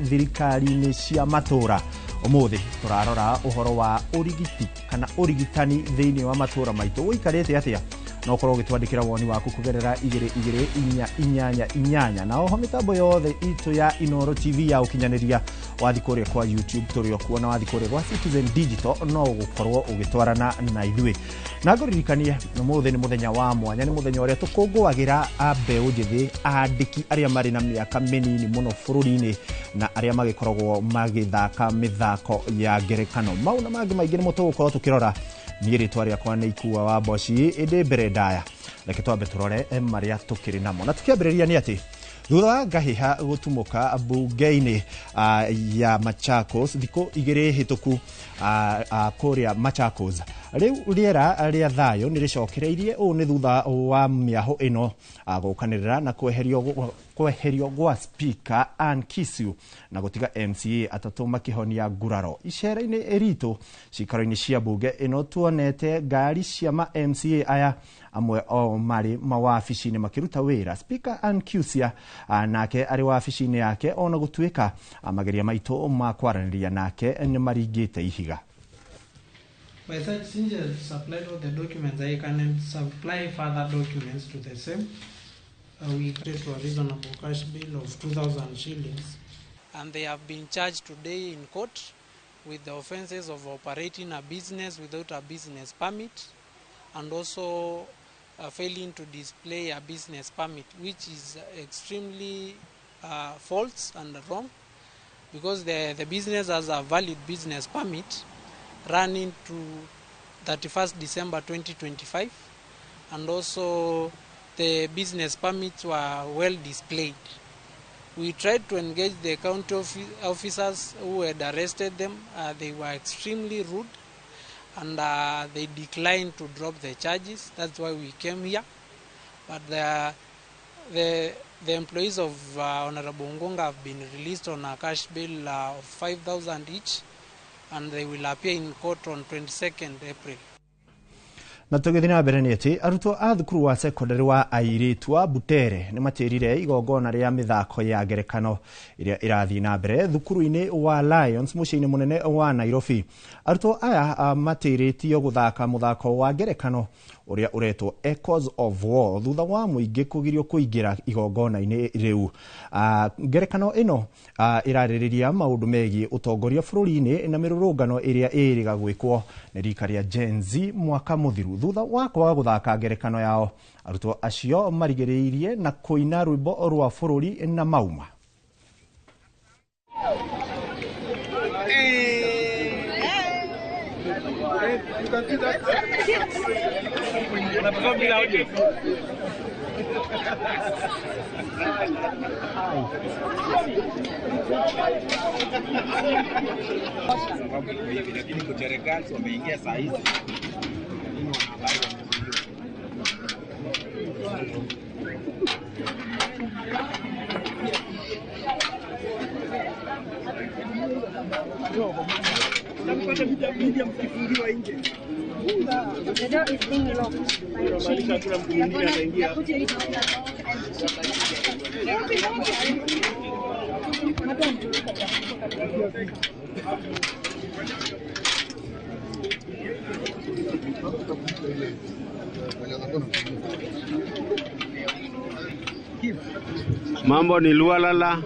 thirikari-inĩ cia matũũra. Ũmũthĩ tũrarora ũhoro wa ũrigiti kana ũrigitani thĩinĩ wa matũũra maitũ. Ũikarĩte atĩa? No ũkorwo ũgĩtwandĩkĩra woni waku kũgerera 2288 na oho mĩtambo yothe itũ ya Inooro TV ya ũkinyanĩria wathi kũrĩa kwa YouTube tũrĩ okuona wathi kũrĩa kwa Citizen Digital no ũgũkorwo ũgĩtwarana na ithuĩ. Na ngũririkanie ũmũthĩ nĩ mũthenya wa mwanya, nĩ mũthenya ũrĩa tũkũngũagĩra mbeũ njĩthĩ, andĩki arĩa marĩ na mĩaka mĩnini mũno bũrũri-inĩ na arĩa magĩkoragwo magĩthaka mĩthako ya ngerekano. Mau na mangĩ maingĩ nĩ mũtũgũkorwo tũkĩrora. Niĩ rĩtwa rĩakwa nĩ Ikua wa Mboci ĩndĩ mbere ndaya. Reke twambe tũrore marĩa tũkĩrĩ namo. Na tũkĩambĩrĩria nĩ atĩ thutha wa ngahĩha gũtumũka mbunge-inĩ ya Machakos thikũ igĩrĩ hĩtũku kũrĩa Machakos, rĩu rĩera rĩa thayũ nĩ rĩcokereirie. Ũũ nĩ thutha wa mĩaho ĩno gũkanĩrĩra na kweherio gwa speaker Ann Kisiu na gũtiga MCA atatũ makĩhonia nguraro. Icera-inĩ ritũ cikaro-inĩ cia mbunge ĩno tuonete ngari cia ma MCA aya amwe o marĩ mawabici-inĩ makĩruta wĩra. Speaker Ann Kisiu nake arĩ wabici-inĩ yake, ona gũtuĩka mageria maitũ ma kwaranĩria nake nĩ maringĩte ihiga. By such, since you have supplied all the documents, I can supply further documents to the same. We paid for a reasonable cash bill of 2,000 shillings. And they have been charged today in court with the offenses of operating a business without a business permit and also failing to display a business permit, which is extremely false and wrong, because the business has a valid business permit running to 31st December 2025, and also the business permits were well displayed. We tried to engage the county officers who had arrested them. They were extremely rude and they declined to drop the charges. That's why we came here. But the employees of Honorable Ngonga have been released on a cash bail of 5,000 each, and they will appear in court on 22nd April. Na tũgĩthiĩ na mbere nĩ atĩ arutwo a thukuru wa secondary wa airĩtu wa Butere nĩ matĩrire igongona rĩa mĩthako ya ngerekano ĩrĩa ĩrathiĩ na mbere thukuru-inĩ wa Lions mũciĩ-inĩ mũnene wa Nairobi. Arutwo aya matĩrĩtio gũthaka mũthako wa ngerekano ũrĩa ũretwo Echoes of War thutha wa mũingĩ kũgirio kũingĩra igongona-inĩ rĩu. Ngerekano ĩno ĩrarĩrĩria maũndũ megiĩ ũtongoria bũrũri-inĩ na mĩrũrũngano ĩrĩa ĩrĩga gwĩkwo nĩ rika rĩa Gen Z mwaka mũthiru. Thutha wa kwaga gũthaka ngerekano yao, arutwo acio marigĩrĩirie na kũina rwĩmbo rwa bũrũri na mauma. The door is being locked. Mambo ni lualala.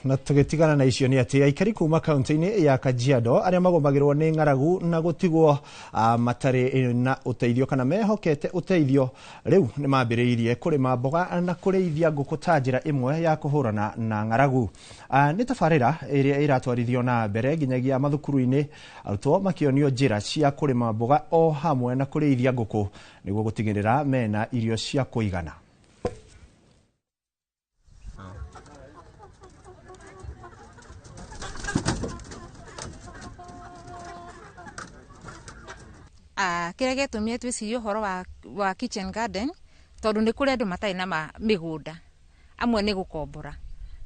Na tugitigana na icio ni ati aikari kuma kaunti-ini ya Kajiado aria magomagirwo ni ng'aragu na gutigwo matari na uteithio kana mehokete uteithio riu ni mambiriirie kurima mboga na kurithia nguku ta njira imwe ya kuhurana na ng'aragu. Ni tabarira iria iratwarithio na mbere nginyagia mathukuru-ini arutwo makionio njira cia kurima mboga o hamwe na kurithia nguku niguo gutigirira mena irio cia kuigana. Kĩrĩa gĩtũmire twĩcirie ũhoro wa kitchen garden tondũ nĩ kũrĩ andũ matarĩ na mĩgũnda amwe nĩ gũkombora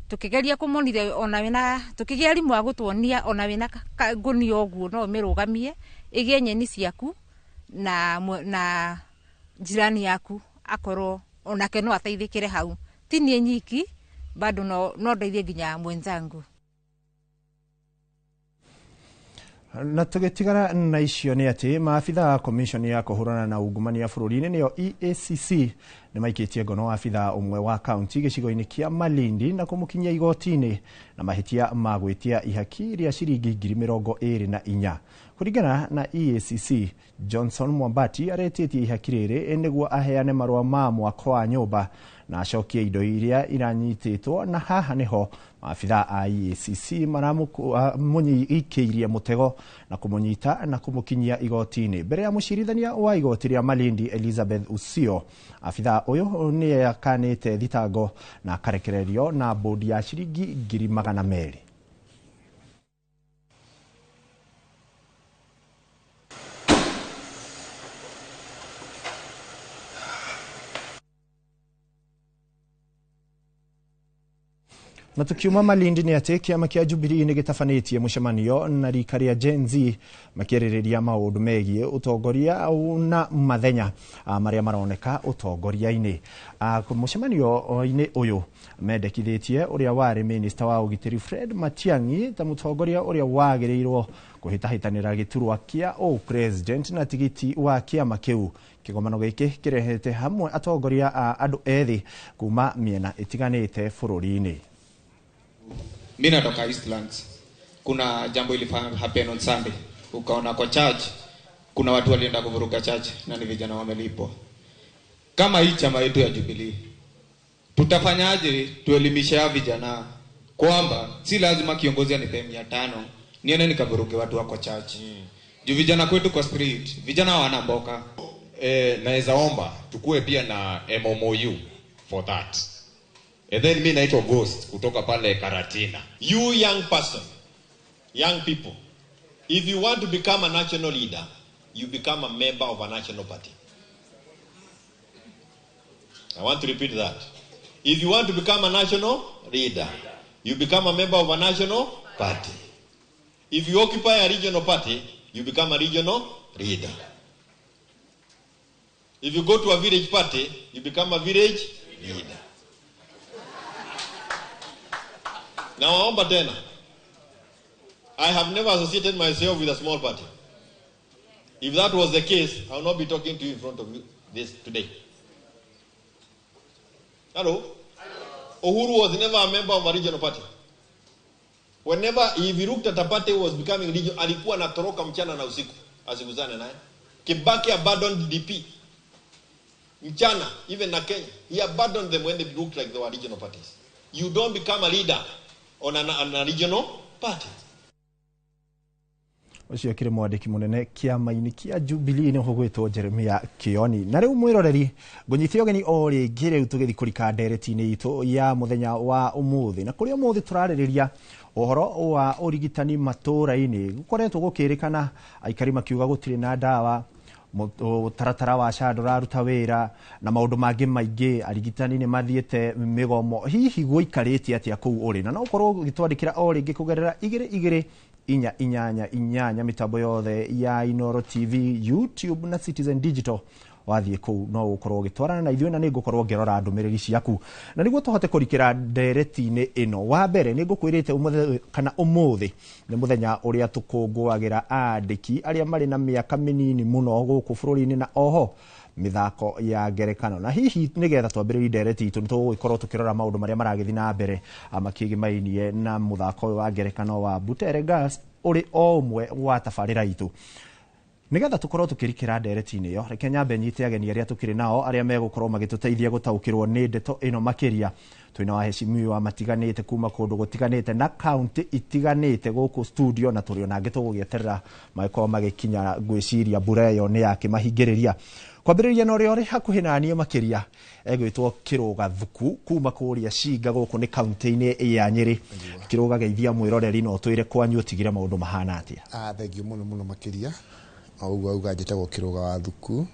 tũkĩgeria kũmonithia ona wĩna tũkĩgĩa arimũ a gũtuonia ona wĩna ngũnia ũguo no ũmĩrũgamie ĩgĩe nyeni ciaku na jirani yaku akorwo onake no ateithĩkĩre hau ti niĩ nyiki bado no ndeithie nginya mwenzangu. Na tugitigana na icio ni ati maabitha commission ya kuhurana na ungumania bururi-ini niyo EACC ni maikitie ngono abitha umwe wa county gicigo-ini kia Malindi na kumukinyia igoti-ini na mahitia magwitia ihaki ria ciringi 24,000. Kuringana na EACC, Johnson Mwambati aretitie ihaki riri niguo aheane marua ma mwako wa nyumba na acokie indo iria iranyititwo, na haha niho maabitha a EACC maramunyikiirie mutego na kumunyita na kumukinyia igoti-ini. Mbere ya mucirithania wa igoti ria Malindi Elizabeth Usio, abitha uyu ni akanite thitango na akarekererio na bodi ya ciringi 200,000. Na tukiuma Malindi ni ati kiama kia Jubilee ni gitafanĩtie mucemanio na rika ria Gen Z makĩarĩrĩria maũndũ megie utongoria na mathenya maria maroneka utongoria-ini. Mucemanio-ini uyu mendekithĩtie uria wari minister wa ugitĩri Fred Matiang'i ta mutongoria uria wagĩrĩirwo kuhitahitanĩra gĩturwa kia president na tigiti wa kiama kiu. Kĩgomano gĩkĩ kĩrehete hamwe atongoria a andũ ethĩ kuma miena itiganĩte bũrũri-ini. Mimi natoka Eastlands. Kuna jambo ili happen on Sunday. Ukaona kwa church kuna watu walienda kuvuruga church na ni vijana wamelipwa. Kama hii chama yetu ya Jubilee, tutafanyaje tuelimishe vijana kwamba si lazima kiongozi anipe 500 niende nikavuruge watu wako church. Juu vijana kwetu kwa spirit, vijana hawana mboka. Naweza omba tukue pia na MOU for that. And then mimi naitwa Ghost kutoka pale Karatina. You young person, young people, if you want to become a national leader, you become a member of a national party. I want to repeat that. If you want to become a national leader, you become a member of a national party. If you occupy a regional party, you become a regional leader. If you go to a village party, you become a village leader. Now, naomba tena, I have never associated myself with a small party. If that was the case, I will not be talking to you in front of you today. Hello? Uhuru was never a member of a regional party. Whenever he looked at a party was becoming regional, alikuwa anatoroka mchana na usiku, asikuzane naye. Kibaki abandoned DP. Mchana, even na Kenya, he abandoned them when they looked like they were regional parties. You don't become a leader on a regional party. Ucio kire mwandiki munene kiama-ini kia Jubilee ni hugwitwo Jeremia Kioni. Na riu mwiroreri ngunyithio geni o ringi riu tugithi kurika ndereti-ini itu ya muthenya wa umuthi, na kuri umuthi turaririria uhoro wa ũrigitani matũũra-inĩ. Gukoretwo gukirikana aikari makiuga gutire na ndawa, taratara wa SHA ndũraruta wĩra na maũndũ mangĩ maingĩ. Arigitani nĩ mathiĩte migomo. Hihi gũikarĩte atia kũu ũrĩ, na no ũkorwo ũgĩtwandĩkĩra o rĩngĩ kũgerera 2288 mitambo yothe ya Inoro TV, YouTube na Citizen Digital wathiĩ kũu no ũkorwo ũgĩtwarana na ithuĩ na nĩ ngũkorwo ngĩrora ndũmĩrĩri ciaku na nĩguo tũhote kũrikĩra ndereti-inĩ ĩno. Wa mbere nĩ ngũkwĩrĩte kana ũmũthĩ nĩ mũthenya ũrĩa tũkũngũagĩra andĩki arĩa marĩ na mĩaka mĩnini mũno gũkũ bũrũri-inĩ na oho mithako ya ngerekano. Na hihi nigetha twambĩrĩrie ndereti itũ nĩtũgũkorwo tũkĩrora maũndũ marĩa maragĩthiĩ na mbere makĩgĩmainie na mũthako wa ngerekano wa Butere Girls ũrĩ o ũmwe wa tabarĩra itũ. Nigetha tũkorwo tũkĩrikĩra ndereti-inĩ ĩyo, reke nyambe nyite ageni arĩa tũkĩrĩ nao arĩa megũkorwo magĩtũteithia gũtaũkĩrwo nĩ ndeto ĩno makĩria. Twĩna waheshimiwa matiganĩte kuma kũndũ gũtiganĩte na kaunti itiganĩte gũkũ studio, na tũrĩ ona angĩ tũgũgĩeterera magĩkorwo magĩkinya ngwĩciria mbura ĩyo nĩ yakĩmahingĩrĩria. Kwambĩrĩria na ũrĩa ũrĩ hakuhĩ na niĩ makĩria egwĩtwo Kĩrũga Thuku kuma kũrĩa Cinga gũkũ nĩ kaunti-inĩ ya Nyĩrĩ. Kĩrũga geithia mwĩroreri no twĩre kwanyu ũtigire maũndũ mahana atĩa? Thengiũ mũno makĩria. Auga njĩtagwo Kĩrũga wa Thuku,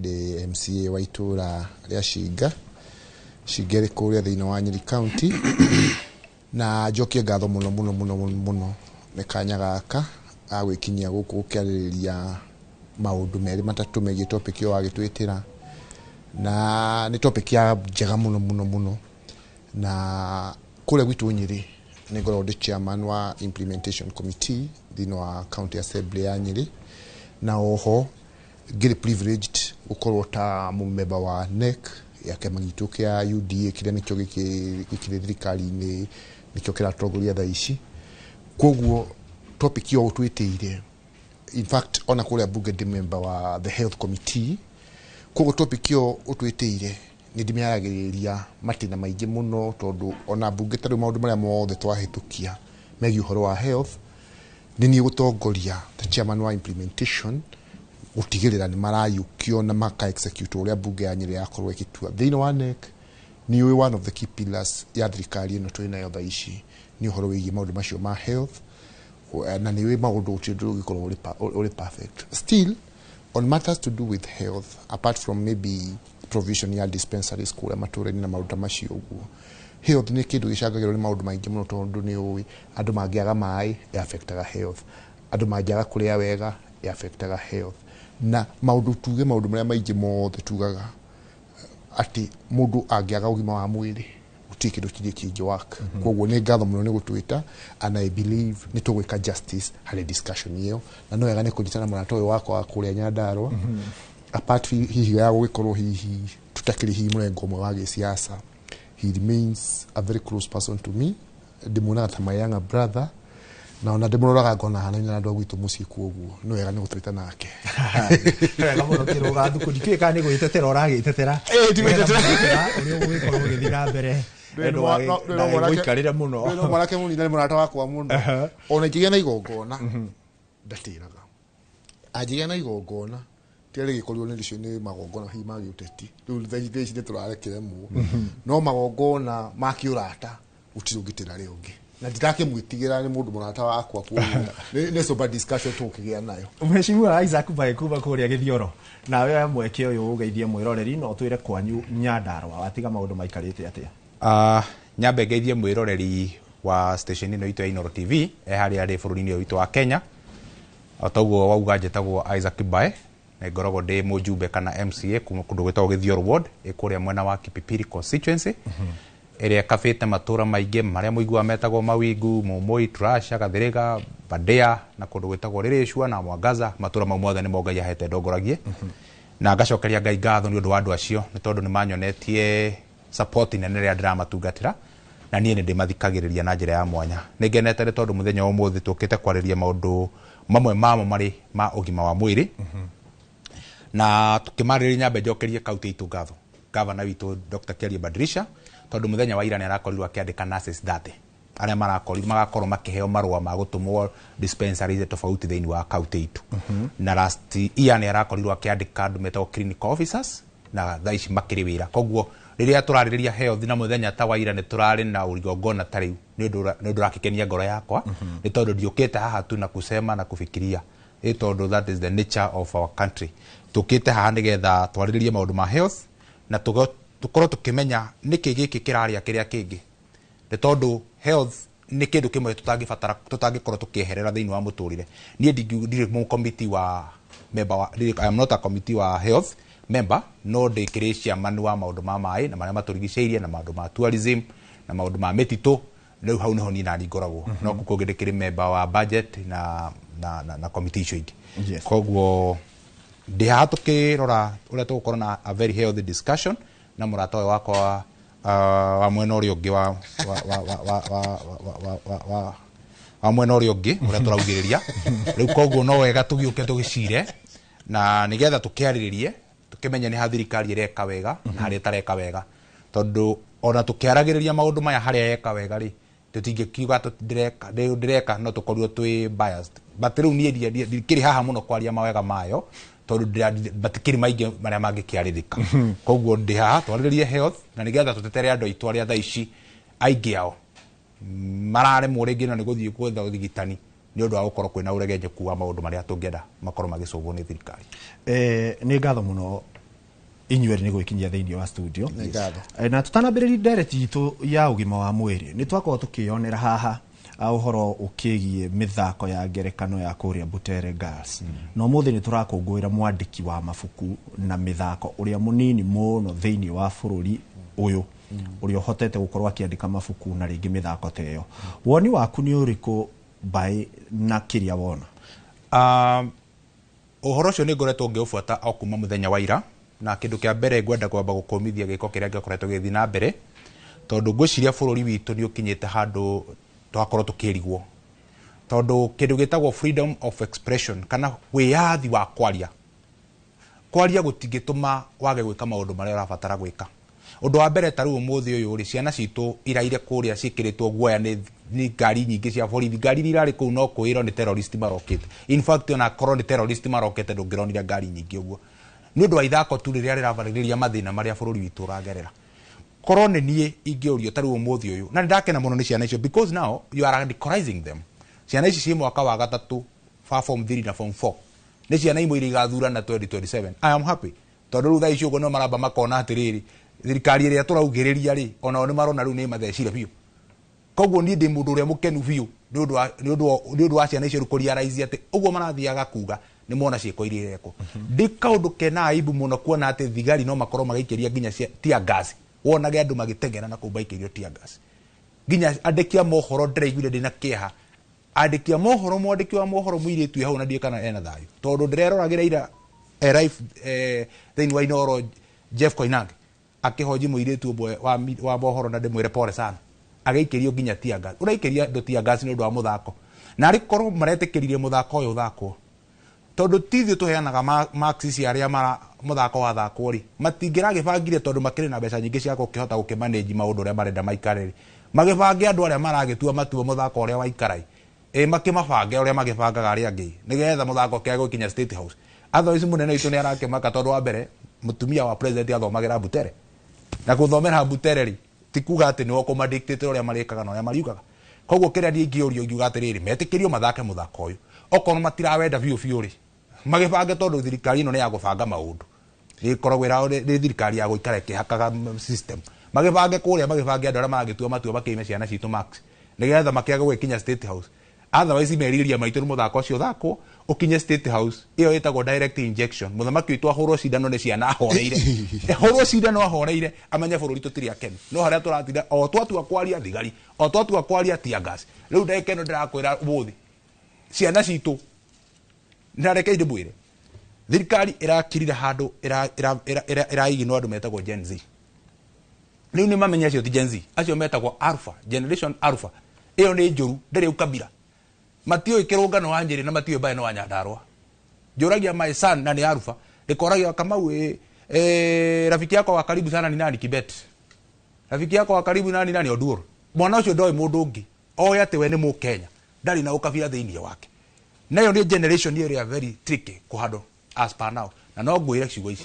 ndĩ MCA wa itũũra rĩa Cinga. Cinga ĩrĩ kũrĩa thĩinĩ wa Nyĩrĩ County. Na njokie ngatho mũno nĩ kanya gaka agwĩkinyia gũkũ gũkĩarĩrĩria maũndũ merĩ matatũ megiĩ topic ĩyo wagĩtwĩtĩra, na nĩ topic ya njega mũno na kũrĩa gwitũ Nyĩrĩ nĩ ngoragwo ndĩ chairman wa implementation committee thĩinĩ wa county assembly ya Nyĩrĩ, na oho ngĩrĩ privileged gũkorwo ta mũmemba wa NEC ya kĩama gitũ kĩa UDA kĩrĩa nĩkĩo gĩkĩrĩ thirikari-inĩ nĩkĩo kĩratongoria thaa ici. Koguo topic ĩyo ũtwĩtĩire, in fact ona kũrĩa bunge ndĩ member wa the health committee, koguo topic ĩyo ũtwĩtĩire nĩ ndĩmĩaragĩrĩria matina maingĩ mũno, tondũ ona bunge tarĩ maũndũ marĩa mothe twahĩtũkia megiĩ ũhoro wa health nĩ niĩ gũtongoria the chairman wa implementation gũtigĩrĩra nĩ marayũkio na maka execute ũrĩa bunge ya Nyĩrĩ yakorwo ĩgĩtua. Thĩinĩ wa NEC nĩ one of the key pillars ya thirikari ĩno twĩ nayo thaa ici nĩ ũhoro wĩgiĩ maũndũ macio ma health, na nĩ maũndũ ũgĩkorwo ũrĩ perfect. Still on matters to do with health, apart from maybe provision ya dispensaries kũrĩa matũũra-inĩ na maũndũ macio ũguo, health nĩ kĩndũ gĩcangagĩrwo nĩ maũndũ maingĩ mũno, tondũ nĩ ũĩ andũ mangĩaga maĩ affectaga health, andũ mangĩaga kũrĩa wega affectaga health, na tuge maũndũ marĩa maingĩ mothe tugaga atĩ mũndũ angĩaga ũgima wa mwĩrĩ gũtirĩ kĩndũ kĩngĩ kĩngĩ work. Koguo nĩ ngatho mũno nĩ gũtwĩta, and I believe nĩ tũgwĩka justice harĩ discussion ĩyo, na no wega nĩ kũnyitana mũrata ũyũ wakwa wa kũrĩa Nyandarua. Apart hihi ya gũgĩkorwo hihi tũtakĩrĩ hihi mũrengo ũmwe wa gĩsiasa, he remains a very close person to me. Ndĩmuonaga ta my younger brother, na ona ndĩmũroraga ngona hanaine na andũ a gwitũ mũciĩ, koguo no wega nĩ gũtwĩta nake. Wega mũno Kĩrũga Thuku, ndikĩũĩ kana nĩ gwĩtetera ũragĩtetera. Ndĩgĩtetera ũrĩa ũgũgĩkorwo ũgĩthiĩ na mbere. Gũikarĩre mũno. No mwanake mũnini na mũrata wakwa mũno. Ona ingĩgĩa na igongona ndatĩraga. Angĩgĩa na igongona tiarĩ gĩkorirwo nĩ rĩcio nĩ magongona hihi ma gĩũteti, rĩu thaa ici nĩ tũrarekeremwo, no magongona ma kĩũrata gũtirĩ ũngĩtĩra rĩ ũngĩ, na ndirakĩmwĩtigĩra nĩ mũndũ mũrata wakwa, koguo nĩ sober discussion tũkĩgĩa nayo. Mheshimiwa Isaac Mbae kuma kũrĩa Gĩthioro, nawe mweke ũyũ ũgeithie mwĩroreri no twĩre kwanyu Nyandarua watiga maũndũ maikarĩte atĩa? Nyambe ngeithie mwĩroreri wa station ĩno itũ ya Inooro TV harĩa arĩ bũrũri-inĩ witũ wa Kenya. Otaguo wauga njĩtagwo Isaac Mbae, na ngoragwo ndĩ mũjumbe kana MCA kuma kũndũ gwĩtagwo Gĩthioro ward ĩkũrĩa mwena wa Kipipiri constituency, ĩrĩa kabĩte matũũra maingĩ marĩa mũigua metagwo Mawingu, Mũmũi, Trasha, Gathĩrĩga, Bandea na kũndũ gwĩtagwo Rĩrĩcua na Mwangaza. Matũũra mau mothe nĩmo Ngai ahete ndongoragie, na ngacokeria Ngai ngatho nĩ ũndũ wa andũ acio, nĩ tondũ nĩ manyonetie support nene rĩrĩa ndĩramatungatĩra, na niĩ nĩ ndĩmathikagĩrĩria na njĩra ya mwanya. Nĩ ngenete tondũ mũthenya ũmũthĩ tũkĩte kwarĩria maũndũ mamwe mamo marĩ ma ũgima wa mwĩrĩ, na tukĩmarĩrĩria nyambe njokerie kaunti itũ ngatho gavana witũ Dr. Kelly Badrisha, tondũ mũthenya wa ira nĩ arakorirwo akĩandĩka nurses 30 arĩa magakorwo makĩheo marũa ma gũtũmwo dispensaries tofauti thĩinĩ wa kaunti itũ. Na last year nĩ arakorirwo akĩandĩka andũ metagwo clinical officers, na thaa ici makĩrĩ wĩra. Koguo rĩrĩa tũrarĩrĩria health na mũthenya ta wa ira nĩ tũrarĩ na ũrigongona ta rĩu, nĩ ũndũ ũrakĩkenia ngoro yakwa, nĩ tondũ ndiũkĩte haha tu na kusema na kufikiria, tondũ that is the nature of our country. Tũkĩte haha nĩgetha twarĩrĩrie maũndũ ma health na tũkorwo tũkĩmenya nĩkĩ gĩkĩ kĩrarĩa kĩrĩa kĩngĩ, nĩ tondũ health nĩ kĩndũ kĩmwe tũtangĩkorwo tũkĩeherera thĩinĩ wa mũtũrĩre. Niĩ ndirĩ committee wa member wa, I am not a committee wa health, member no ndikiri chairman wa maundu ma mai na maria maturigiceirie na maundu ma tourism na maundu ma metitu riu hau niho ni nani ngoragwo no kuko ndikiri member wa budget na committee icio ingi koguo ndi haha tukirora uria tugukorwo na a very healthy discussion na murata uyu wakwa wa mwena uria ungi wa mwena uria ungi uria turaugiriria riu koguo no wega tugiuke tugicire na nigetha tukiariririe tukimenya ni ha thirikari ireka wega na hari itareka wega tondu ona tukiaragiriria maundu maya hari eka wega ri tutingikiuga ndireka no tukorio twi biased but riu ni ndikiri haha muno kwaria mawega mayo tondu batikiri maingi maria mangikiarithika koguo ndi haha twariririe health na nigetha tutetere andu aitu aria tha ici aingi ao marare muringi na niguthii kwetha urigitani ni undu wa gukorwo kwina uregenyeku wa maundu maria tungienda makorwo magicovwo ni thirikari ni ngatho muno inyueri ni gwikinyia thiini wa studio na tutanambiriria direct itu ya ugima wa mwiri ni twakorwo tukionera haha uhoro ukigie mithako ya ngerekano ya kuria Butere Girls no muthi ni turakungwira mwandiki wa mabuku na mithako uria munini muno thiini wa bururi uyu uria hotete gukorwo akiandika mabuku na ringi mithako teyo woni waku ni uriku bai na kiria wona uhoro ucio ni ngoretwo ngiufuata o kuma muthenya wa ira na kindu kia mbere ngwenda kwamba gukomithia giko kiria ngikoretwo githi na mbere tondu ngwiciria bururi witu ni ukinyite handu twakorwo tukirigwo tondu kindu gitagwo freedom of expression kana wiyathi wa kwaria gutingituma wage gwika maundu maria urabatara gwika undu wa mbere taru umuthi uyu ri ciana citu iraire kuria cikiritwo guoya ni ngari nyingi cia borithi ngari irari kuu no kuiro ni terrorist marokete in fact ona korwo ni terrorist marokete ndungironire ngari nyingi uguo ni undu wa ithako tu riria riravaririria mathina maria bururi witu uragerera korone nie ingeurio taru umuthi uyu na ndakena muno ni ciana icio because now you are radicalizing them ciana ici cie mwaka wa gatatu form 3 na form 4 ni ciana imwe iri gathura na 2027 I am happy tondu ru tha icio go no maramba makona atiriri thirikari iria turaugiriria ri ona ni marona ru ni mathecire biu koguo ni ndi mundu uria mukenu biu ni undu wa ciana icio rukuria raizi ati uguo marathiaga kuga ni mona cieko irireko ndi kaundu kena aibu muno kuona ati thigari no makorwo magaikiria ginya tia gas wonage andu magitengena na kumbaikirio tia gas ginya andikia mohoro ndiraiguire ndina kieha andikia mohoro mwandiki wa mohoro muiritu hau na ndie kana ena thayu tondu ndireroragira ira thiini wa Inoro Jeff Koinange akihoji muiritu ubwe wa mohoro na ndimwire pole sana agaikirio ginya tia gas uraikiria ndo tia gas ni undu wa muthako na arikorwo maretikiririe muthako uyu thako tondu tithio tuheanaga marks cia aria mara muthako wa thako ri matingirage bangire tondu makiri na mbeca nyingi cia gukihota gukimanage maundu uria marenda maikariri magibange andu aria maragitua matuo muthako uria waikarai makimabange uria magibangaga aria angi nigetha muthako kia gukinya State House otherwise munene itu ni arakimaka tondu wa mbere mutumia wa president athomagira Butere na kuthomera Butere ri tikuga ati niwo kuma dictator uria marikaga na uria mariugaga koguo kiria ndi ngiorio ngiuga atiriri metikirio mathake muthako uyu okono matirawenda biu ri magibange tondu thirikari ino ni ya gubanga maundu ni koragwo ira ni thirikari ya guikara kihakaga system magibange kuria magibange andu aria maragitua matua bakiime ciana citu max nigetha makiaga gwikinya State House otherwise meriria maitu ni muthako ucio thako ukinye State House iyo itagwo direct injection muthamaki witu ahurwo cindano ni ciana ahoreire ahurwo cindano ahoreire amenya bururi tutiri akeni no haria turatinda o twatua kwaria thigari o twatua kwaria tia gas riu ndekeno ndirakwira umuthi ciana citu ndarekeire bwire thirikari irakirira handu iraigino andu metagwo Gen Z riu ni mamenya cio ti Gen Z acio metagwo Alpha Generation Alpha iyo ni njuru ndiri ukabira matio ikirungano wa Njiri na matio bae no wa Nyandarua njuragia my son na ni Alpha ndikoragia Kamau rafiki yako wa karibu sana ni nani Kibet rafiki yako wa karibu nani Odur mwana ucio ndoi mundu ungi o yate we ni mu Kenya ndari na ukabira thiini wake nayo ni generation here are very tricky kuhado as per now na no ngwire ciugo ici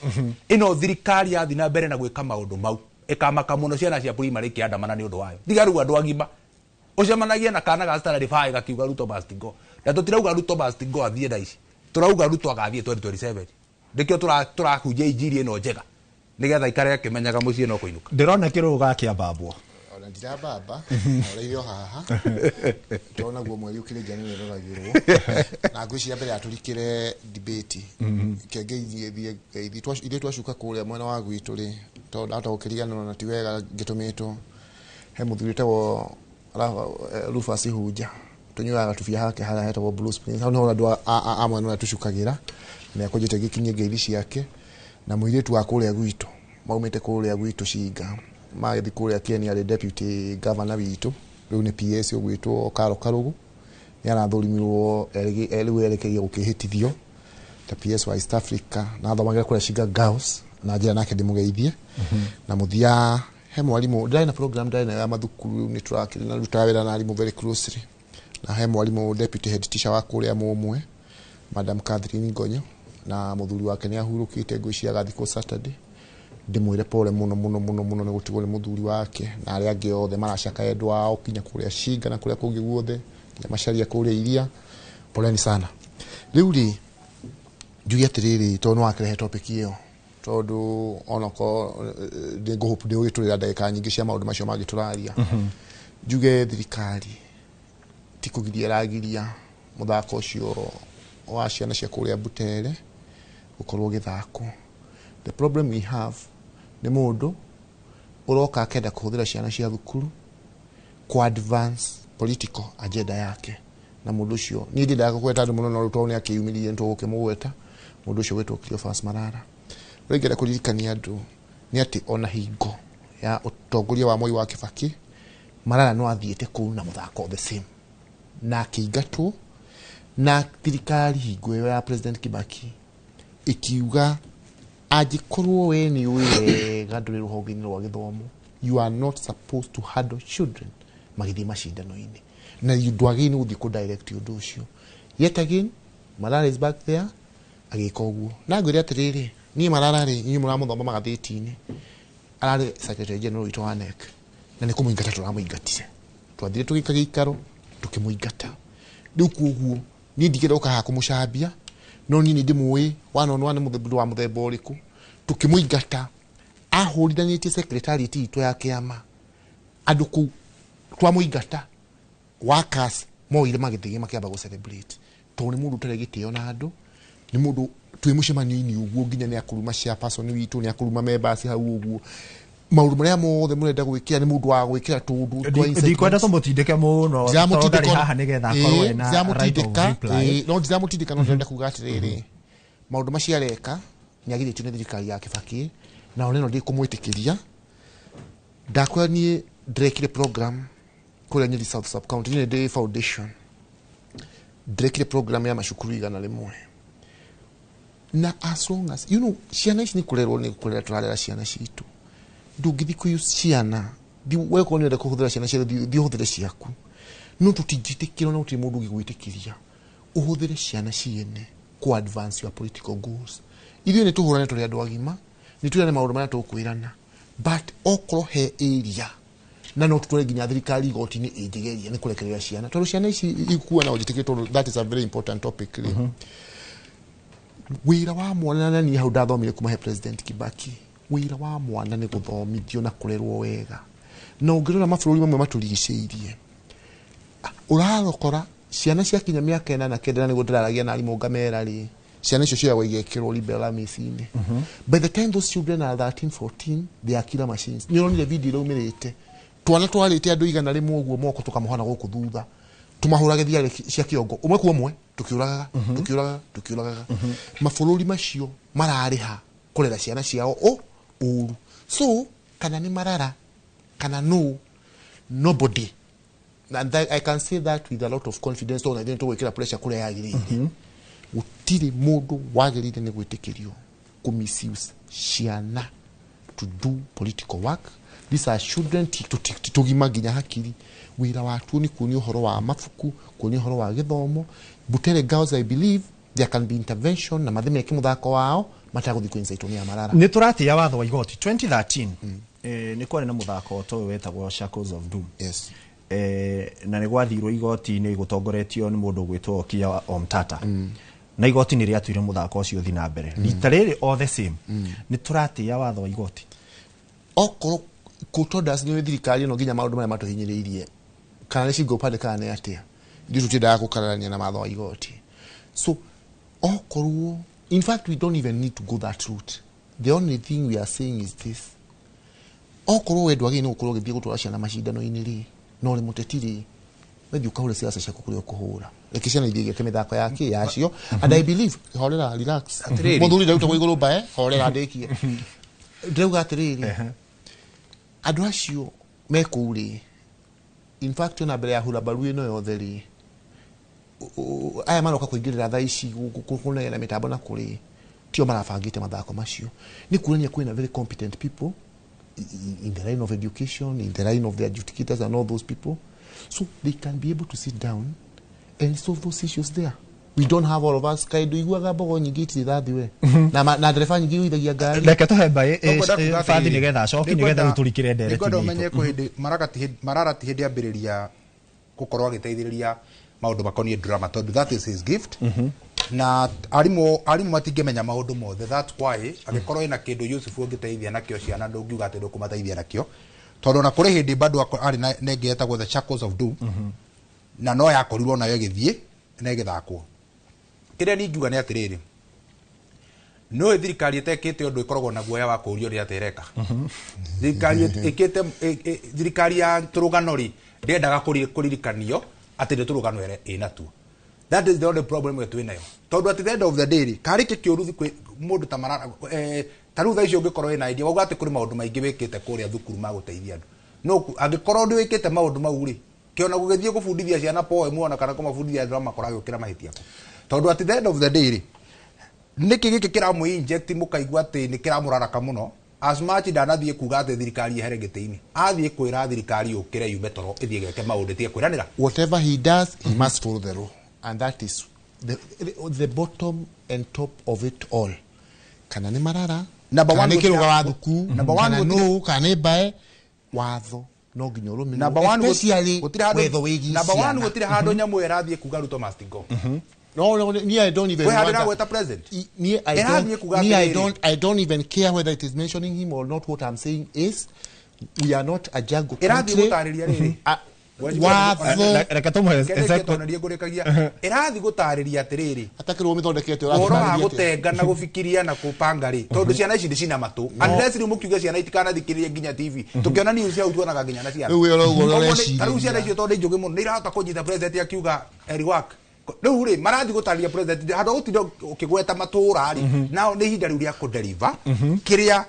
ino thirikari yathi na mbere na gwika maundu mau ikamaka muno ciana cia primary kiandamana ni undu wayo digaru andu agima ucemanagia na kana ga standard 5 gakiuga Ruto must go na tutirauga Ruto must go athie ndaici turauga Ruto agathie 2027 ndikio turahunjia injiri ino njega nigetha ikare kimenyaga mucie no kuinuka ndirona kiruga kia babwo na ndira baba oreyo haha tona guo mweri ukire jani roragirwo na ngwiciria mbere aturikire debate kenge ithiĩ twacuka kũrĩa mwena wa gwitũ rĩ tondũ hata ũkĩrigana na ti wega ngĩtũmĩtwo he mũthuri tagwo Rufus Hunja tũnyuaga tũbia hake harĩa hetagwo Blue Springs hau nĩho andũ a mwena ũrĩa tũcukagĩra na ekũnjĩte gĩkinyie ngeithi ciake na mũirĩtu wa kũrĩa gwitũ maumĩte kũrĩa gwitũ Cinga magĩthiĩ kũrĩa Kenya arĩ deputy governor witũ rĩu nĩ PS ũgwĩtwo Karo Karũgũ nĩ arathũrimirwo rĩu erekeire gũkĩhĩtithio ta PS wa East Africa na athomagĩra kũrĩa Cinga Girls na njĩra nake ndĩmũgeithie na mũthia he mwarimũ ndĩrarĩ na program ndĩrarĩ ya mathukuru nĩ tũrakĩrĩ na ruta wĩra na arimũ very closely na he mwarimũ deputy head teacher wa kũrĩa Mũmwe Madam Catherine Ngonyo na mũthuri wake nĩ ahurũkĩte ngwĩciria agathikwo Saturday ndimwire pole muno nĩ gũtigwo nĩ mũthuri wake na arĩa angĩ othe maracaka endwa ao kinya kũrĩa Cinga na kũrĩa kũngĩ guothe kinya macaria kũrĩa iria poleni sana rĩu rĩ njuge atĩrĩrĩ tondũ nĩ wakĩrehe topic ĩyo tondũ onako ngũhope ndĩgũgĩtũrĩra ndagĩka nyingĩ cia maũndũ macio mangĩtũraria njuge thirikari ti kũgiria ĩragiria mũthako ũcio wa ciana cia kũrĩa Butere gũkorwo gĩthako. The problem we have nĩ mũndũ ũroka akenda kũhũthĩra ciana cia thukuru ku advance political agenda yake na mũndũ ũcio niĩ ndĩndaga gweta andũ mũno no rutwo nĩ akĩyumĩrĩrie nĩ tũgũkĩmũgweta mũndũ ũcio wetwo Cleophas Marara rĩngĩra kũririkania andũ nĩ atĩ ona hingo ya ũtongoria wa Mwai wa Kibaki Marara no athiĩte kũu na mũthako the same na akĩingatwo na thirikari hingo ĩyo ya President Kibaki ikiuga angĩkorwo we nĩ wega ndũrĩ rũhonge-inĩ rwa gĩthomo you are not supposed to handle children magĩthiĩ macindano-inĩ na ndwagĩrĩirwo nĩ gũthiĩ kũ direct ũndũ ũcio yet again Marara is back there agĩka ũguo na ngwĩre atĩrĩrĩ niĩ Marara rĩ inyuĩ mũramũthoma magathĩti-inĩ ararĩ secretary general witũ wa NEC na nĩ kũmũingata tũramũingatire twathire tũgĩka gĩikaro tũkĩmũingata rĩu kuoguo niĩ ndigĩra ũkaha kũmũcambia no niĩ ndĩmũĩ one nĩ mũthemba wa mũthemba ũrĩkũ tũkĩmũingata ahũrithanĩtie secretariat itũ ya kĩama andũ kũu twamũingata workers moire magĩthiĩ makĩamba gũ celebrate tondũ nĩ mũndũ ũtarĩ gĩtĩo na andũ nĩ mũndũ twĩ mũcemanio-inĩ ũguo nginya nĩ akuruma cia person witũ nĩ akuruma members hau ũguo maũndũ marĩa mothe mũrenda gwĩkĩra nĩ mũndũ wa gwĩkĩra tũndũ ndikwenda tũmũtindĩke mũno tondũ ndarĩ haha nĩgetha akorwo ena right of reply no ndiramũtindĩka no ndĩrenda kuga atĩrĩrĩ maũndũ macio areka nĩ agirĩtio nĩ thirikari ya Kibaki na ona ĩno ndĩkũmwĩtĩkĩria ndakwĩra niĩ ndĩrekire program kũrĩa Nyeri South Sub County nĩ ndĩ foundation ndĩrekire program ya macukuru 100 na as long as you know ciana ici nĩ kũrerwo tũrarera ciana citũ ndũngĩthi kũyũ ciana weko nĩ kũhũthĩra ciana cia hũthĩre ciaku no tũtingĩtĩkĩra na gũtirĩ mũndũ ũngĩgwĩtĩkĩria ũhũthĩre ciana ciene ku advance your political goals ithuĩ nĩ tũhũrane tũrĩ andũ agima nĩ twĩrane maũndũ marĩa tũkwĩrana but okorwo he area na no tũtware nginya thirikari igoti-inĩ ĩnjĩgeria nĩ kũrekereria ciana tondũ ciana ici ikuana ũnjĩtĩkĩrie tondũ that is a very important topic wĩra wa mwana na niĩ hau ndathomire kuma he President Kibaki wĩra wa mwana nĩ gũthomithio na kũrerwo wega na ũngĩrora mabũrũri mamwe matũrigicĩirie ũrarokora ciana ciakinya mĩaka 8 na 9 nĩguo ndĩraragia na arimũ ngamera rĩ ciana icio ciagwo igekĩrwo liberal mĩciĩ-inĩ by the time those children are 13 14 they are killer machines nĩ ũronire video ĩraumirĩte twana twarĩte andũ 100 ũguo moko tũkamũhana gũkũ thutha tumahũrage thiarĩ cia kĩongo ũmwe kwa ũmwe tũkiũragaga mabũrũri macio mararĩha kũrera ciana ciao ũru so kana nĩ Marara kana nobody and I can say that with a lot of confidence on identity gwĩkĩra pressure kũrĩa yagĩrĩire gũtirĩ mũndũ wagĩrĩire nĩ gwĩtĩkĩrio ku misuse ciana to do political work these are children tũgima nginya hakiri wĩra watu nĩ kuonia ũhoro wa mabuku kuonia ũhoro wa gĩthomo Butere girls I believe there can be intervention na mathe meke mũthako wao matagũthiĩ kũinsaitwo nĩ Marara nĩ tũratĩa watho wa igoti 2013 nĩ kwarĩ na mũthako ũyũ wetagwo Shackles of Doom yes na nĩ gwathirwo igoti-inĩ gũtongoretio nĩ mũndũ gwĩtwo Okiya Omtata na igoti nĩ rĩatuire mũthako ũcio thiĩ na mbere rita rĩrĩ all the same nĩ tũratĩa watho wa igoti okorwo kutodas ni thirikari no nginya maundu maya matuhinyiriirie kana ni single party kana ni atia ndio tutindaga gukararania na matho igoti. So okorwo in fact we don't even need to go that route. The only thing we are saying is this: okorwo we ndwagi ni gukorwo githie gutwara ciana macindano-ini ri no ri mutetiri wethi ukahura siasa ciaku kuria kuhura reke ciana ithie geke mithako yake yacio. And I believe horera relax muthuri ndauta kwa iguru bae horera ndekie ndauga atiriri andu acio mekuri in fact ona mbere ya hura baru ino yothe ri aya maroka kuingirira thaa ici kunegera mitambo na kuri tio marabangite mathako macio ni kurania kwina very competent people in the line of education, in the line of the adjudicators and all those people, so they can be able to sit down and solve those issues there. We don't have all of us kaido igwaga bogo nyingiti thathi we na dereva nyingi uithagia ngari leke tuhe mbae fadhi nigetha coki nigetha uturikire ndere ti ngodo menye ko hindi mararati hindi ambiriria gukorwo agiteithiriria maundu makonie drama tondu that is his gift. Na arimu matingimenya maundu mothe, that's why agikorwo ina kindu Yusufu ngiteithia nakio ciana ndungiuga ati ndukumateithia nakio tondu na kuri hindi bado ari nengetagwo the shackles of doom na no yakorirwo nayo githie na igithakwo. Kiria ningiuga ni atiriri no thirikari etekete undu ikoragwo na guoya wa kurio ri atereka thirikari ikete thirikari ya turugano ri ndendaga kuririkanio ati ndi turugano ina tu. That is the only problem we're doing now. Tondu at the end of the day kari kikiuruthi kwi mundu ta marara taru tha icio ngikorwo ina idea wauga ati kuri maundu maingi wikite kuria thukuru ma guteithia andu no angikorwo ndi wikite maundu mau ri kiona gugithie gubundithia ciana poem ona kana kumabundithia andu makora gukira mahitia tondu at the end of the day niki giki kiramu inject mukaigwa ati ni kiramuraraka muno as much ndanathie kuga ati thirikari eherengete-ini athie kwira thirikari ukire yume toro ithie geke maundu tie kwiranira whatever he does he must follow the law. And that is the bottom and top of it all. Kana ni marara number 1 kiruga wa thuku number 1 no kana bae watho no nginya ro mino especially wetho wigi number 1 gutire handu nyamu erathie kuga Ruto must go. No, I don't even want that. President. I don't even care whether it is mentioning him or not. What I'm saying is we are not a jungle country. Irathi gutariria atiriri atakirwo mithondekete ora gutenga na gufikiria na kupanga ri tondu ciana ici ndicina matu unless ri mukiuga ciana itikana thikiririe nginya TV tukiona news ya utuonaga nginya na ciana taru ciana icio tondu njugi muno nirahota kunyita president akiuga eri wak riu ri marathi gutariria president handu utindo ukigweta matura ri nao ni hinda riu ria ku deliver kiria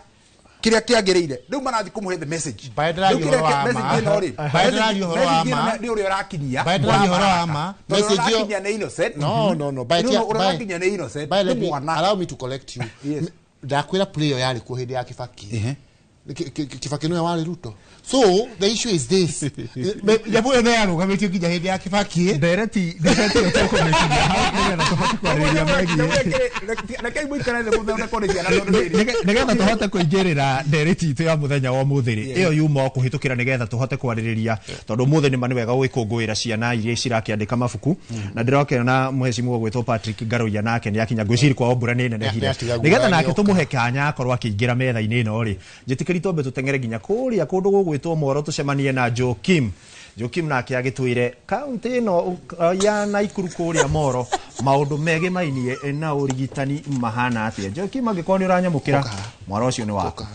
kiagirire riu marathi kumuhe the message message allow me to collect you ndakwira player yari ku hindi ya Kibaki Kibaki no wari Ruto. So the issue is this yabu no yaro gametio kija hindi ya Kibaki ndereti toko mekinya na tohota kwariria magi na kai muikara ne muthenya korecia na tondu nigetha tohota kuingirira ndereti itu ya muthenya wa muthiri iyo yuma kuhitukira nigetha tohote kwaririria tondu muthenya mani wega gwikungwira ciana iria cirakiandika mabuku na ndirokena muhecimu gwitwo Patrick Garoya nake ni akinya gwiciri kwa obura ni nene hire nigetha nake tumuhe kanya akorwo akiingira metha-ini ino ri njitikiri tombe tutengere nginya kuria kundu gugwitwo Moro tucemanie na Jokim nake agitwire kaunti ino ya Naikuru kuria Moro maundu mege mainie na urigitani mahana atia. Jokim angikoni uranyamukira mwaro ucio ni wako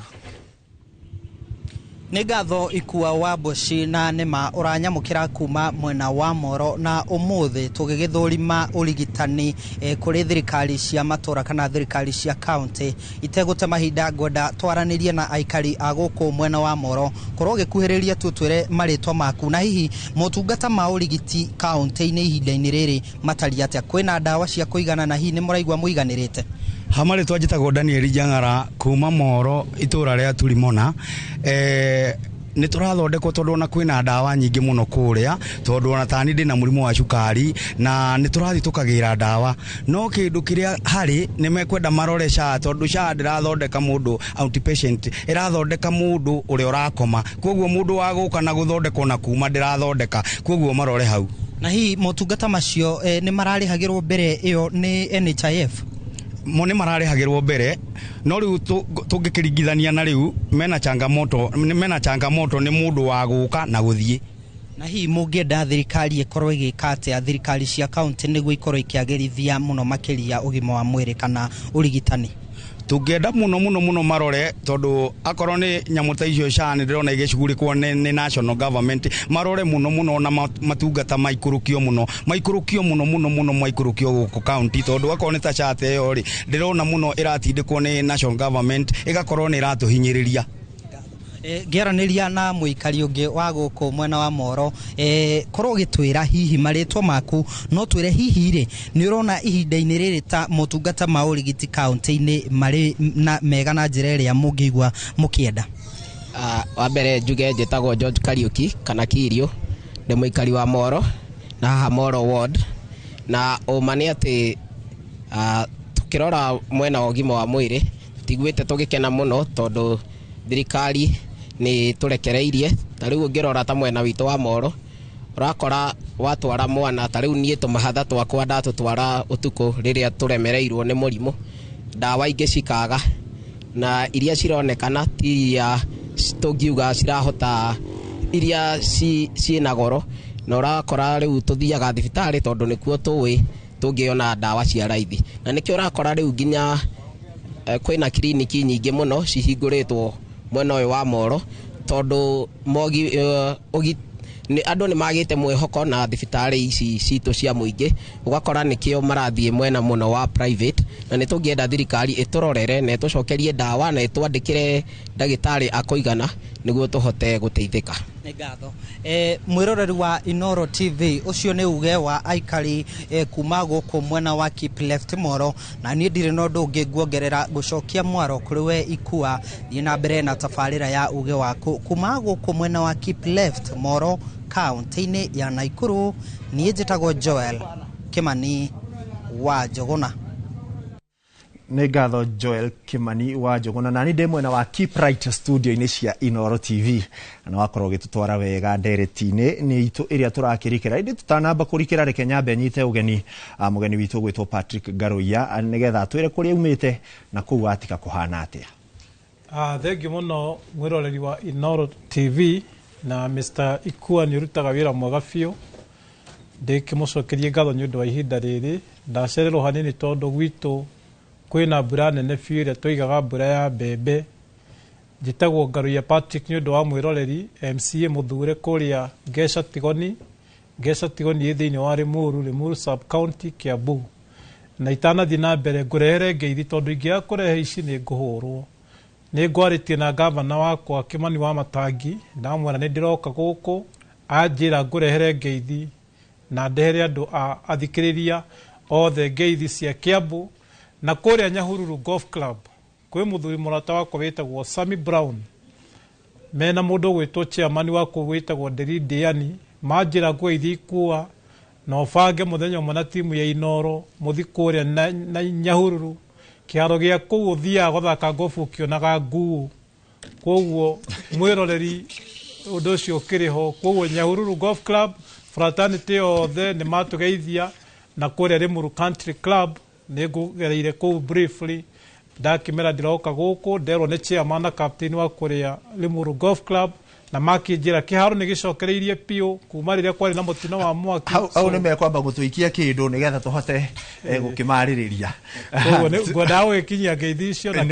ni ngatho ikua wa Boshi na nema uranyamukira kuma mwena wa Moro na umuthi tugigithurima urigitani kuri thirikari cia matura kana thirikari cia county itegute mahinda ngoda twaranirie na aikari aguku mwena wa Moro korwo gikuhiriria tutwire maritwa maku na hihi motungata ma urigiti county-ini ihinda-ini riri matari atia kwina dawa cia kuigana na hihi ni muraigwa muiganirite hamari twajitagwo Daniel Jangara kuma Moro itura ria Turimona ni turathondekwo tondu ona kwina dawa nyingi muno kuria tondu ona tani ndi na murimu wa cukari na ni turathi tukagira dawa no kindu kiria hari ni mekwenda marore SHA tondu SHA ndirathondeka mundu outpatient irathondeka mundu uria urakoma koguo mundu wa guka na guthondekwo na kuma ndirathondeka koguo marore hau na hii motungata macio ni mararihagirwo mbere iyo ni NHIF mone mararihagirwo mbere no riu tungikirigithania na riu mena changamoto ni mundu wa guka na guthie. Na hihi mungienda thirikari ikorwo igika atia thirikari cia kaunti niguo ikorwo ikiagirithia muno makiria ugima wa mwiri kana urigitani? Tungienda muno marore tondu akorwo ni nyamu ta icio SHA ni ndirona igicugurikwo ni national government marore muno na matungata maikurukio muno maikurukio guku county tondu akorwo ni ta SHA teyo ri ndirona muno iratindikwo ni national government igakorwo ni iratuhinyiriria. Ngiaraniria na muikari ungi wa guku mwena wa Moro korwo gitwira hihi maritwa maku no twire hihi ri ni urona ihinda-ini riri ta motungata ma urigiti kaunti-ini mari na mega na njira iria mungigwa mukienda? Wa mbere njuge njitagwo George Kariuki kana Kirio ndi muikari wa Moro na haha Moro ward, na uma ni ati tukirora mwena wa ugima wa mwiri tiguite tugikena muno tondu thirikari ni turekereirie. Ta riu ngirora ta mwena witu wa Moro urakora watwara mwana ta riu nie tumahatha twakwa ndatutwara utuku riria turemereirwo ni murimu ndawa ingi cikaga na iria cironekana tiria tungiuga cirahota iria ciina goro na urakora riu tuthiaga thibitari tondu nikuo tuwi tungiona ndawa cia raithi na nikio urakora riu nginya kwina kliniki nyingi muno cihinguritwo mwena uyu wa Moro tondu ni andu ni magite mwihoko na thibitari ici citu cia muingi ugakora nikio marathie mwena muno wa private na nitungienda thirikari iturorere na itucokerie ndawa na itwandikire ndagitari akoigana niguo tuhote guteithika. Ni ngatho mwiroreri wa Inoro TV ucio ni uge wa aikari kuma guku mwena wa Keep Left Moro, na ni ndire no ndungi nguongerera gucokia mwaro kuri we ikua ina mbere na tafarira ya uge waku kuma guku mwena wa Keep Left Moro kaunti-ini ya Naikuru. Ni njitagwo Joel Kimani wa Jogona. Nĩ ngatho Joel Kimani wa Jogona, na ni ndĩ mwena wa Keep Right studio-inĩ cia Inoro TV, na wakorwo gĩtũtwara wega ndereti-inĩ nĩ itũ ĩrĩa tũrakĩrikĩra. Ĩndĩ tũtanamba kũrikĩra reke nyambe nyite ũgeni mũgeni witũ gwĩtwo Patrick Garoia nĩgetha twĩre kũrĩa umĩte na kũu atika kũhana atĩa. Thengiũ mũno mwĩroreri wa Inoro TV, na Mr. Ikua nĩ ũrutaga wĩra mwega biũ. Ndĩkĩmũcokerie ngatho nĩ ũndũ wa ihinda rĩrĩ. Ndacererwo hanini tondũ gwitũ kwina mbura nene biũ ĩrĩa tũigaga mbura ya mbembe. Njĩtagwo Garoia Patrick nĩ ũndũ wa mwĩroreri MCA mũthure kũrĩa Gesha Tigoni ĩ thĩinĩ wa Limuru sub county Kiambu. Na itanathiĩ na mbere ngũrehere ngeithi tondũ ingĩaga kũrehe ici nĩ ngũhũrwo. Nĩ ngwarĩtie na gavana wakwa Kimani wa Matangi ndamwĩra nĩ ndĩroka gũkũ anjĩra ngũrehere ngeithi na ndehere andũ a athikĩrĩria othe ngeithi cia Kiambu na kũrĩa Nyahururu Golf Club kwĩ mũthuri mũrata wakwa wĩtagwo Sammy Brown mena mũndũ gwĩtwo chairman wakwa wĩtagwo Nderi Diani manjĩra ngũithi ikua na ũbange mũthenya ũmwe na timu ya Inoro mũthi kũrĩa na Nyahururu kĩharo gĩa kũu ũthiaga gũthaka gofu ũkĩonaga nguo. Koguo mwĩroreri ũndũ ũcio ũkĩrĩ ho. Koguo Nyahururu Golf Club fraternity yothe nĩ matũgeithia na kũrĩa Limuru Country Club nĩ ngũgereire kũu briefly. Ndakĩmera ndĩroka gũkũ nderwo nĩ chairman na captain wa kũrĩa Limuru Golf Club na makĩnjĩra kĩharo nĩ gĩcokereirie piũ kuma rĩrĩa kwarĩ na mũtino wa mwaki. Hau nĩ mekwamba gũtũikia kĩndũ nĩgetha tũhote gũkĩmarĩrĩria. Koguo nĩ ngwendaga gũgĩkinyia ngeithi icio na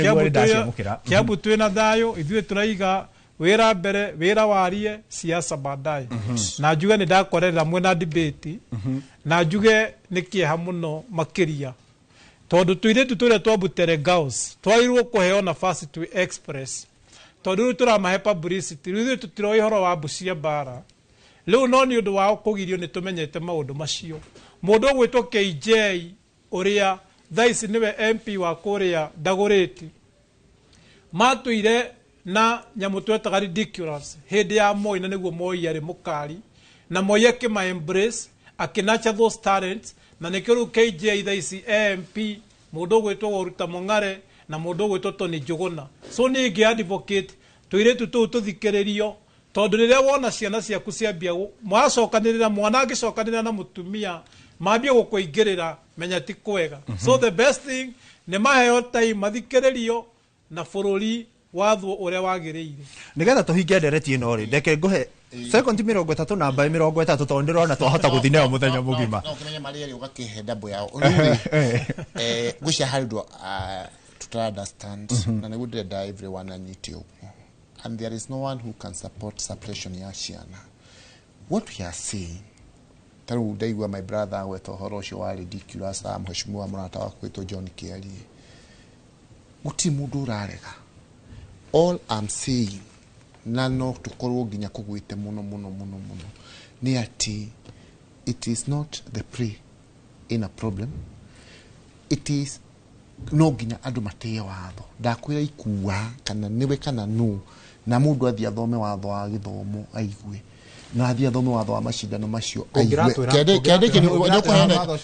Kiambu twĩna thayũ ithuĩ tũraiga wĩra mbere wĩra warie siasa baadaye. Na njuge nĩ ndakorera mwena debate na njuge nĩ kĩeha mũno makĩria tondu tuiretu turia twabutere Gauss twairwo kuheo nafasi tu express tondu turamahe publicity riu tutiroi horo wa Busia bara riu no ni undu wa kugirio ni tumenyete maundu macio. Mundu gwitwo KJ uria thaisi niwe MP wa kuria Dagoreti matuire na nyamu twetaga ridiculous hindi ya Moi na niguo Moi ari mukari na Moi akima embrace akinacha those talents na nikiru KJ thaisi MP mundu gwitwo Waruta Mong'are na mundu gwitwo Tony Njuguna. So ni ngi advocate tuiretu tu tuthikiririo tondu riria wona ciana ciaku ciambia mwacokanirira mwana agicokanirira na mutumia mambia gukuingirira menya ti kwega. So the best thing ni maheo time mathikiririo na bũrũri wathwo ũrĩa wagĩrĩire nigetha tũhinge ndereti ĩno rĩ ndeke ngũhe second 30 namba 30 tondũ ndĩrona twahota gũthiĩ nayo mũthenya mũgima no kĩmenye marĩa rĩ ũgakĩhe ndambo yao ngũcia handũ to understand na nĩguo ndĩrenda everyone anyite ũguo and there is no one who can support suppression ya ciana. What we are saying taru ndaigua my brother gweta ũhoro ũcio wa ridiculous mheshimiwa mũrata wa kwĩtwo John Kerry guti mũndũ ũrarega. All I'm saying na no tukorwo nginya kugwite muno ni ati it is not the prey in a problem, it is no nginya andu mateye watho ndakwira ikuwa kana niwe kana no na mundu athia thome watho wa githomo aigue na athia thome watho wa mashindano macio aigue kende kini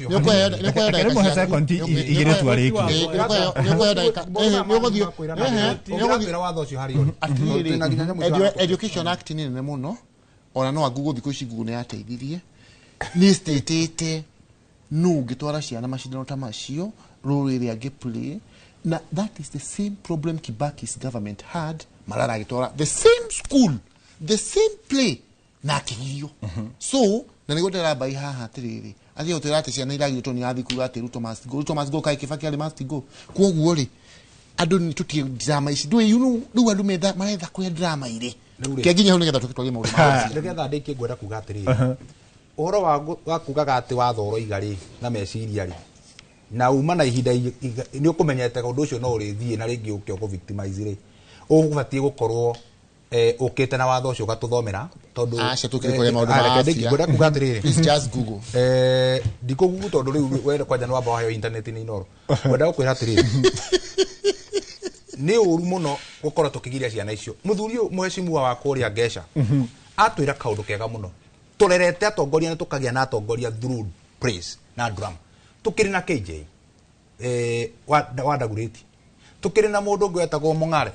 nyokoya second igire tu ariki education act ni nene muno ona no agugo thiko ici ngugu ne ateithirie ni state no gitwara ciana mashindano ta macio rurire agiplay na that is the same problem Kibaki's government had Malala gitwara the same school the same play na kiyo so na nigotera bai haha tiriri athi otirate ciana iragitwo ni athikuru ati Ruto must go kai Kibaki ali must go kwoguo ri andu ni tutie drama ici ndui ru andu metha maretha kwe drama ire kiaginya hone getha tukitwarie maundu ma nigetha ndiki ngwenda kuga atiriri uhoro wa kugaga ati wathoro igari na meciria ri na uma na ihinda ni ukumenyete undu ucio no urithie na ringi ukio ku victimize ri ugubatie gukorwo ukite na watho ucio gatuthomera tondu acha tukirikoria maundu mareke ngwenda kuga atiriri please just google ndiko google tondu riu wenda kwanja no amba wayo internet ni inoro ngwenda gukwira atiriri ni uru muno gukorwo tukigiria ciana icio muthuri muheshimiwa wa kuria Gesha atwira kaundu kega muno turerete atongoria na tukagia na atongoria through praise na drama tukiri na KJ wadaguriti tukiri na mundu ngwetagwo Mung'are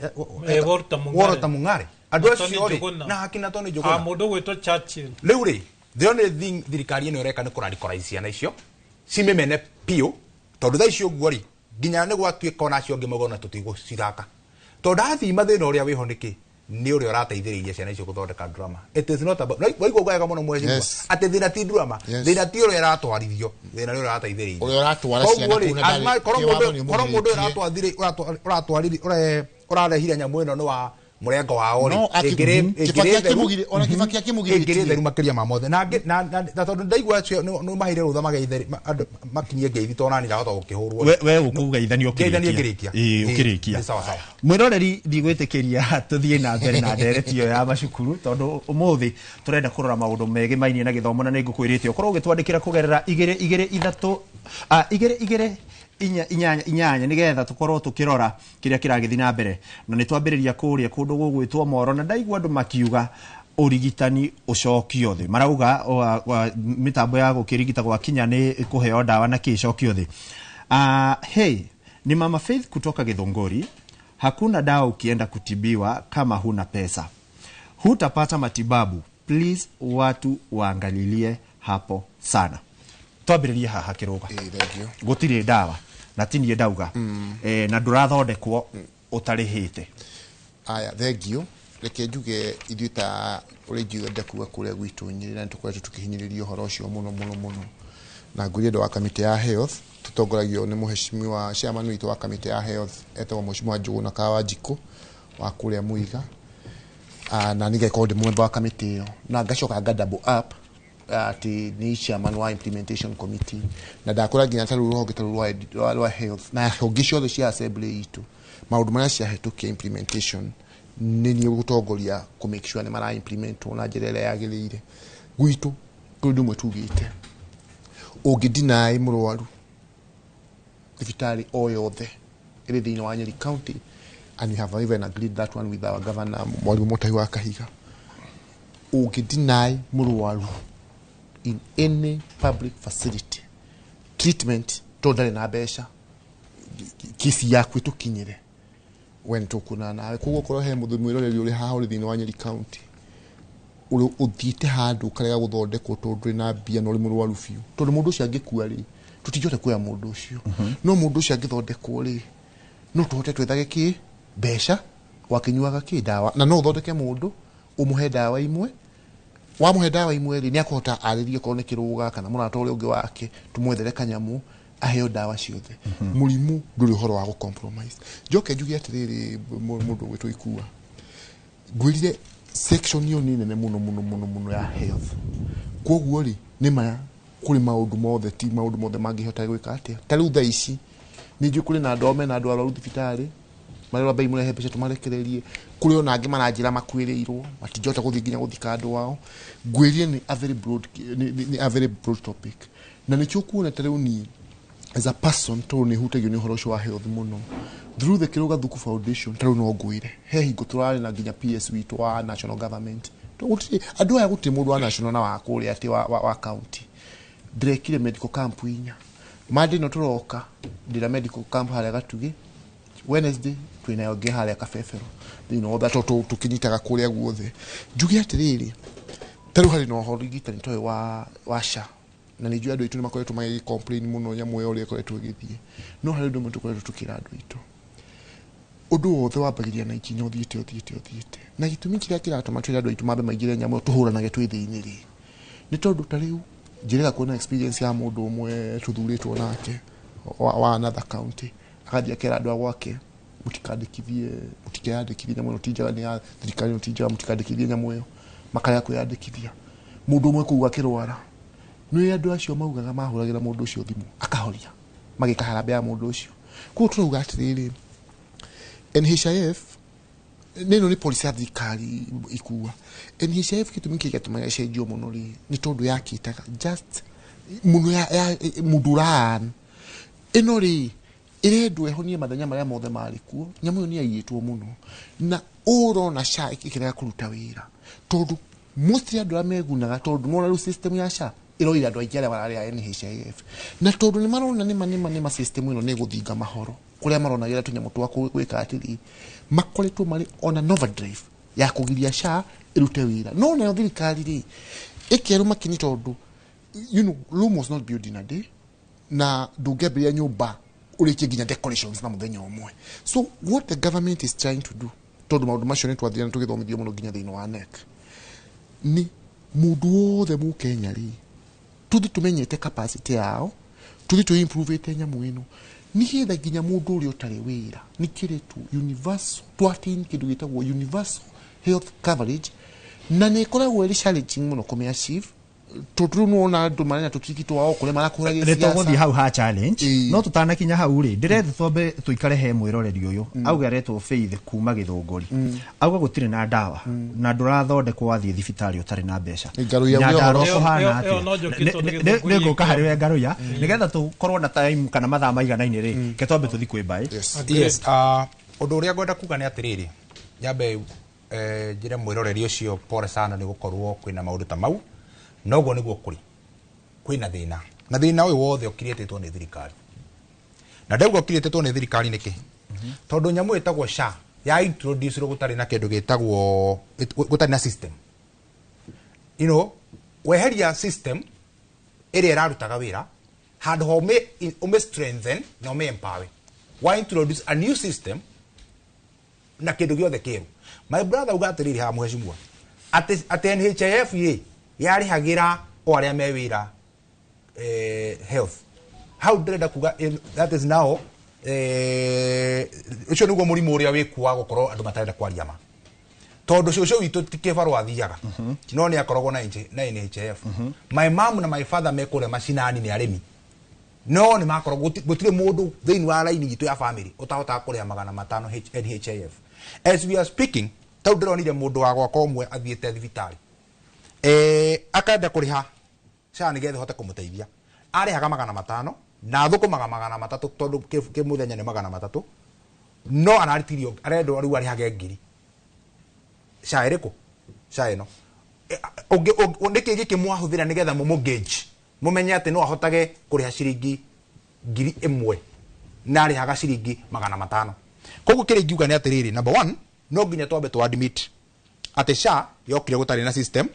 Worota Mung'are andu acio ri na hakina Tony Njuguna mundu gwetwo Churchill riu ri the only thing thirikari ino reka ni kuradicalize ciana icio cimemene pio tondu tha icio guo ri nginya ni gwatuika ona acio ngimogona tutigũciraka tondu athima thina uria wiho niki ni uria urateithiriria ciana icio guthondeka drama. It is not about waigua gwega muno mwezi ati thina ti drama thina ti uria iratwarithio thina ni uria urateithiriria uria uratwara ciana korwo mundu uratwathire urarehire nyamu ino ni wa murengo wao ri Kibaki akimugire theru makiria ma mothe na tondu ndaigua acio no mahire rutha mageitheri makinyie ngeithi tona ni ndahota gukihurwo we ukugeithania ukirikia sawa sawa mwiroreri ndigwitikiria tuthie na mbere na ndereti yo ya macukuru tondu umuthi turenda kurora maundu megi mainie na githomo na ningukwirite ukorwo ugitwandikira kugerera 2 inyanya nigetha tukorwo tukirora kiria kiragithi na mbere na nitwambiriria kuria kundu gugwitwo Moro na ndaigua andu makiuga urigitani ucokio thi marauga mitambo ya gukirigita gwa kinya ni kuheo dawa na kicokio thi hey ni Mama Faith kutoka Githunguri. Hakuna dawa ukienda kutibiwa kama huna pesa, hutapata matibabu. Please watu waangalilie hapo sana. Twambiririe haha kiruga gutire dawa na tinie ndauga na ndurathondekwo utarihite aya thengio reke njuge ithuita uringiuga ndekuga kuria gwitu Nyeri na tukoretwo tukihinyiriria uhoro ucio muno na nguria ndo wa kamiti ya health tutongoragio ni muheshimiwa chairman witu wa kamiti ya health etwa Mheshimiwa Njuguna Kawanjiku wa kuria Muiga na niga called member wa kamiti yo na ngacoka double up ati ni chairman wa implementation committee na ndakora nginya taruho rwa health na hogisho the cia assembly itu maundu maria cia hetukia implementation nini gutongoria ku make sure ni mara implement na njira yagirire gwitu kundu mwetugite ugidinai murwaru thibitari oyothe iri thini wa Nyeri county and we have even agreed that one with our governor Mwalimu Mutahi wa Kahiga ugidinai murwaru in any public facility treatment tondale na besha kisi yaku tukinyire when tukuna nawe kugo koro he muthumwiroreri uri haha uri thini wa Nyeri county uri uthite handu karega guthondekwo tondu na bia no ri murwaru biu tondu mundu ucio angikua ri tutijote kuya mundu ucio no mundu ucio angithondekwo ri no tuhote twethage ki besha wakinyuaga kidawa na no thondeke mundu umuhe dawa imwe wamuhe dawa imwe ri ni akota aririe ko ne kiruga kana murata uri ungi wake tumwethere kanyamu aheo dawa ciothe murimu nduri horo wa compromise joke njugi atiriri mundu gwitu ikua gwirire section yo ni nene muno ya health koguo ri ni maya kuri maundu mothe ti maundu mothe mangihota gwika atia tari utha ici ni nju kuri na ndome na andu arwaru thibitari marira bei murehe mbeca tumarekererie kuri ona angi maranjira makwiriirwo matinjota guthii nginya guthika andu wao ngwirie ni a very broad topic na ni chukuona tariu ni as a person to ni hutagio ni horo wa health muno through the Kiruga Thuku Foundation tariu no ngwire he hingo turari na nginya PS witu wa national government to guti andu aya guti mundu wa national na wa kuri ati wa county direkire medical camp inya madi no turoka ndira medical camp haria Gatugi Wednesday twina nge haria Kabebero thino tha tukinyitaga kuria guothe njugi atiriri taru hari no ũrigitani toy wa sha na nijua andu itu ni makoretwo magi complain muno nyamu yo uri koretwo githie no hari ndu muntu koretwo tukira andu itu undu wothe wambagiria na ikinya uthiite na gitumi kiria kiratuma twira andu itu mambe maigire nyamu tuhuranage twithiini ri ni tondu tariu njirega kuona experience ya mundu umwe tuthuritwo nake wa another county akadia kera andu agwake mutikandikithie nyamu tijaga ni thirikari mutijaga mutikandikithie nyamu yo makaya kwiyandikithia mundu umwe kuuga kirwara ni andu acio maugaga mahuragira mundu ucio thimu akahoria magika harambe ya mundu ucio ku turuga atiriri NHIF neno ni polisi ya thirikari ikua NHIF kitumi kigatuma cenjio muno ri ni tondu yakitaga just muno ya muduran ino ri iredwe honie mathenya maria mothe marikuo nyamu yo ni ayitwo muno na urona sha ikirega kuruta wira tondu mostly andu amegunaga tondu no ru system ya sha iroira andu aingĩ arĩa mararĩ NHIF na tondu ni marona nĩ system ĩno nĩ gũthinga mahoro kuria maronagira tunyamu twa gwika atiri makoretwo mari on an overdrive ya kugiria sha irute wira no nayo thirikari ri ikiru makini tondu Rome was not built in a day na ndungeberia nyumba urikie nginya decorations na muthenya umwe so what the government is trying to do tondu maundu macio ni twathira tugithomithio muno nginya thiini wa NEC ni mundu wothe mu Kenya ri tuthi tumenyete capacity yao tuthi tu improve ite nyamu ino ni hitha nginya mundu uri utari wira ni kiritu universal twatin kindu gitagwo universal health coverage na ni koragwo ri challenging muno kumia achieve tuturu no na andu marina tutikitwo wao kule marakuragia siasa retogothi hau ha challenge no tutanakinya hau ri ndirethe twambe tuikare he mwiroreri uyu auga retwo Faith kuma Githunguri auga gutire na dawa na ndurathondekwo wathie thibitari utari na mbeca nyandaroko hana ati niguka hari we ngaruya nigetha tukorwo na time kana mathaa maiganaine ri ke twambe tuthi kwimbae yes undu uria ngwenda kuga ni atiriri nyambe njire mwiroreri ucio pore sana ni gukorwo kwina maundu ta mau noguo niguo kuri kwina thina na thina uyu wothe ukiritetwo ni thirikari na ndauga ukiritetwo ni thirikari niki tondu nyamu itagwo sha ya introduce gutari na kindu gitagwo gutari na system weheria system iri irarutaga wira handu ho ume strengthen na ume empower why introduce a new system na kindu giothe kiru my brother ugatiriri ha muheshimwa ate NHIF ye yari hagira o aria mewira health how ndrenda kuga that is now ucio niguo murimu uria wikuwa gukorwo andu matarenda kwaria ma tondu ucio witu tikebarwa thiaga no ni akorogwo na NHIF my mom na my father mekore macinani ni arimi no ni makorogwo gutire mundu thiini wa line gitu ya family utahota kuria $500 NHIF as we are speaking tau ndironire mundu wa gwakwa umwe athiete thibitari akanda kuriha sha nigethe hote kumuteithia arihaga $500 na thukumaga $300 tondu ke muthenya ni $300 no anaritirio arendo riu arihage ngiri sha iriku sha ino ndiki giki mwahuthira nigetha mumugage mumenye ati no ahotage kuriha ciringi 1,000 na arihaga ciringi $500 koguo kiri ngiuga ni atiriri number 1 no nginya twambe to admit ati sha yokire gutari na system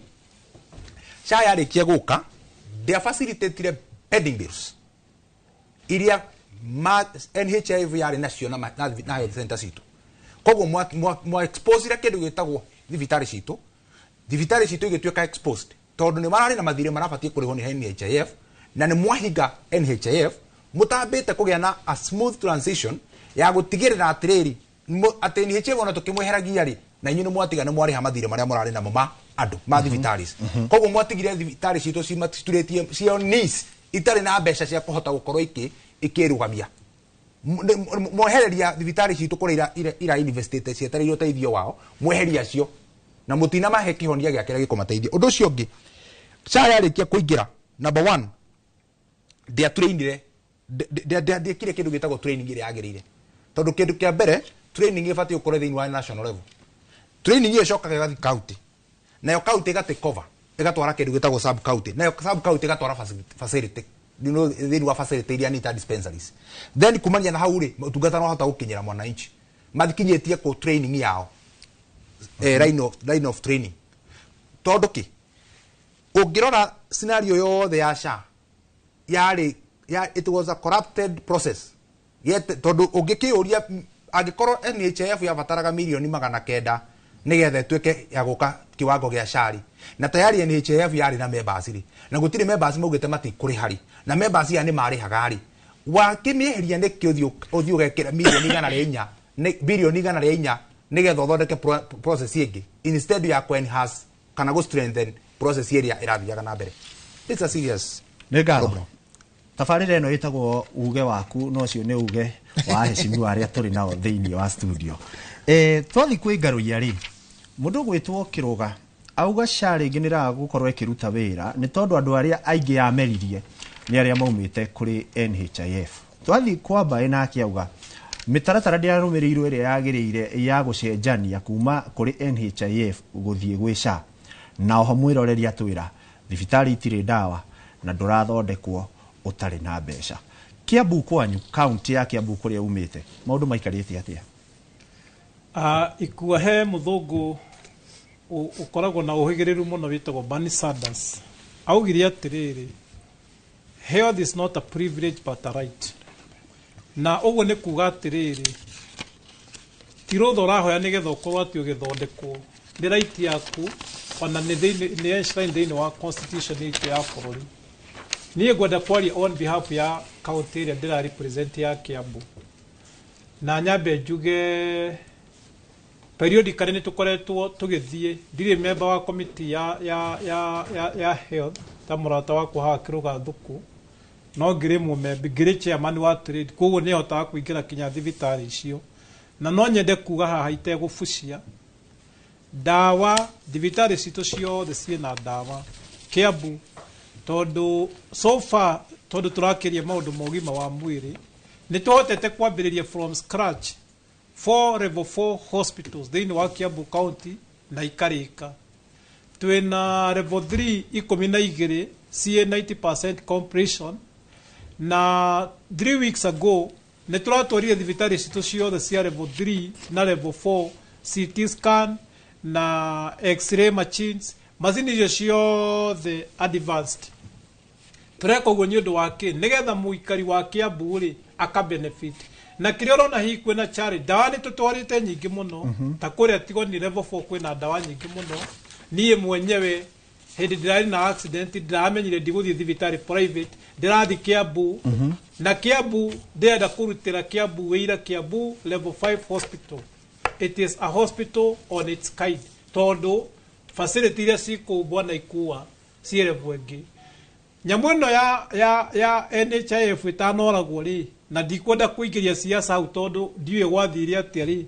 sha yarikia guka they facilitated pending bills iria NHIF yari nacio na health center situ koguo mwa expose ira kindu gitagwo thibitari citu igituika exposed tondu ni marari na mathire marabatie kurihwo ni NHIF na ni mwahinga NHIF mutambite kugia na a smooth transition ya gutigirira atiriri ati NHIF ona tukimweheragia ri na inyu ni mwatiga ni mwari hamathire maria murari na mama andu ma thibitaris koguo mwatigire thibitari citu cimaturetie cio needs itari na mbeca cia kuhota gukorwo ikirugamia mwehereria thibitari citu kuri ira invested cietaririo teithio wao mweheria cio na mutina mahe kihonia giake gikumateithia undu ucio ungi SHA yarikia kuingira number 1 dia trainire dia kire kindu gitagwo training ire yagirire tondu kindu kia mbere training ifati ukore thiini wa national level training iyo cokaga gathi county nayo county igate cover igatwara kindu gitagwo sub county nayo sub county igatwara facility thiini wa facility iria ni ta dispensaries then kumania na hau ri utungata no hota gukinyira mwananchi mathikinyetie ku training yao line of training tondu ki ungirora scenario yothe ya SHA it was a corrupted process yet tondu ungikiuria angikorwo NHIF yabataraga milioni 900 nigetha tweke ya guka kiwango gia SHA na tayari NHIF yari na members ri na gutire members maugite mati kuri hari na members ya ni mari hagari wa kimieheria ne uthio gekira milioni 4 bilioni 4 nigetha uthondeke process ingi instead ya ku enhance kana go strengthen process area irathiaga na mbere. It's a serious problem. Tafarira eno itagwo uge waku no cio ni uge wa hecimu aria turi nao thiini wa studio. Twathi kwi ngaruia ri mundu gwitwo Kiruga auga SHA ringi nira gukorwo ikiruta wira ni tondu andu aria aingi ameririe ni aria maumite kuri NHIF. Twathi kwamba ina akiauga mitaratara ndiarumirirwo iria yagirire ya gucenjania kuma kuri NHIF guthie gwi SHA na oho mwiroreria twira thibitari itire ndawa na ndurathondekwo utari na mbeca. Kiambu kwanyu county ya Kiambu kuria umite maundu maikarite atia? Ikua he muthungu ukoragwo na uhigiriru muno witagwo Bernie Sanders augire atiriri health is not a privilege but a right na uguo ni kuga atiriri tirutho rahoya nigetha ukorwo ati ugithondekwo ni right yaku ona ni enshrine thiini wa constitution itu ya bururi. Niĩ ngwenda kwaria on behalf ya county ĩrĩa ndĩra represent ya Kiambu na nyambe njuge periodically nĩ tũkoretwo tũgĩthiĩ ndirĩ member wa committee ya health ta mũrata wakwa haha Kiruga Thuku no ngĩrĩmwo member ngĩrĩ chairman wa trade koguo nĩ hotaga kũingĩra kinya thibitarĩ icio na no nyende kuga haha itegũbucia dawa thibitarĩ citũ ciothe ciĩna dawa Kiambu tondu so far tondu turakiria maundu mogima wa mwiri ni tuhotete kwambiriria from scratch 4 level 4 hospitals thiini wa Kiambu county na ikarika twina level 3 12 CA 90% completion na 3 weeks ago ni turatwarire thibitari citu ciothe cia level 3 na level 4 CT scan na x-ray machines mazini icio ciothe advanced tureka uguo ni undu wake nigetha muikari wa Kiambu ri aka benefit na kiria urona hi kwina chari dawa ni tutwarite nyingi muno ta kuria tigo ni level 4 kwina dawa nyingi muno niye mwenyewe hindi ndirari na accident ndiramenyire ndiguthie thibitari private ndirathi Kiambu na Kiambu ndenda kurutira Kiambu wira Kiambu level 5 hospital. It is a hospital on its kind tondu facility iria cikumbwa na ikua cirevo ingi nyamu ino ya NHIF itanoragwo ri na ndikwenda kuingiria siasa au tondu ndiwe gwathire atia ri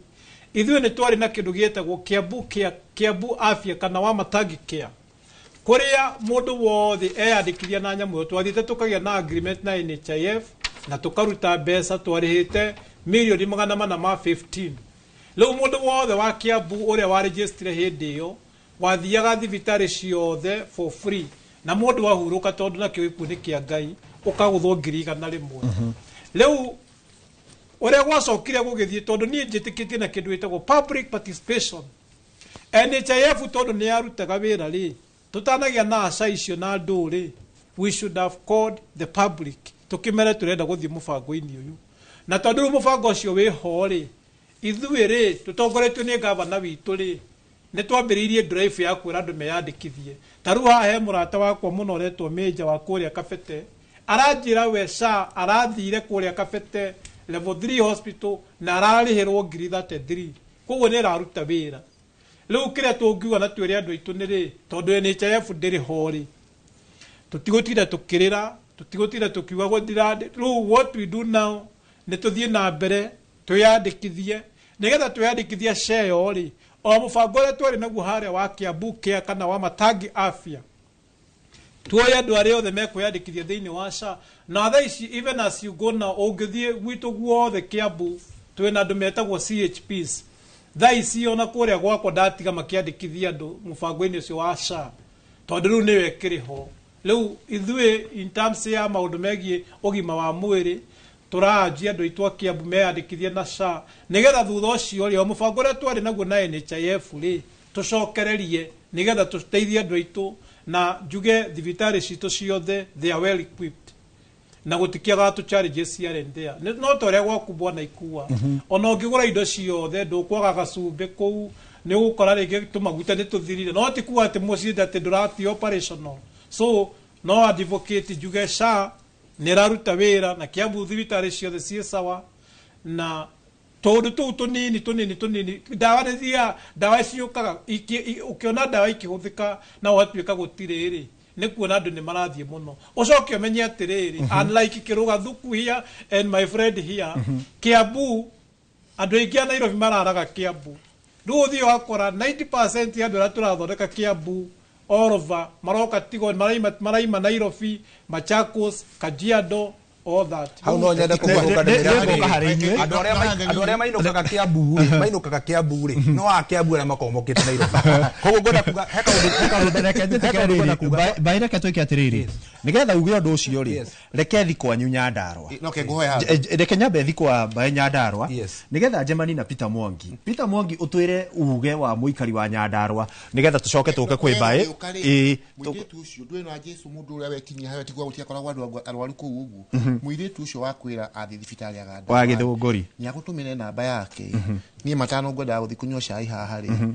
ithuĩ nĩ twari na kĩndũ gĩetagwo Kiambu afya kana wa matangi care kuria mundu wothe eyandĩkithia na nyamu ĩyo twathiĩte tũkagĩa na agreement na NHIF na tũkaruta mbeca twarĩhĩte milioni 415. Rĩu mundu wothe wa Kiambu ũrĩa wa register hĩndĩ ĩyo wathiaga thibitarĩ ciothe for free na mundu wahuruka tondu na kĩo ikuũ nĩ kĩa Ngai ũkaguthwo 1,100. Rĩu uria gwacokire gũgĩthiĩ tondu niĩ njĩtĩkĩtie na kĩndũ gĩtagwo public participation NHIF tondu nĩ yarutaga wĩra rĩ tutanagia na aca icio na andũ rĩ we should have called the public tukimere turenda gũthiĩ mũbango-inĩ ũyũ na tondu mũbango ũcio wĩho rĩ ithuĩ rĩ tũtongoretio nĩ gavana witũ rĩ nĩ twambĩrĩirie drive ya kwĩra andũ meyandĩkithie. Ta rĩu haha he mũrata wakwa mũno ũretwo Major wa kũrĩa Kabete aranjĩra we SHA arathire kũrĩa Kabete level 3 hospital na ararĩhĩrwo ngiri 33. Koguo nĩ ĩraruta wĩra. Rĩu kĩrĩa tũngiuga na twĩre andũ aitũ nĩ rĩ tondũ NHIF ndĩrĩ ho rĩ tũtigũtinda tũkĩrĩra tũtigũtinda tũkiuga gũthira. Rĩu what we do now nĩ tũthiĩ na mbere twĩyandĩkithie nĩgetha twĩyandĩkithia SHA ĩyo rĩ o mũbango ũrĩa twarĩ naguo harĩa wa Kiambu Care kana wa Matangi Afya tuoye andũ arĩa othe mekwĩyandĩkithia thĩinĩ wa SHA. Na thaa ici even as you go now ũngĩthiĩ gwitũ guothe Kiambu twĩna andũ metagwo CHPs. Thaa ici ona kũrĩa gwakwa ndatiga makĩandĩkithia andũ mũbango-inĩ ũcio wa SHA tondũ rĩu nĩwe kĩrĩ ho. Rĩu ithuĩ in terms ya maũndũ megiĩ ũgima wa mwĩrĩ tũranjia andũ aitũ a Kiambu meyandĩkithie na SHA nĩgetha thutha ũcio rĩ o mũbango ũrĩa twarĩ naguo na NHIF rĩ tũcokererie nĩgetha tũteithie andũ aitũ na njuge thibitarĩ citũ ciothe they are well equipped na gũtikiaga tũ challenges here and there. No ta ũrĩa gwaku Bwana Ikua ona ũngĩgũra indo ciothe ndũkwaga gacumbĩ kũu nĩ ũgũkora rĩngĩ tũmaguta nĩ tũthirire no ti kuga atĩ mũciĩ atĩ ndũrati operational. So no advocate njuge SHA nĩ ĩraruta wĩra na Kiambu thibitarĩ ciothe ciĩ sawa na tondũ tũu tũnini ndawa nĩ thia ndawa ciũkaga ũkĩona ndawa ikĩhũthĩka na ũgatuĩka gũtirĩ rĩ nĩ kuona andũ nĩ marathiĩ mũno. Ũcoke ũmenye atĩrĩrĩ unlike Kĩrũga Thuku here and my friend here Kiambu andũ aingĩ a Nairobi mararaga Kiambu. Rĩu ũthiĩ wakora 90% ya andũ arĩa tũrathondeka Kiambu all over maroka tigo maraima Nairobi Machakos Kajiado all that. Hau no nyende kũgũka ndĩmĩra andũ arĩa mainũkaga Kiambu mainũkaga Kiambu rĩ no a Kiambu arĩa makomokĩte Nairobi. Koguo ngwenda kuga he kaũndũ baireke twĩke atĩrĩrĩ nĩgetha uge ũndũ ũcio rĩ reke thi kwanyu Nyandarua reke nyambe thi kwa Mbae Nyandarua nĩgetha njemani na Peter Mwangi ũtwĩre uge wa mũikari wa Nyandarua nĩgetha tũcoke tũke kwĩ Mbae mũirĩtu ũcio ndwĩ na Jesu mũndũ ũrĩa wekinyia hayo tigwa gũtiakoragwo andũ arwaru kũu ũguo mũirĩtu ũcio wakwĩra athi thibitarĩ ya Ganda wa Gĩthũngũri nĩ agũtũmĩre namba yake niĩ matano ngwenda gũthi kũnyua cai haha rĩ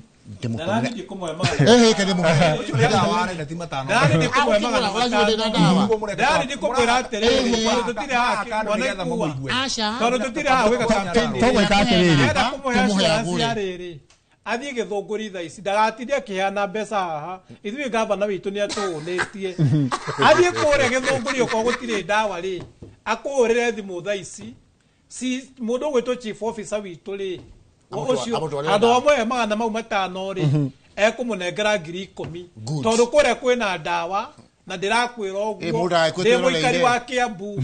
athiĩ Gĩthũngũri thaa ici ndagatinde akĩheana mbeca haha ithuĩ gavana witũ nĩ atũũnĩtie athiĩ kũrĩa Gĩthũngũri okorwo gũtirĩ ndawa rĩ akũhũrĩre thimũ thaa ici mũndũ ũgwĩtwo chief officer witũ rĩ ũcio andũ amwe magana mau matano rĩ ekũmũnengera ngiri 10 tondũ kũrĩa kwĩna ndawa na ndĩrakwĩra ũguo ndĩ mũikari wa Kiambu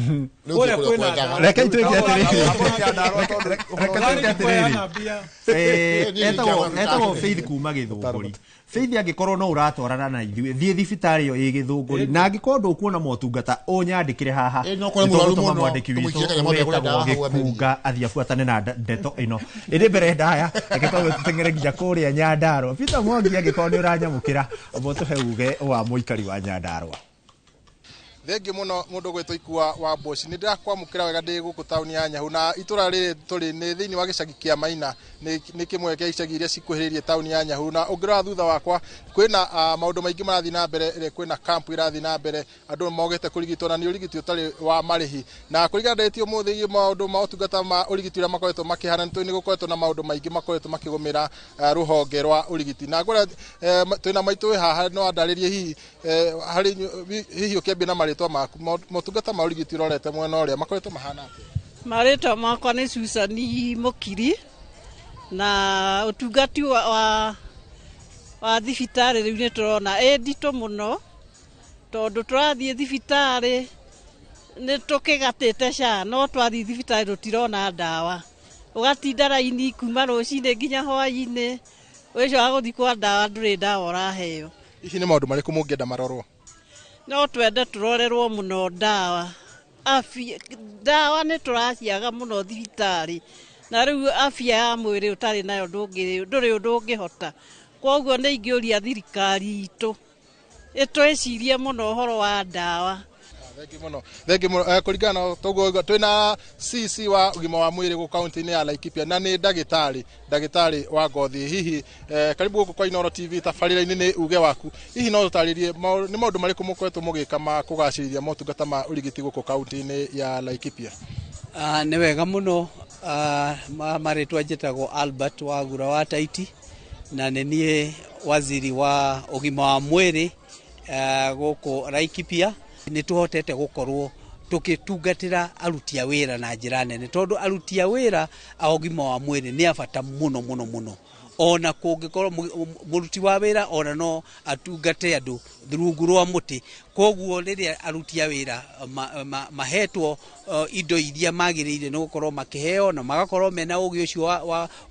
kũrĩa kwĩna ndawa reke itwĩke atĩrĩrĩ etagwo Faith kuma Gĩthũngũri. Faith angĩkorwo no ũratwarana na ithuĩ thiĩ thibitarĩ ĩyo ĩ Gĩthũngũri na angĩkorwo ndũkuona motungata ũnyandĩkĩre haha nĩtũgũtũma mwandĩki witũ wĩtagwo Gĩkunga athiĩ abuatane na ndeto ĩno ĩrĩ mbere ndaya reke twawe tũteng'ere nginya kũrĩa Nyandarua. Peter Mwangi angĩkorwo nĩ ũranyamũkĩra ũmwe tũhe uge wa mũikari wa Nyandarua. Thengi muno mundu gwitwo Ikua wa Boshi ni ndirakwamukira wega ndi guku tauni ya Nyahu na itura riri turi ni thiini wa gicagi kia Maina ni kimwe kia icagi iria cikuhiririe tauni ya Nyahu na ungirora thutha wakwa kwina maundu maingi marathi na mbere kwina camp irathi na mbere andu mogete kurigitwo na ni urigiti utari wa marihi na kurigana ndetio muthi maundu ma utungata ma urigiti uria makoretwo makihana ni gukoretwo na maundu maingi makoretwo makigumira ruhonge rwa urigiti na ngora twina maitu haha no andaririe hihi ukiambia na maritwa maku motungata ma urigiti urorete mwena uria makoretwo mahana atia? Maritwa makwa ni Susani Mukiri na utungati wa thibitarĩ rĩu nĩ tũrona nditũ mũno tondũ tũrathiĩ thibitarĩ nĩ tũkĩgatĩte SHA no twathiĩ thibitarĩ tũtirona ndawa ũgatinda raini kuma rũcinĩ nginya hwaĩ-inĩ ũcio wa gũthiĩ kwa ndawa ndũrĩ ndawa ũraheo. Ici nĩ maũndũ marĩkũ mũngĩenda marorwo? No twende tũrorerwo mũno ndawa nĩ tũraciaga mũno thibitarĩ na rĩu afya ya mwĩrĩ ũtarĩ nayo ndũrĩ ũndũ ũngĩhota. Koguo nĩ ingĩũria thirikari itũ ĩtwĩcirie mũno ũhoro wa ndawa. Thengi muno kuringana togo twina CC wa ugima wa mwiri go county-ini ya Laikipia na ni ndagitari wa ngothi hihi karibu guku kwa Inoro TV tabarira-ini ni uge waku hihi no tutaririe ni maundu mariku mukoretwo mugika ma kugacirithia motungata ma urigiti guku county-ini ya Laikipia. Ni wega muno maritwa njitagwo Albert Wagura wa Taiti na nie waziri wa ugima wa mwiri guku Laikipia. Ni tuhotete gukorwo tukitungatira aruti a wira na njira nene tondu aruti a wira a ugima wa mwiri ni abata muno ona kungikorwo muruti wa wira ona no atungate andu rungu rwa muti koguo riria aruti a wira mahetwo indo iria magirire no gukorwo makiheo na magakorwo mena ugi ucio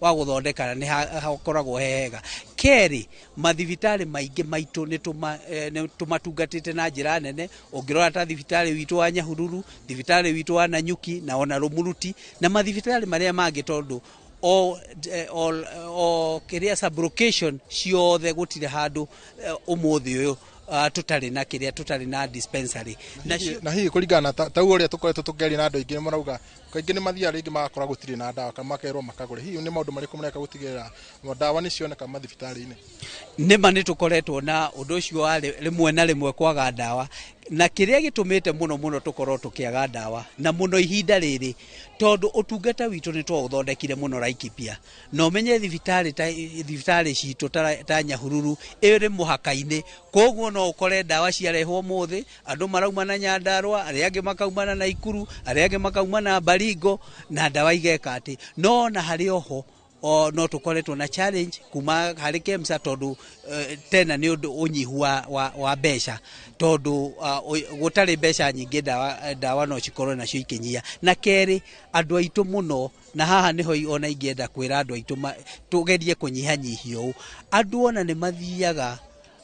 wa guthondeka ni hakoragwo hega keri mathibitari maingi maitu ni tumatungatite na njira nene ungirora ta thibitari witu wa Nyahururu thibitari witu wa Nanyuki na ona Rumuruti na mathibitari maria mangi tondu kiria sublocation ciothe gutire handu umuthi uyu tutari na kiria tutari na dispensary na hihi kuringana ta uria tukoretwo tukeri na andu aingi marauga kaingi ni mathia ringi magakora gutire na ndawa kama makerwo makagure hihi ni maundu mariku mureka gutigirira ndawa ni cioneka mathibitari-ini nima ni tukoretwo na undu ucio wa rimwe na rimwe kwaga ndawa na kiria gitumite muno tukorwo tukiaga ndawa na muno ihinda riri tondu utungata witu ni twa uthondekire muno Laikipia no menye thibitari citu ta Nyahururu iri muhaka-ini koguo no ukore ndawa ciarehwo muthi andu marauma na Nyandarua aria angi makauma na Naikuru aria angi makauma na Baringo na ndawa igeka ati no na hari oho no tukoretwo na challenge kuma hari KEMSA tondu tena ni undu unyihu wa mbeca tondu gutari mbeca nyingi ndawa no cikorwo nacio ikinyia na keri andu aitu muno na haha niho ona ingienda kwira andu aitu tugerie kunyihanyihio andu ona ni mathiaga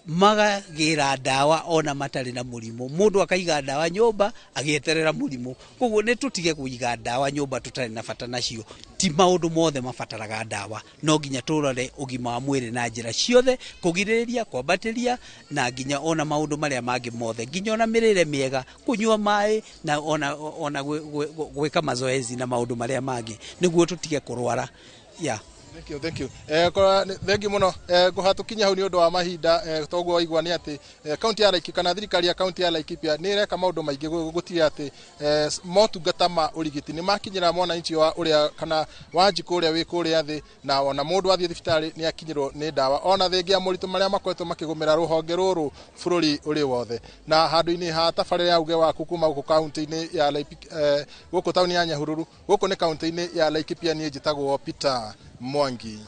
magagira ndawa ona matari na murimu mundu akaiga ndawa nyumba agieterera murimu koguo ni tutige kuiga ndawa nyumba tutari na bata nacio ti maundu mothe mabataraga ndawa no nginya turore ugima wa mwiri na njira ciothe kugiriria kwambatiria na nginya ona maundu maria mangi mothe nginya ona mirire miega kunyua mai na ona gwika mazoezi na maundu maria mangi niguo tutige kurwara Thank you. Thank you muno. Guhatukinya hau ni undu wa mahinda toguo waigua ni ati county ya Laikipia kana thirikari ya county ya Laikipia ni reka maundu maingi gutiria ati motungata ma urigiti ni makinyira mwana inchi wa uria kana wanjiku uria wi kuria thi na ona mundu athie thibitari ni akinyirwo ni ndawa ona thengi ya muritu maria makoretwo makigumira ruhonge ruru bururi uri wothe na handu-ini ha tabarira ya uge waku kuma guku county-ini ya Laikipia guku tauni ya Nyahururu guku ni county-ini ya Laikipia ni njitagwo Peter Mwangi.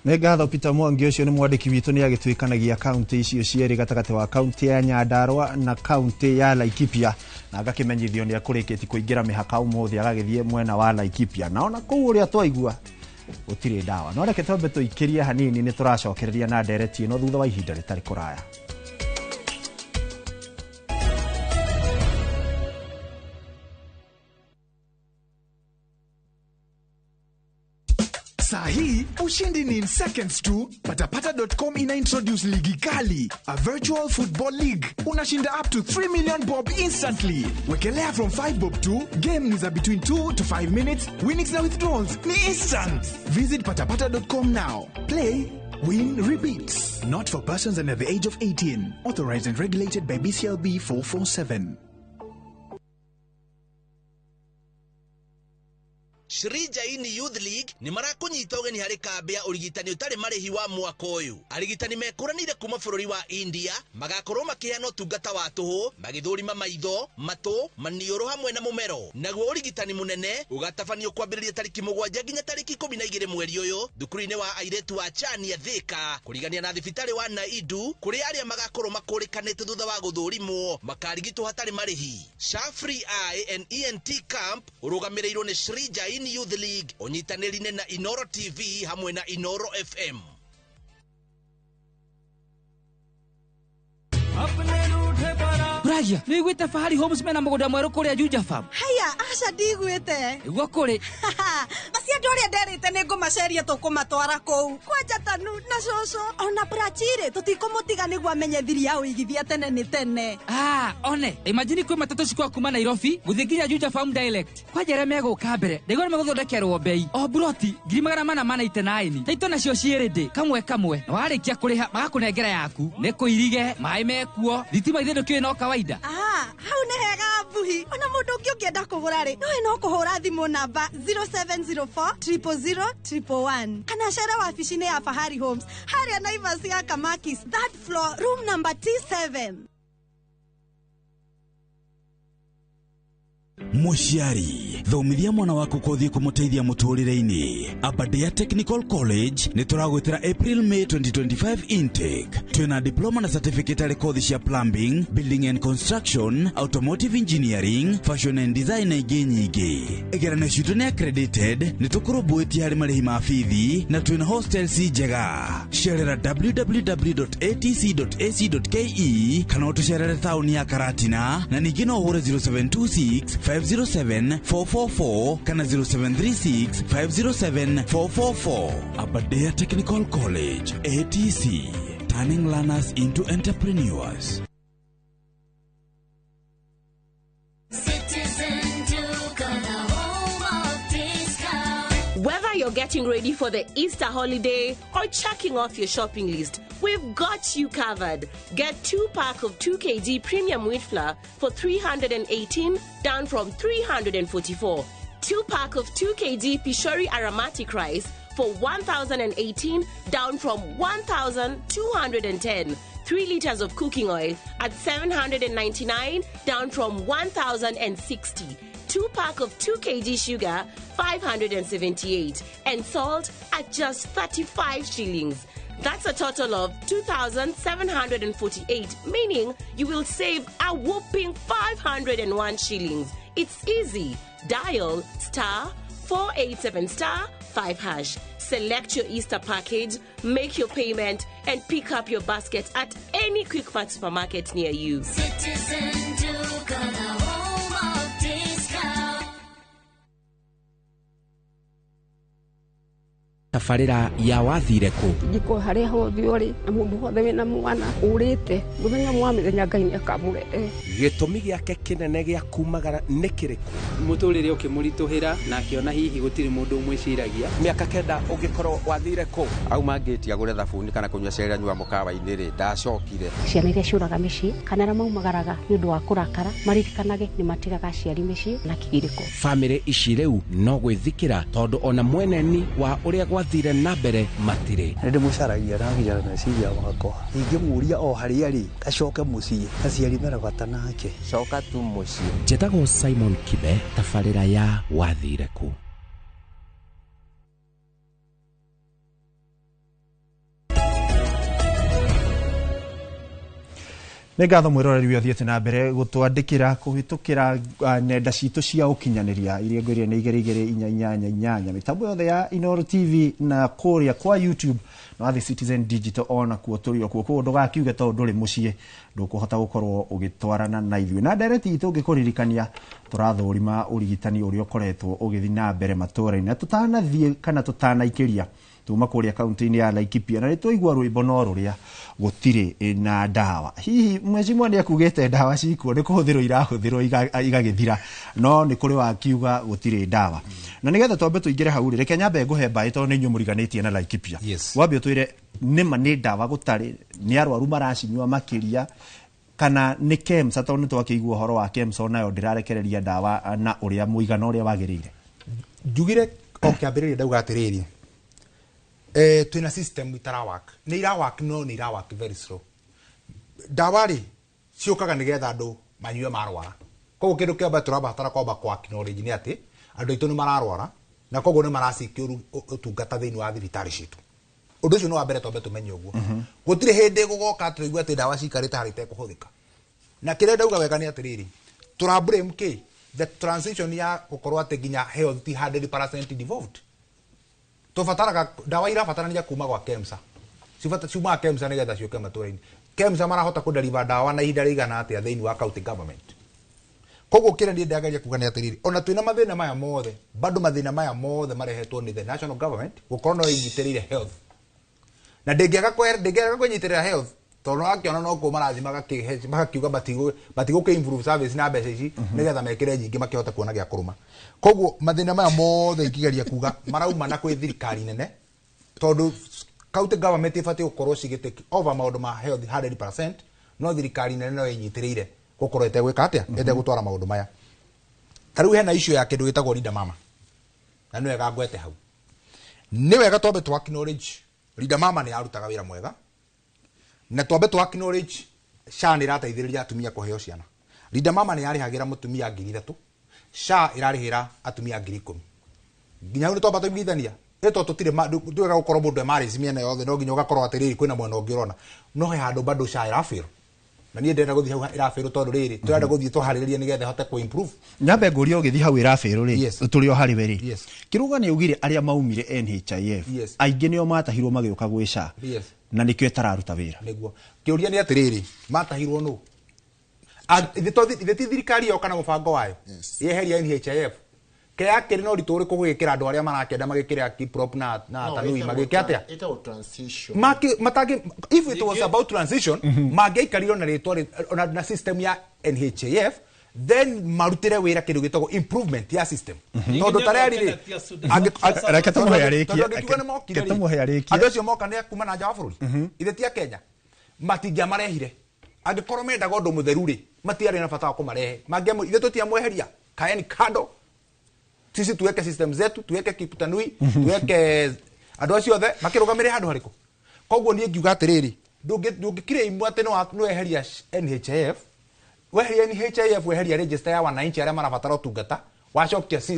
Ngatho Peter Mwangi ucio ni mwandiki witu ni agitwikanagia county icio cieri gatagati wa county ya Nyandarua na county ya Laikipia na agakimenyithio ni akurikiti kuingira mihaka umuthi agagithie mwena wa Laikipia na ona kuu uria twaigua utire ndawa no reke twambe tuikirie hanini ni turacokereria na ndereti no thutha wa ihinda ritari kuraya. Sahi, ushindi ni in seconds tu. Patapata.com ina introduce ligi kali, a virtual football league. Unashinda up to 3 million bob instantly. Wekelea from 5 bob to game is between 2 to 5 minutes. Winnings na withdrawals ni instant. Visit patapata.com now. Play, win, repeat. Not for persons under the age of 18. Authorized and regulated by BCLB 447. Shrijaini Youth League ni marakunyita ugeni hari kambi ya urigitani utari marihi wa mwaka uyu. Arigitani mekuranire kuma bururi wa India magakorwo makiheana utungata wa tuhu, magithurima maitho, matu, manioro hamwe na mumero. Naguo urigitani munene ugatabanio kwambiriria tariki 7 nginya tariki 12 mweri uyu thukuru-ini wa airetu wa Chania Thika kurigania na thibitari wa Naidu kuri aria magakorwo makurikanite thutha wa guthurimwo makarigitwo hatari marihi. Shafri Eye and ENT Camp urugamirirwo ni Shrijaini Youth League onyitanirine na Inoro TV hamwe na Inoro FM. Braja, ni gwite fahari homes mena mugoda mweru kuria Juja Farm. Haya, acha ndigwite. Igwa kuri. Bacia andå arä a nderä te nä ngå maceria tå kå matwara kå u kwanja tanu na coco ona brachirä tå tikå må tiga nä guo amenye thiri ya å igithia tene nä tene one imagine kwä matatå cikwa kuma Nairobi gå thiä nginya Juja Farm Dialect kwanja arä a megå ka mbere ndägå nä megå thondekerwo mbei o buroti 489 taitå nacio ciä ndä kamwe na warä kia kå rä ha magakå nengera yaku nä kå irige maä mekuo thitima ithä ndå kä no kawaida hau nä hega mbuhi ona må ndå å ngä å ngä enda kå gå ra rä no kå hå ra thimå namba 0704 000 111 kana cera wabici-inä ya Fahari Homes harä a Naivas ya Kamakis 3rd floor room number T7. Muciari thomithia mwana waku kothi kumuteithia muturire-ini. Aberdare Technical College ni turagwitira April May 2025 intake. Twina diploma na certificate ya kothi cia plumbing, building and construction, automotive engineering, fashion and design na ingĩ nyingĩ. Igeranio citu ni accredited, ni tukurubuitie hari marihi ma bithi na twina hostels njega. Cerera www.atc.ac.ke kana utucerere tauni ya Karatina na ningĩ no uhure 0726 507 444 kana 0736 507 444. Aberdare Technical College, ATC, turning learners into entrepreneurs. Whether you're getting ready for the Easter holiday or checking off your shopping list, we've got you covered. Get 2-pack of 2 kg premium wheat flour for 318, down from 344. 2-pack of 2 kg Pishori aromatic rice for 1,018, down from 1,210. 3 liters of cooking oil at 799, down from 1,060. 2-pack of 2 kg sugar, 578, and salt at just 35 shillings. That's a total of 2,748, meaning you will save a whopping 501 shillings. It's easy. Dial *487*5#. Select your Easter package, make your payment, and pick up your basket at any Quick Mart supermarket near you. Citizen Duke on the home of discount. Tafarira ya wathire ku ngiko haria hothe uri na mundu hothe wina mwana urite muthenya mwamithenya Ngai ni akamurete gitumi giake kinene gia kumagara ni kiriku muturire ukimurituhira na akiona hihi gutiri mundu umwiciragia miaka kenda ungikorwo wathire ku au mangitia gure thabuni kana kunywa cera nyua mukawa-ini ri ndacokire ciana iria ciuraga micii kana ra maumagaraga ni undu wa kurakara maririkanage ni matigaga aciari micii na kigiriko family ici riu no gwithikira tondu ona mweneni wa uria thire na mbere matire ndi mucaragia rangiya na ciria wakwa ingimuria o haria ri acoke mucii aciari mera bata nake coka tu mucii njetago Simon Kibe tafarira ya wathire ku nä ngatho mwäroreri wä othiäte na mbere gå twandä kä ra kå hä tå kä ra nenda citå cia å kinyanä ria iria ngå iria nä 288 mä tambo yothe ya Inoro TV na kå rä a kwa YouTube na wathi Citizen Digital ona kuo tå rä o kuo ndå gakiuge tondå ndå rä må ciä ndå kå hota gå korwo å gä twarana na ithuä na ndereti itå ngä kå ririkania tå rathårima å rigitani å rä a å koretwo å gä thiä na mbere matåra-inä na tå tanathiä kana tå tanaikä ria tuma kå rä a kauntä-inä ya Laikipia na nä twaigua rwä mbo no rå rä a gå tirä na ndawa hihi mwecimwa nä akugä te ndawa cikuo nä kå hå thä rwo irahå thä rwo igagä thira no nä kå rä wakiuga gå tirä ndawa na nä getha twambe tå ingä re hau rä reke nyambe ngå he mbaä tondå nä inyuä må riganä tie na Laikipia wambe å twä re nä ma nä ndawa gå tarä nä arwaru maracinyua makä ria kana nä KEMSA tondå nä twakä igua horo wa KEMSA nayo ndä rarekereria ndawa na å rä a må igana å rä a wagä rä ire njugire o kä ambä rä ria ndauga atä rä ri twina system itarawak ni irawak no ni irawak very slow ndawa ri ciukaga ni getha andu manyue marwara koguo kindu kiamba turabatara kwamba kwa knowledge ni ati andu aitu ni mararwara na koguo ni maracikio utungata thiini wa thibitari citu undu ucio no wa mbere twambe tumenye uguo gutire hindi gugoka turaigua ati ndawa cikarite harite kuhuthika na kire ndauga wega ni atiriri tura blame ki the transition ya gukorwo ati ginya health 100% devolved tubataraga ndawa irabatarania kuma gwa KEMSA cibata ciuma KEMSA ni getha ciuke matũra-inĩ KEMSA marahota kudeliver ndawa na ihinda rĩigana atĩa thĩinĩ wa county government koguo kire ni ndagaria kuga ni atiriri ona twina mathina maya mothe bado mathina maya mothe marehetwo ni the national government gukorwo no inyitirire health na ndingiaga kwenyitirira health tondu akiona no ko marathi magakiuga batigo ke improve service na mbeca ici nigetha mekire nyingi makihota kuona gia kuruma koguo mathina maya mothe ikigeria kuga marauma na kwi thirikari nene tondu county government ifati gukorwo cigite over maundu ma health 100% no thirikari nene no inyitirire gukorwo etegwika atia etegutwara maundu maya tariu hena issue ya kindu gitagwo Linda Mama na ni wega ngwete hau ni wega twambe twa acknowledge Linda Mama ni arutaga wira mwega na twambe twa acknowledge SHA ni rateithiriria atumia kuheo ciana Linda Mama ni arihagira mutumia 3,000 SHA irarihira atumia 10,000 nginya ni twamba twigithania eto tutire twega gukorwo mundu marriage miena yothe no nginya ugakorwo atiriri kwina mwena ungirona no he handu bado SHA irafiro na ni ndenda guthii hau irafiro tondu riri turenda guthii tuhariririe nigetha hote ku improve nyambe nguria ugithi hau irafiro ri turi o hari beri kiruga ni ugire aria maumire NHIF aingi nio matahirwo magiuka gwi SHA na nikio etararuta wira niguo kiuria ni atiriri matahirwo no ithe ti thirikari yo kana mubango wayo yeheria NHIF ke yake no rituri kugwikira andu aria marakenda magikira kiprop na tanui magike atia ita transition matagi if it was about transition mageikariro na rituri na system ya NHIF then marutire wira kindu gitagwo improvement ya system tondu taria riri reke tumuhe ariki andu acio moka ne kuma na nja wa bururi ithe ti Kenya matingia marehire angikorwo mendaga undu mutheru ri matiari na bata wa kumarehe mangemu ithe tutiamweheria kaeni kando sisi tuweke system zetu tuweke kiputanui tuweke andu acio othe makirugamire handu hariku koguo nie ngiuga atiriri ndungikire imwe ati no eheria NHIF weheria NHIF weheria register ya wananchi aria marabatara utungata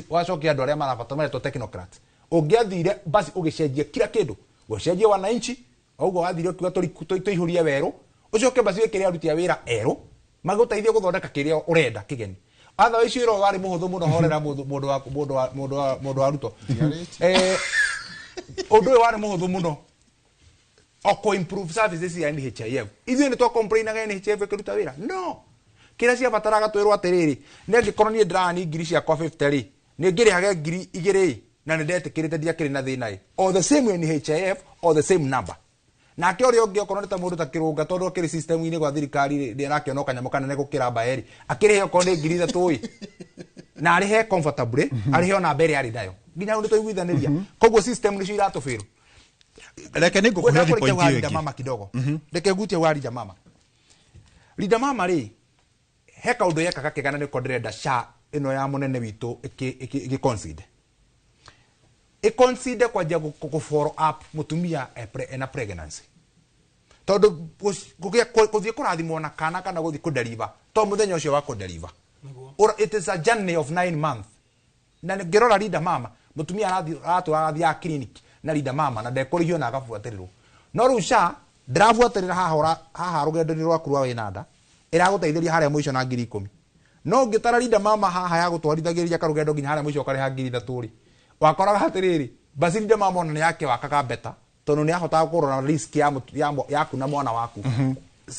wacokia andu aria marabatara mareto technocrats ungiathire basi ugicenjia kila kindu ucenjie wananchi oguo wathire ukiuga tuihurie weru ucoke basi wekire aruti a wira eru maguteithie guthondeka kiria urenda kigeni atha icio iro wari muhuthu muno horera mundu wa ruto undu wari muhuthu muno oko improve services ya NHIF ithuĩ nĩ twa complain aga NHIF ĩkĩruta wĩra no kĩrĩa ciabataraga twĩrwo atĩrĩrĩ nĩ angĩkorwo niĩ ndĩrani ngiri ciakwa 50 rĩ nĩ ngĩrĩhage ngiri 2 na nĩ ndetĩkĩrĩte ndiakĩrĩ na thĩna ĩ o the same NHIF o the same number nake ũrĩa ũngĩ okorwo nĩ ta mũndũ ta kĩrũnga tondũ kĩrĩ system-inĩ gwa thirikari rĩ arakĩona kanyamũ kanene gũkĩra mbaeri akĩrĩhe okorwo nĩ ngiri 3 ĩ na arĩhe comfortably arĩhe ona mbere arĩ nayo nginya nĩ tũiguithanĩria koguo system nĩcio iratũbĩrwo reke nĩ ngũkũhe point hiyo Linda Mama kidogo reke ngutie wa Linda Mama Linda Mama rĩ he kaũndũ yekaga kĩgana nĩ kondrenda SHA ĩno ya mũnene witũ ĩconsider kwanja follow up mutumia ena pregnancy tondu guthie kurathimwo na kana kana guthie kudeliver to muthenya ucio wa kudeliver it is a journey of 9 months na ngirora Linda Mama mutumia arathia ya clinic na Linda Mama na ndekorihio na agabuatirirwo no riu SHA ndirabuatirira haha rugendo-ini rwaku rwa winanda iraguteithĩria haria mwisho na ngiri 10 no ngitara Linda Mama haha ya gutwarithagĩria karugendo nginya haria mwisho ukareha ngiri 3 wakoraga hatiriri basi Linda Mama ona yake wakaga beta tondu ni ahotaga kurora risk yaku na mwana waku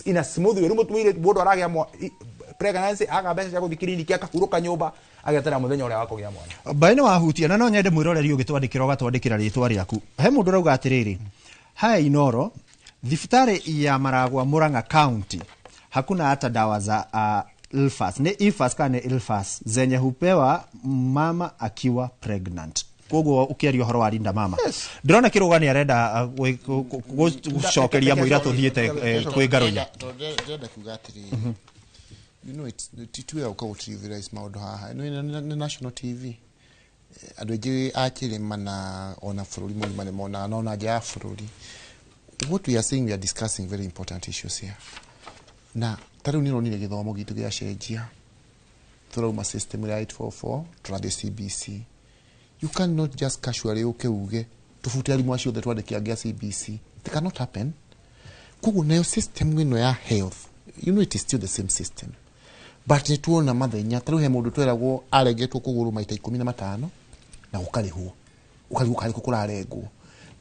ina smooth way mutumire bodo aragia pregnancy aga mbeca cia guthi clinic akahuruka nyumba agetera muthenya uria wakugĩa mwana baine wahutia na no nyende mwiroreri ugitwandikira ugatwandikira ritwa riaku he mundu rauga atiriri haya Inoro thibitari ya Maragwa Murang'a County hakuna hata dawa za Ilfas ni Ilfas kana Ilfas zenye hupewa mama akiwa pregnant koguo ukiaria horo wa Linda Mama ndirona kiruga ni arenda gucokeria muira tuthiete kwi ngaronya ndenda kuga atiri you know it's titu ya ukautirize maundu haha no national TV andu aingĩ akĩrĩma na ona bũrũri mũgima nĩ mona no na nja ya bũrũri what we are saying, we are discussing very important issues here na tarĩu nĩ ronire gĩthomo gitũ gĩa cenjia tũrauma system ya 844 tũrathiĩ CBC you cannot just casually uge tufute alimu acio twandĩke angĩ CBC it cannot happen kugu nayo system ĩno ya health you know it is still the same system but nĩ tuona mathenya tarĩu he mũndũ tweragwo aregetwo kũgũrũ maita 15 na gũkarĩhwo ũkarigwo kũrarengwo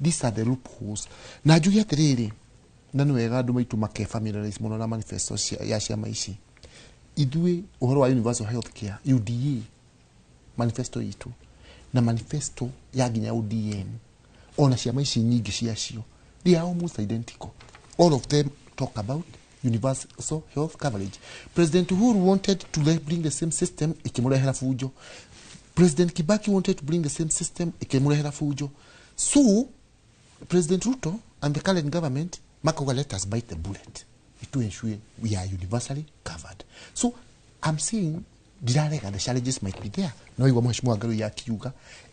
these are the loopholes na njugi atĩrĩrĩ na nĩ wega andũ maitũ make familiarize mũno na manifesto ya ciama ici idue uhoro wa universal health care UDA manifesto itu na manifesto ya ginya ODM ona ciama ici nyingi ciacio they are almost identical. All of them talk about universal health coverage. President Uhuru wanted to bring the same system, ikimurehera fujo. President Kibaki wanted to bring the same system, ikimurehera fujo. So President Ruto and the current government makoga let us bite the bullet to ensure we are universally covered. So I'm saying the challenges might be there. No iwa mheshimiwa Ngaru ya kiuga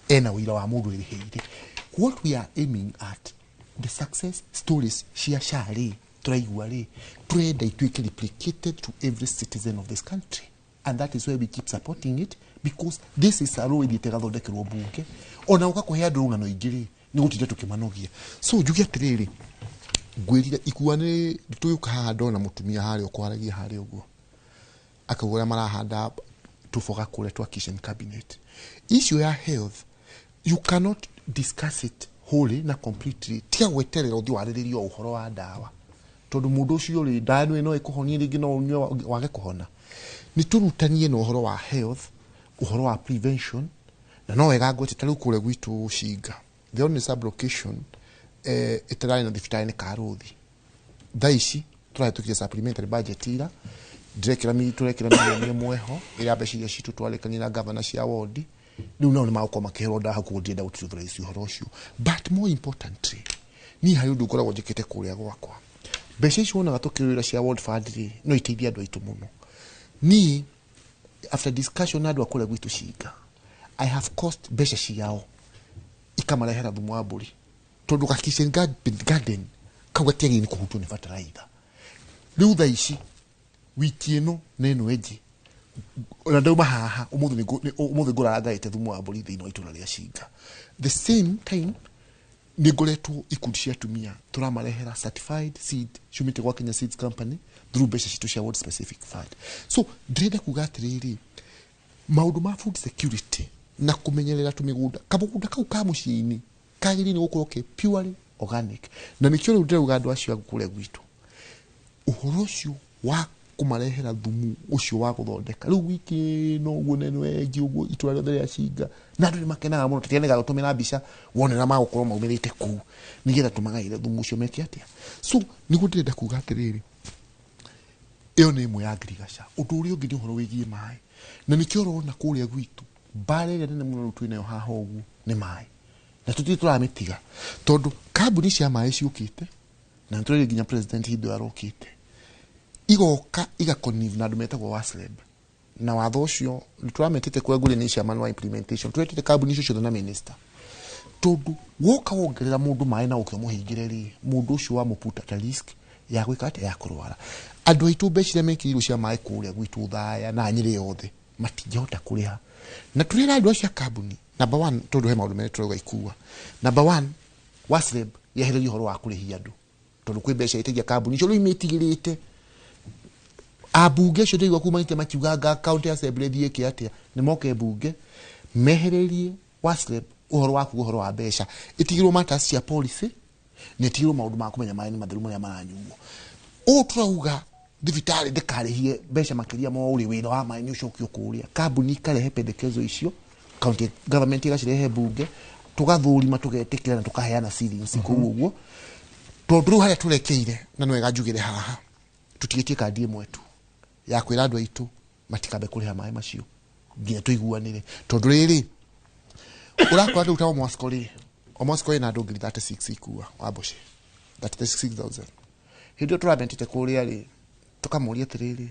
ena wira wa mundu iriheire. What we are aiming at, the success stories share turaiguari turenda ituike replicated to every citizen of this country, and that is why we keep supporting it, because this is a road itegathondekerwo bunge ona ukakuhe andu ngano igiri ni gutije tukimanogia. So njugia tiriri gwirira ikuane tuyuka hando na mutumia hari okwaragia hari uguo akagura marahanda tufoka kule twa kitchen cabinet. Issue ya health, you cannot discuss it wholly na completely tia weterera uthi wariririo uhoro wa dawa tondu mundu ucio ri ndanu ino ikuhonia ringi no unywe wage kuhona. Ni turutanie no uhoro wa health, uhoro wa prevention, na no wega gwete tari kule gwitu Shinga the only sublocation itarari na thibitari Karuthi thaici turahetukia supplementary budget ira direkera milioni mweho ira beshiria citu twarekania na governor cia ward riu no mauko makehero ndaha kugundira ututhura icio horo ucio. But more importantly ni hayo ndukora njikite kuria gwakwa beshe icio na gatukirira cia ward fund no iteithia andu aitu muno. Ni after discussion na andu akore gwitu Shinga I have cost beshe ciao ikamarehera thumu wa mburi tondu ka kitchen garden kagwatia ni kuhutwo ni fertilizer. Riu thaici wiki ino neno eji ona ndauma haha umuthe nguranga ite thumu wa mburi thiini wa itũra ria Shinga. The same time nigoretwo ikundi cia atumia turamarehera certified seed shumite gwa Kenya Seeds Company through besha citu cia ward specific fund. So ndrenda kuga atiriri maundu ma food security na kumenyerera tumigunda kabugunda kau ka muciini kagiri ni gukorwo ke purely organic na nikio riu ndĩrauga andu acio agukure gwitu uhoro ucio wa kumarehera thumu ucio wa guthondeka riu wiki no guo neno egi uguo itura rĩothe rĩa Shinga na andu makenaga muno tutiane gatumira mbica wonera magukorwo maumirite ku nigetha tumagaire thumu ucio meke atia. So niguo ndĩrenda kuga atiriri iyo ni imwe ya ngirigaca undu uria ungi ni uhoro wigie mai na nikio rona kuria gwitu bare ria nene muno twinayo haha uguo ni mai na tuti turamitiga tondu kambuni cia mai ciukite na nturire nginya president hindo arokite igoka igakonive na andu metagwo wasleb na watho ucio niturametete kwegure ni cia manual implementation turetete kambuni icio ciothe na minister tondu woka wongerera mundu mai na ukiomuhingire mundu ucio wa muputa ta risk ya gwika ati ya kurwara. Andu aitu becire mekiriru cia mai kuria gwitu Thaya na Nyeri yothe matingihota kuriha na turira andu acio kambuni. Number 1 tondu he maundu mene turoga ikua. Number 1 wasleb yehererie horo wa kurihia andu tondu kwi beca itegia kambuni icio riu imetigirite abunge cio ndigwa kuma ite makiuganga county assembly thieke atia ni moke bunge mehererie wasleb uhoro wa kuhoro wa beca itigirwo matters cia policy ni tigirwo maundu ma kumenya mai ni matheru maria maranyuo o turauga thibitari ndikarihie beca makiria mo uri wira wa mai ni ucokio kuria kambuni karehe pendekezo icio county government igacirehe bunge tugathurima tugetikira na tukaheana ceilings kuu uguo tondu riu haria turekeire na nwega njugire haha tutigitie kandi imwe tu ya kwira andu aitu matikabe kuriha mai macio nginya tuiguanire tondu riri urakora ndu tawo mwaskori na andu 36 ikua waboshe 36000 hindo turamentite kuria ri tukamuria tiriri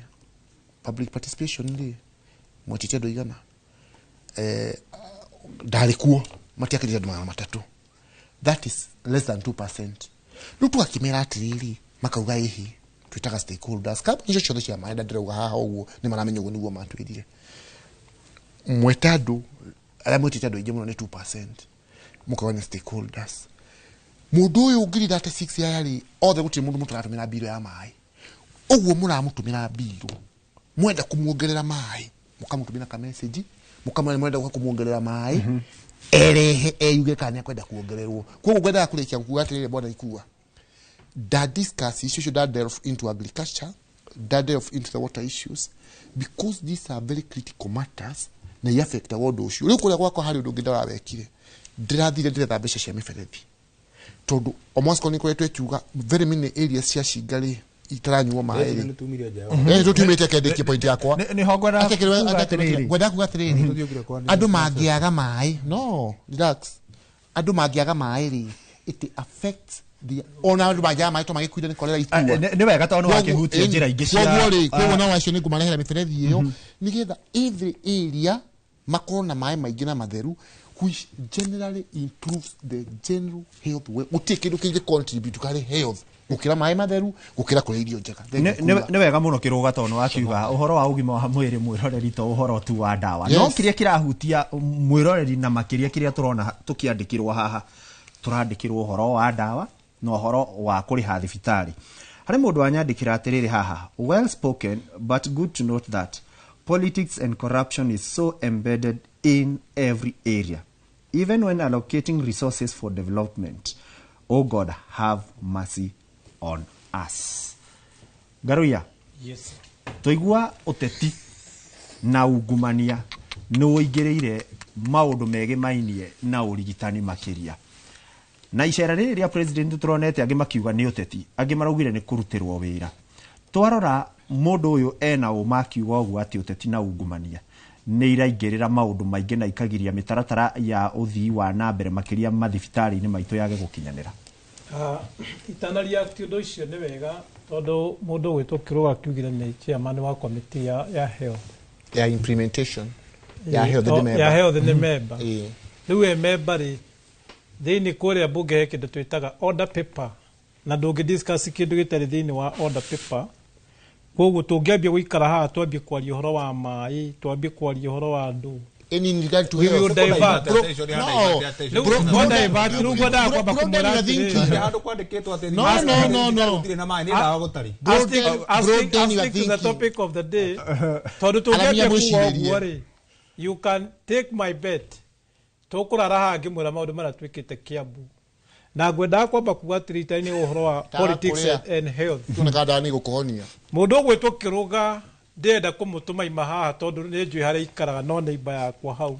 public participation ri mwatite andu igana dalikuo matiakirira andu magana matatu, that is less than 2%. Riu twakimera atiriri makauga ihi twitaga stakeholders kama icio ciothe cia maenda ndirauga haha uguo ni maramenya uguo niguo matwirire mwetadu aria mwetite andu aingi muno ni 2% mukawa ni stakeholders. Mundu uyu ngiri 36 yari othe gutiri mundu mutaratumira biro ya mai uguo muramutumira biro mwenda kumuongerera mai mukamutumira ka message mukamwenda mwenda kumuongerera mai erehe eyuge kana kwenda kuongererwo kuko kwenda kurikia kuga atirire bwana ikua that discuss issue should delve into agriculture delve into the water issues because these are very critical matters na i affect ward ucio riu kuria gwakwa hari undu ngindara wekire ndirathire ndiretha mbeca cia miberethi tondu omonsko ni kuretwe kiuga very many areas cia cingari itaranyuo maĩ tutumite kendiki point yakwa ni hongora gwenda kuga atiriri andu mangiaga maĩ no relax andu mangiaga maĩ ri it affects the ona andu mangiaga maĩ to magikuire ni kolera itua ni wega tondu wakihutia njira ingi cia kwa no wacio ni kumarehera miberethi iyo nigetha every area makorwo na maĩ maingĩ na matheru which generally improves the general health gutirĩ kĩndũ kĩngĩ contribute kari health gukira maĩ matheru gukira kũrĩa irio njega nĩ wega mũno kĩrũga tondu wakiuga uhoro wa ũgima wa mwĩrĩ mwĩroreri to uhoro tu wa ndawa no kĩrĩa kĩrahutia mwĩroreri na makĩria kĩrĩa tũrona tũkĩandĩkĩrwo haha tũrandĩkĩrwo uhoro wa ndawa na uhoro wa kũrĩha thibitarĩ harĩ mũndũ wanyandĩkĩra atĩrĩrĩ haha well spoken but good to note that politics and corruption is so embedded in every area even when allocating resources for development. Oh God, have mercy on us. Garuya. Yes. Toigua uteti na ungumania no igereire maundu megimainie na urigitani makiria. Na icera rĩrĩa president turonete angi makiuga ni uteti, angi maraugire ni kurutirwo wira. Twarora mundu uyu ena uma kiuga ugu ati uteti na ungumania ni iraingirira maundu maingi na ikagiria mitaratara ya uthii wa nambere makiria mathibitari-ini maitu yage gukinyanira. Itana react undu icio ni wega tondu mundu gwitwo kiruga kiugire ni chairman wa committee ya health ya implementation ya health ni member riu member ri thiini kuria bunge kindu twitaga order paper na ndungi discuss kindu gitari thiini wa order paper koguo tungiambia guikara haha twambie kwaria uhoro wa maĩ twambie kwaria uhoro wa andu in regard to health you can take my bet tukurara hangi mwira maundu mara twikite Kiambu na ngwenda kwamba kuga tiritaini uhoro wa politics and health tunakada ni gukohonia mundu gwitwo kiruga ndenda kumutuma ima haha tondu ni njui haria ikaraga no neighbor yakwa hau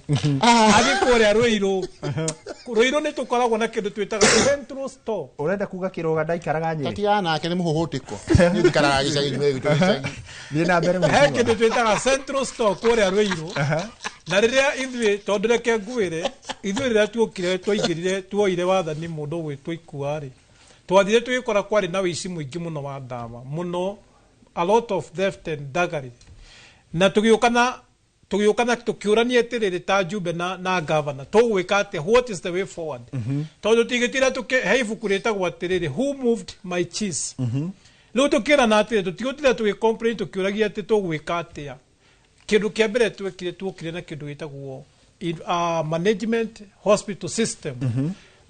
agi kuria Ruiru ni tukoragwo na kindu twitaga central store urenda kuga kiruga ndaikaraga Nyeri tatia nake ni muhuhutiko ni ikaraga gicagi gwitu ni na mbere he kindu twitaga central store kuria Ruiru na riria ithuĩ tondu reke ngwire ithuĩ riria tuokire twaingirire tuoire wathani mundu gwitwo ikuari twathire twikora kwari na wici mwingi muno wa ndawa muno a lot of theft and thuggery na tugiukana tukiurania atiriri ta Jumbe na governor tugwika ati what is the way forward tondu tigitira he ibuku ritagwo atiriri who moved my cheese riu tukira na atiri tutigutira tugicomplain tukiuragia ati tugwika atia kindu kia mbere twokire na kindu gitagwo management hospital system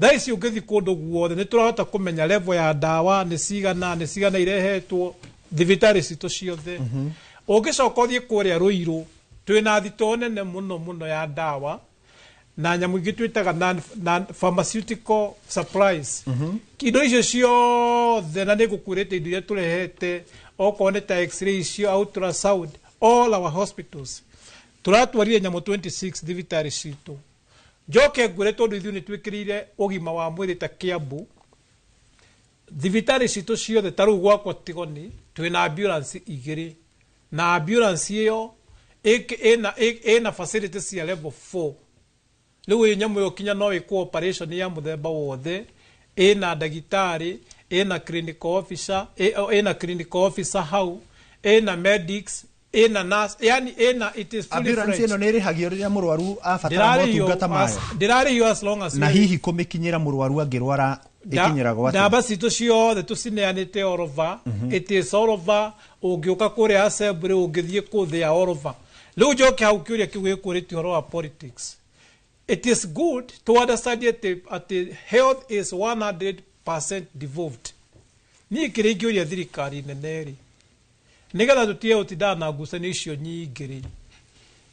thaisi ungithi kundu guothe ni turahota kumenya level ya ndawa ni cigana irehetwo thibitari citu ciothe ungicoka uthie kuria Ruiru twina thito nene muno ya ndawa na nyamu ingi twitaga non pharmaceutical supplies indo icio ciothe na nigukwirite indo iria turehete okorwo ni ta x-ray cio ultrasound all our hospitals turatwarire nyamu 26 thibitari citu njoke ngwire tondu ithuĩ ni twikirire ugima wa mwĩrĩ ta Kiambu thibitari citu ciothe ta riu gwakwa Tigoni twina ambulance igiri na ambulance iyo ina facilities cia level 4 riu nyamu yo kinya no ikwo operation ya muthemba wothe ina ndagitari ina clinical officer hau ina medics ina nurse yani it is fully ambulance ino ni rihagio riria murwaru abatara motungata mayo ndirari as long as na hihi kumikinyira murwaru angirwara ikinyira gwati ndaba citu ciothe tucineanite all over it is all over ungiuka kuria assembly ungithie kuthia all over riu njoke hau kiuria kiugikuritie horo wa politics it is good to understand that health is 100% devolved ni kiringiuria thirikari neneri nigetha tutie utindana ngucanio icio nyingĩ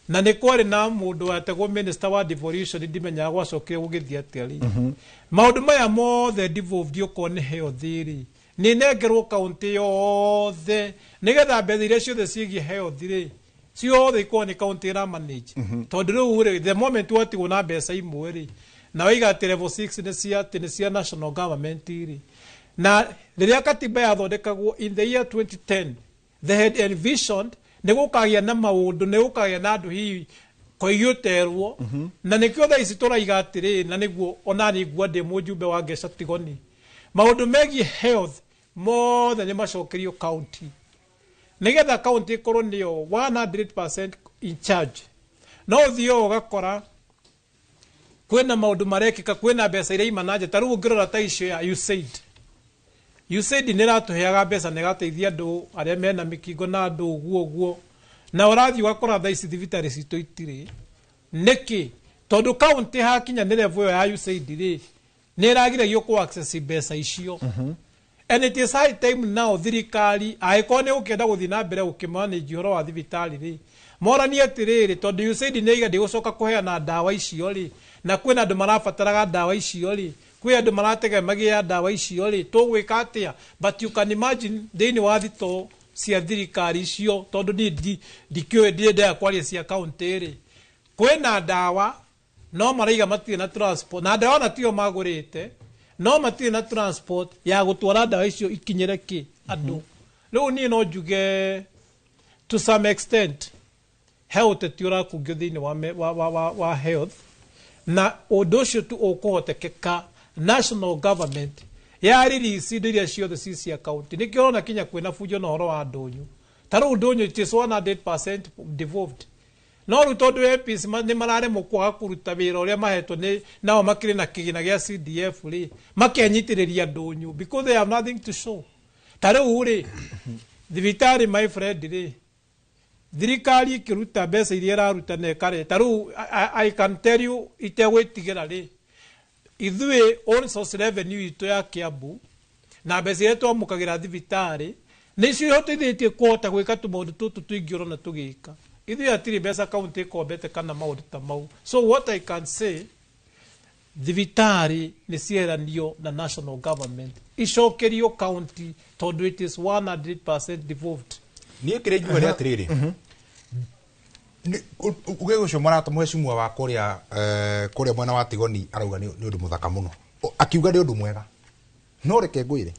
na nĩ kwari na mũndũ ategwo minister wa devolution ndimenyaga gwacokire gũgĩthiĩ atĩa maũndũ maya mothe devolved uko nĩ health ri nä nengerwo kauntä yothe nä getha mbeca iria ciothe ciägiä health rä ciothe ikorwo nä kauntä ra manage tondå rä u rä the moment watigwo na mbeca imwe rä na waiga atä level 6 nä cia national government rä na rä rä a katiba yathondekagwo in the year 2010 they had envisioned nä gå kagä na maå ndå nä gå kagä na andå hihi koigä terwo na nä kä o tha ici tå raiga atä rä na nä guo onani ngua ndä må njumbe wa Ngeca Tigoni maå ndå megiä health mothe nä macokerio county nä getha county ikorwo nä yo 100% in charge no å thiä å gakora kwä na maå ndå marekika kwä na mbeca iria imanaje ta rä u å ngä rora ta icio ya USAID nä ratå heaga mbeca nä gateithia andå arä a mena mä kingo na andå å guo na å rathiä å gakora tha ici thibitarä citå itirä nä kä tondå kauntä hakinya nä level ä yo ya USAID rä nä äragiragio kå access mbeca icio and it is high time now thirikari angĩkorwo nĩ ũkĩenda gũthiĩ na mbere gũkĩmanage ũhoro wa thibitarĩ rĩ moranie atĩrĩrĩ tondũ USAID nĩ iga ndĩgũcoka kũheana ndawa icio rĩ na kwĩna andũ marabataraga ndawa icio rĩ kwĩ andũ marategemagia ndawa icio rĩ tũgwĩka atĩa but you can imagine thĩinĩ wa thitoo cia thirikari icio tondũ niĩ ndikĩũĩ ndĩendaga kwaria cia kaũntĩ rĩ kwĩna ndawa no maraiga matirĩ na transport na ndawa na tio magũrĩte no matirĩ na transport ya gũtwara ndawa icio ikinyĩre kĩ andũ rĩu niĩ no njuge to some extent health ti ũrakungio thĩinĩ wa health na ũndũ ũcio tu ũkũhotekeka national government ya release indo iria ciothe ci cia county nĩkĩo ũrona kinya kwĩna bunjo na ũhoro wa ndũnyũ ta rĩu ndũnyũ it is 100% devolved no rĩu tondũ MPs nĩ mararemwo kwaga kũruta wĩra ũrĩa mahetwo nao makĩrĩ na kĩgĩna gĩa CDF rĩ makenyitĩrĩria ndũnyũ because they have nothing to show ta rĩu rĩ thibitarĩ my friend rĩ thirikari ĩkĩruta mbeca iria ĩraruta na ĩkarĩ ta rĩu I can tell you itegwĩtigĩra rĩ ithuĩ own source revenue itũ ya Kiambu na mbeca iria twamũkagĩra thibitarĩ nĩcio ihoteithĩtie kũhota gwĩka tũmaũndũ tũtũ tũingĩ ũrona tũgĩka ithuĩ hatirĩ mbeca kaunti ĩkombete kana maũndũ ta mau so what I can say thibitarĩ nĩ cieheranio na national government icokerio county tondũ it is 100% devolved niĩ kĩrĩa ingiuga nĩ atĩrĩrĩ uge ũcio mũrata mheshimiwa wa kũrĩa mwena wa Tigoni arauga nĩ ũndũ mũthaka mũno akiuga nĩ ũndũ mwega no reke ngwĩre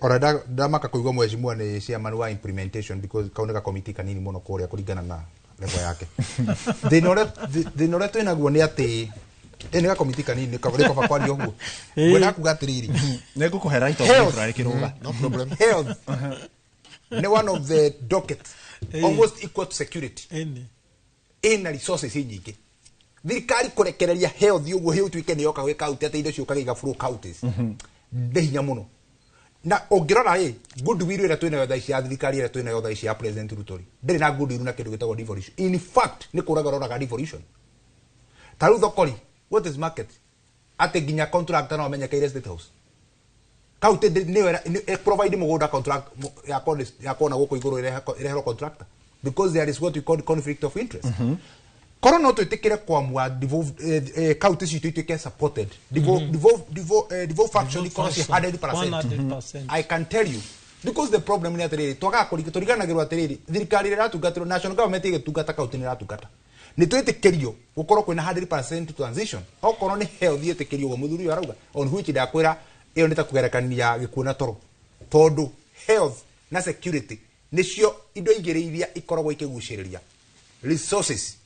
ona ndamaka kũigua mheshimiwa nĩ chairman wa implementation because kaunĩka committee kanini mũno kũrĩa kũringana na level yake thĩna ũrĩa twĩnaguo nĩ atĩ nĩ ga committee kanini nĩkaba kwaria ũguo ngwenda kuga atĩrĩrĩ nĩngũkũhe right of turarĩ kĩrũga no problem health nĩ one of the docket almost equal to security ina resources nyingĩ thirikari kũrekereria health ũguo hiũ tuĩke nĩ yoka gwĩ county atĩ indo ciũkaga igaburo counties ndĩ hinya mũno na ũngĩrora goodwill ĩrĩa twĩnayo thaa ici ya thirikari ĩrĩa twĩnayo thaa ici ya President Ruto ndĩrĩ na goodwill na kĩndũ gĩtagwo devolution in fact nĩ kũraga roraga devolution ta rĩu thokori what is market atĩ nginya contractor no amenyeke State House county nĩ provide mũgũnda contract ya kona gũkũ igũrũ ĩreherwo contractor because there is what we call conflict of interest korwo no twĩtĩkĩre kwamua county citũ ituĩke supported devolved faction ikorwo ci 100%. I can tell you because the problem nĩ atĩrĩrĩ twaga tũriganagĩrwo atĩrĩrĩ thirikari ĩrĩa ĩratungatĩrwo national government ĩgĩtungata county nĩ ĩratungata nĩ twĩtĩkĩrio gũkorwo kwĩna 100% transition okorwo nĩ health ĩtĩkĩrio ũguo mũthuri ũyũ arauga on which ndakwĩra ĩyo nĩ ta kũgerekania gĩkuũ na toro tondũ health na security nĩcio indo igĩrĩ iria ikoragwo ikĩgucĩrĩria resources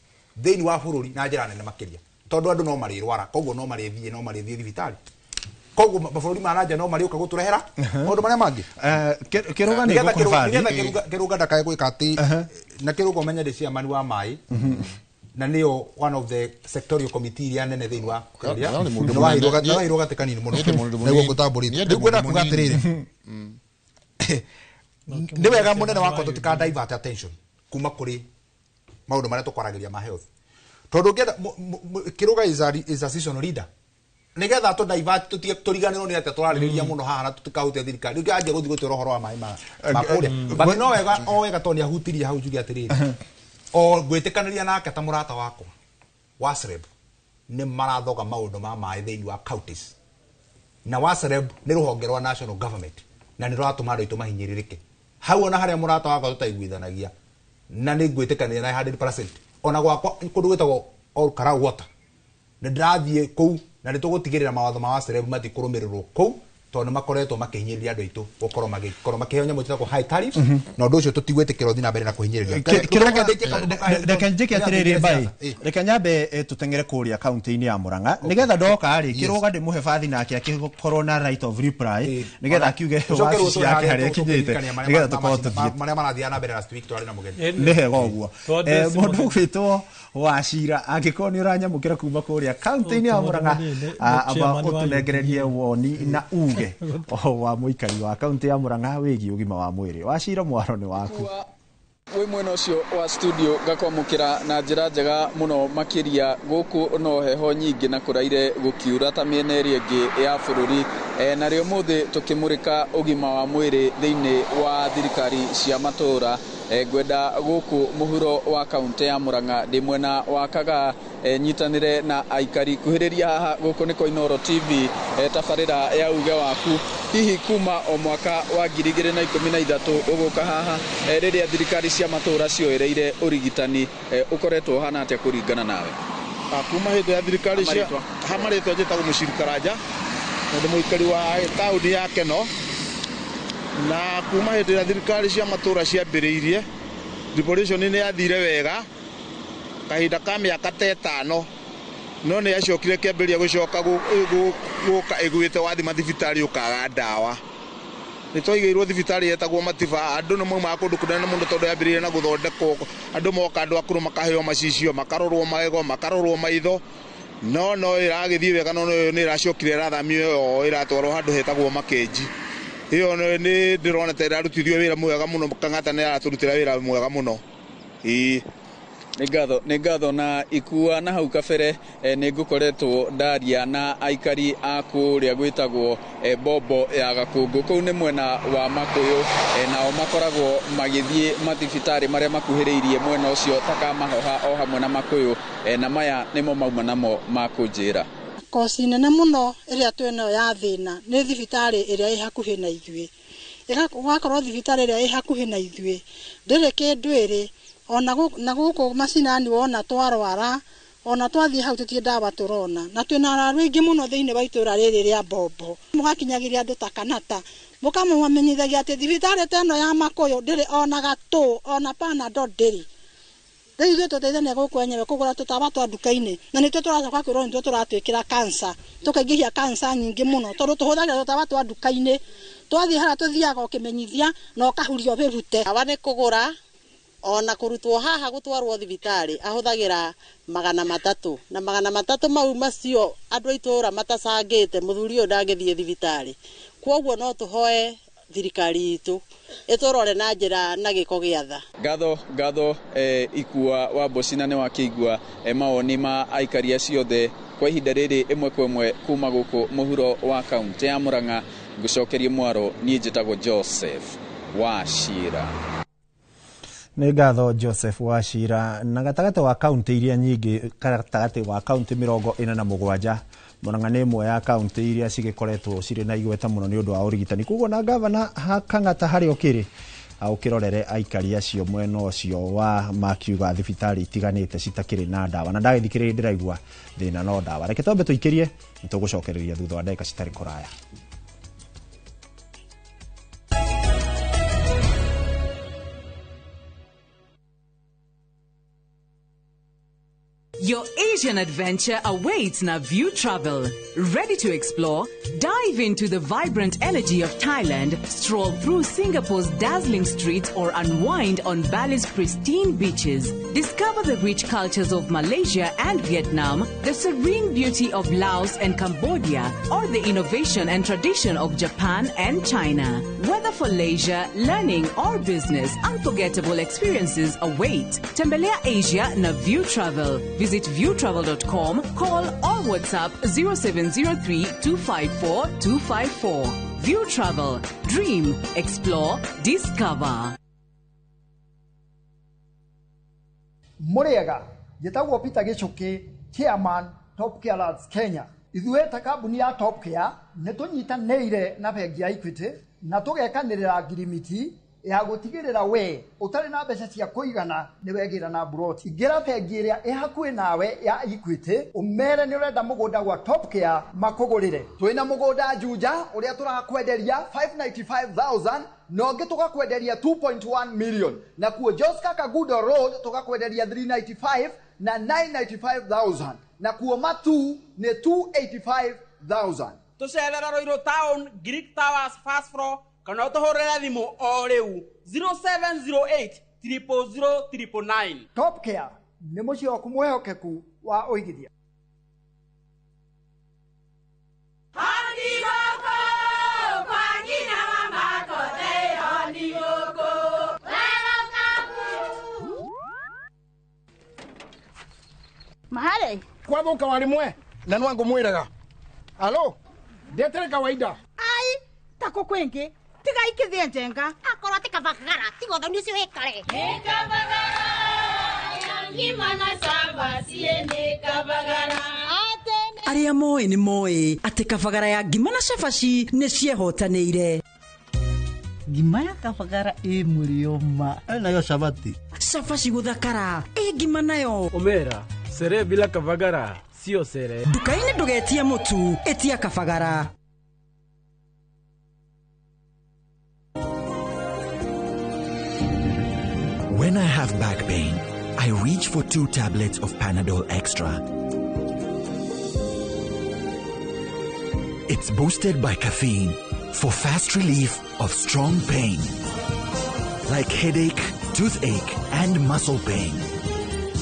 thĩinĩ wa bũrũri na njĩra nene makĩria tondũ andũ no marĩrwara koguo no marĩthiĩ thibitarĩ koguo mabũrũri ma nanja no marĩũka gũtũrehera maũndũ marĩa mangĩ kĩrũga nĩ kĩrũga ndakae gwĩka atĩ na kĩrũga ũmenye ndĩ chairman wa maĩ na nĩyo one of the sectorial committee iria nene thĩinĩ wa nĩwahĩirwo gatĩ kanini mũno nĩguo ngũtambũrĩte rĩu ngwenda kuga atĩrĩrĩ nĩ wega mũnene wakwa tũtika divert attention kuma kũrĩ maũndũ marĩa tũkwaragĩria ma health tondũ ũngĩenda kĩrũga is a seasonal leader nĩgetha divert tũriganĩrwo nĩ atĩ tũrarĩrĩria mũno haha na tũtikahutia thirikari rĩu anjia gũthiĩ gũtwĩra ũhoro wa maĩ ma kũrĩa but no wega tondũ nĩahutirie hau njuge atĩrĩrĩ o gwĩtĩkanĩria nake ta mũrata wakwa wa SREB nĩ marathoga maũndũ ma maĩ thĩinĩ wa counties na wa celeb nĩ rũhonge rwa national government na nĩ rwatũma andũ aitũ mahinyĩrĩrĩke hau ona harĩa mũrata wakwa tũtaiguithanagia na nĩ ngwĩtĩkanĩria na 100% ona gwakwa kũndũ gwĩtagwo Karagwata nĩ ndĩrathiĩ kũu na nĩ tũgũtigĩrĩra mawatho ma wa celeb matikũrũmĩrĩrwo kũu tondũ makoretwo makĩhinyĩrĩria andũ aitũ gũkorwo makĩheo nyamũ ciĩtagwo high tariff na ũndũ ũcio tũtigwĩtĩkĩra ũthiĩ na mbere na kũhinyĩrĩria reke njĩke atĩrĩrĩ mbai reke nyambe tũteng'ere kũrĩa kaunti-inĩ ya Mũrang'a nĩgetha ndoka rĩ kĩrũga ndĩmũhe bathi nake akĩkorwo na right of reply nĩgetha akiuge wabici yake harĩa ĩkinyĩte nĩgetha tũkorwo tũthiĩ marĩa marathiĩ na mbere last week twarĩ na mũgeni nĩ hega ũguo mũndũ ũgwĩtwo Wachira angĩkorwo nĩ ũranyamũkĩra kuma kũrĩa kaunti-inĩ ya Mũrang'a aba ũtũnengererie woni na uge wa mũikari wa kaunti ya Mũrang'a wĩgiĩ ũgima wa mwĩrĩ. Wachira mwaro nĩ waku. Wĩ mwena ũcio wa studio ngakwamũkĩra na njĩra njega mũno makĩria gũkũ no heho nyingĩ na kũraire gũkiura ta mĩena ĩrĩa ĩngĩ ya bũrũri narĩo mũthĩ tũkĩmũrĩka ũgima wa mwĩrĩ thĩinĩ wa thirikari cia matũũra ngwenda gũkũ mũhuro wa kaunti ya Mũrang'a ndĩ mwena wa Kaga nyitanĩre na aikari kuhĩrĩria haha gũkũ nĩ Koinoro TV tabarĩra ya uge waku hihi kuma o mwaka wa 2013 ũgũka haha rĩrĩa thirikari cia matũũra cioereire ũrigitani ũkoretwo hana atĩa kũringana nawe kuma hĩndĩ ya thirikari cia hamarĩtwo njĩtagwo mũcirikaraja na ndĩ mũikari wa taũni ya Keno na kuma hĩndĩ ya thirikari cia matũũra ciambĩrĩirie devolution nĩ yathire wega kahinda ka mĩaka 5 no nĩ yacokire kĩambĩrĩria gũcoka gũka ĩgwĩte wathi mathibitarĩ ũkaga ndawa nĩ twaigĩirwo thibitarĩ yetagwo Matiba andũ nĩ maumaga kũndũ kũnene mũno tondũ yambĩrĩirie na gũthondekwo andũ moka andũ akũrũ makaheo macicio makarorwo magego makarorwo maitho no ĩragĩthiĩ wega no nĩ ĩracokire ĩrathamio ĩratwarwo handũ hetagwo Makenji iyo nĩ ndĩrona ta ĩrarutithio wĩra mwega mũno Kang'ata nĩ aratũrutĩra wĩra mwega mũno nĩ ngatho na ikua na hau kabere nĩ ngũkoretwo ndaria na aikari a kũrĩa gwĩtagwo Bombo ya Gakũngũ kũu nĩ mwena wa Makũyũ nao makoragwo magĩthiĩ mathibitarĩ marĩa makuhĩrĩirie mwena ũcio takamahoha o hamwe na Makũyũ na maya nĩmo mauma namo makũnjĩra kosi nene mũno ĩrĩa twĩnayo ya thĩna nĩ thibitarĩ ĩrĩa ĩ hakuhĩ na ithuĩ ũgakorwo thibitarĩ ĩrĩa ĩ hakuhĩ na ithuĩ ndĩrĩ kĩndũ ĩrĩ ona gũkũ macinani wona twarwara ona twathiĩ hau tũtirĩ ndawa tũrona na twĩna arwaru aingĩ mũno thĩinĩ wa itũũra rĩrĩ rĩa Bombo mũgakinyagĩria andũ ta Kanata mũkamamenyithagia atĩ thibitarĩ teno ya Makũyũ ndĩrĩ ona gatũ ona Panadol ndĩrĩ rĩu ithuĩ tũteithania gũkũ enyewe kũgũra tũtawa twa nduka-inĩ na nĩtwo tũracoka kwĩrwo nĩtwo tũratwĩkĩra cancer tũkaingĩhia cancer nyingĩ mũno tondũ tũhũthagĩra tũtawa twa nduka-inĩ twathiĩ harĩa tũthiaga ũkĩmenyithia na ũkahurio wĩrute awa nĩ kũgũra ona kũrutwo haha gũtwarwo thibitarĩ ahũthagĩra 300 na 300 mau macio andũ itũũra matacangĩte mũthuri ũyũ ndangĩthiĩ thibitarĩ kwoguo no tũhoe thirikari itũ ĩtũrore na njĩra na gĩko gĩa tha ngatho ikua wa Bocina nĩ wakĩigua mawoni ma aikari acio othe kwa ihinda rĩrĩ ĩmwe kwa ĩmwe kuma gũkũ mũhuro wa kaunti ya Mũrang'a ngũcokerie mwaro niĩ njĩtagwo Joseph Wachira nĩ ngatho Joseph Wachira na gatagatĩ wa kaunti iria nyingĩ gatagatĩ wa kaunti 47 Mũrang'a nĩ ĩmwe ya kaunti iria cigĩkoretwo cirĩ na igweta mũno nĩ ũndũ wa ũrigitani koguo na gavana Kang'ata harĩa ũkĩrĩ ukirorere aikari acio mwena ũcio wa makiuga thibitarĩ itiganĩte citakĩrĩ na ndawa na ndagĩthikĩrĩria ndĩraigua thĩna no ndawa reke twambe tũikĩrie nĩtũgũcokereria thutha wa ndagĩka citarĩ kũraya. Your Asian adventure awaits na View Travel. Ready to explore? Dive into the vibrant energy of Thailand, stroll through Singapore's dazzling streets or unwind on Bali's pristine beaches. Discover the rich cultures of Malaysia and Vietnam, the serene beauty of Laos and Cambodia, or the innovation and tradition of Japan and China. Whether for leisure, learning or business, unforgettable experiences await. Tembelea Asia na View Travel. Visit viewtravel.com, call or WhatsApp 0703 254 254. View Travel. Dream, explore, discover. Muriega, Yetawo Peter Gichuki, Chairman, Top Killers Kenya. ithuĩ ta kambuni ya Top Care nĩ tũnyitanĩire na bengi ya Equity na tũgekanĩrĩra ngirimiti ya gũtigĩrĩra we ũtarĩ na mbeca cia kũigana nĩ wegĩra na buroti. Ingĩra bengi ĩrĩa ĩ hakuhĩ nawe ya Equity ũmere nĩ ũrenda mũgũnda gwa Top Care makũgũrĩre. Twĩna mũgũnda Juja ũrĩa tũrakwenderia 595,000 na ũngĩ tũgakwenderia 2.1 million, na kuo Joska Kagudo Road tũgakwenderia 395 na 995,000, na kuo Matu nĩ 285,000. Tũcerera Roiro Town, Greek Towers first floor, kana ũtũhũrĩre thimũ o rĩu 0708 000 Top Care nĩ mũciĩ waku mwĩhokeku wa ũigithia. Mahali kwa boka walimwe na nwangu mwiraga. Alo, ndetere kawaida. Ai, tako kwengi tiga ikithie njenga akorwo tikabagara tigotho nicio hekare nikabagara yangima na samba siene kabagara. Aria moe ni moe ati kabagara ya ngima na cabaci nĩ ciehotanĩire. Ngima ya kabagara mulioma nayo sabati Cabaci gũthakara ngima nayo Omera sere bila kabagara sio sere. Nduka-inĩ ndũgetie mũtu etia kabagara. When I have back pain, I reach for 2 tablets of Panadol Extra. It's boosted by caffeine for fast relief of strong pain, like headache, toothache, and muscle pain.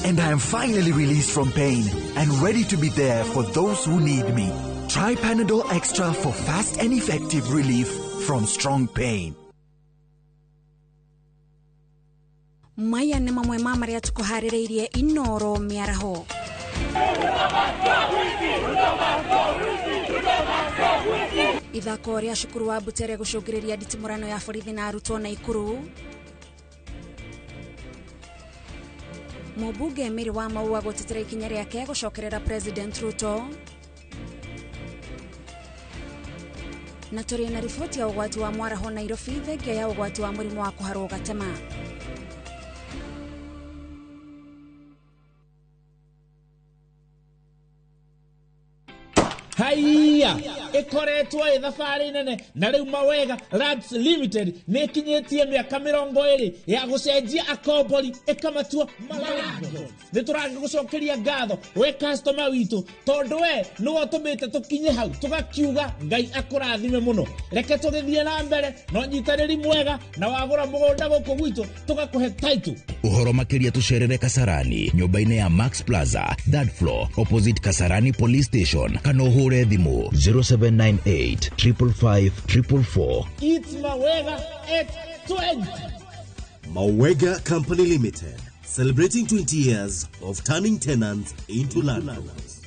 And I am finally released from pain and ready to be there for those who need me. Try Panadol Extra for fast and effective relief from strong pain. Maya nĩ mamwe ma marĩa tũkũharĩrĩirie Inoro mĩaraho. Ithako rĩa cukuru wa Butere gũcũngĩrĩria nditimũrano ya borithi na arutwo na Ikuru. Mũmbunge Mary wa Maua gũtetera ikinya rĩake gũcokerera President Ruto. Na tũrĩ na riboti ya ũgwati wa mwaraho Nairobi thengia ya ũgwati wa mũrimũ wa kũharwo gatema. Haiya ikoretwo thabarĩ nene na rĩu Mawega Labs Limited nĩ kinyĩtie mĩaka 20 ya gũcenjia akombori ĩkamatua malango. Nĩ tũragũcokeria ngatho we customer witũ tondũ we nĩwe ũtũmĩte tũkinye hau tũgakiuga Ngai akũrathime mũno. Reke tũgĩthiĩ na mbere no nyitanĩri mwega na wagũra mũgũnda gũkũ gwitũ tũgakũhe title. Ũhoro makĩria tũcerere Kasarani nyũmba-inĩ ya Max Plaza, third floor, opposite Kasarani Police Station. Kana ũhũre thimũ 0798 555 444. It's Mawega at 20. Mawega Company Limited, celebrating 20 years of turning tenants into landlords.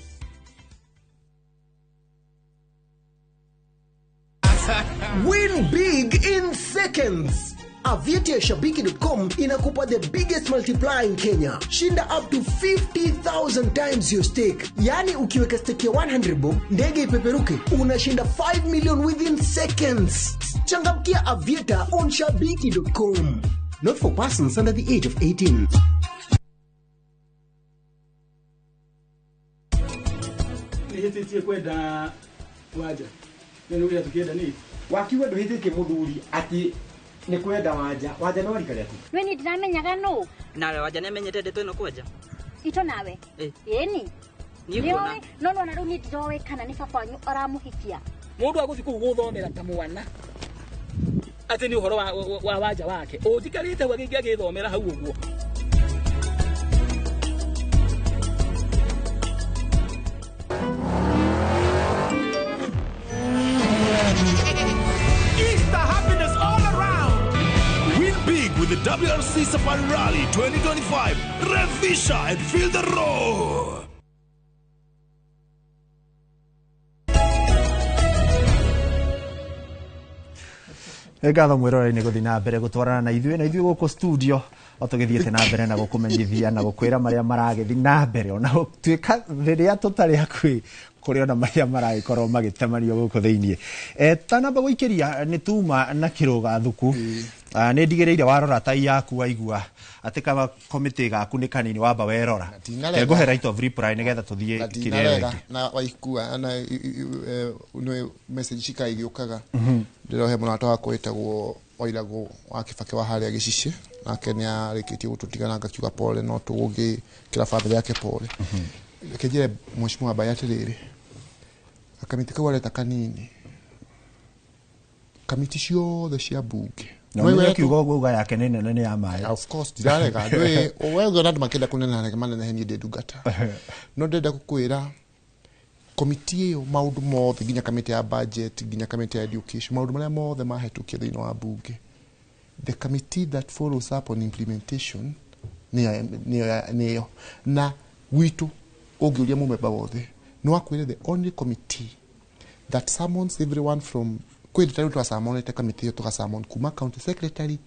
Win big in seconds. Aviatiashabiki.com inakupa the biggest multiplier in Kenya. Shinda up to 50,000 times your stake. Yani ukiweka stake ya 100 bob, ndege ipeperuke, unashinda 5 million within seconds. Changamkia Aviata on shabiki.com. Not for persons under the age of 18. Nihititie kwenda waja. Nene uria tukienda ni. Wakiwa nduhititie muthuri ati ni kwenda waja no rikare ati Nĩ ni ndĩramenyaga no nawe waja nĩmenyete ndĩtũ ĩno kwanja ito nawe ĩni nĩũkuona no na rĩu nĩ ndiroĩ kana nĩ baba wanyu aramũhikia mũndũ agũthiĩ kũu gũthomera ta mwana atĩ nĩ ũhoro wa waja wake ũtikarĩte agĩthomera hau ũguo. With the WRC Safari Rally 2025, Revisha and feel the roar. Ngatho mwĩrore-inĩ gũthiĩ na mbere gũtwarana na ithuĩ gũkũ studio otugithiete na mbere na gukumenyithia na gukwira maria maragithi na mbere ona tuika riria tutari hakwi kuri ona maria maragikorwo magitemanio guku thiini tanamba guikiria ni tuma na kiruga thuku ni ndigireire warora tai yaku waigua ati kama committee gaku ni kanini wamba werora nguhe right of reply nigetha tuthie kirere na waikua na no message cikaigiokaga ndirohe munato wakwa witagwo wairago wa Kibaki wa haria Gicici nake ni arikitie gututigana ngakiuga pole no tugugi kira family yake pole kejere mheshimiwa Bayati riri akamiti kawaleta kanini kamiti ciothe cia bunge wewe kiugo guga yake nene ya mai of course dirarega ndwe wewe ndo makenda kunena na manene heni de dugata no ndenda kukwira komiti iyo maundu mothe ginya kamiti ya budget ginya kamiti ya education maundu maria mothe mahetũkia thĩinĩ wa bunge the committee that follows up on implementation niyo na witu ũngĩũria mũmemba wothe no akwire the only committee that summons everyone from kwendita twa summonete committee yo tuka summon kuma county secretary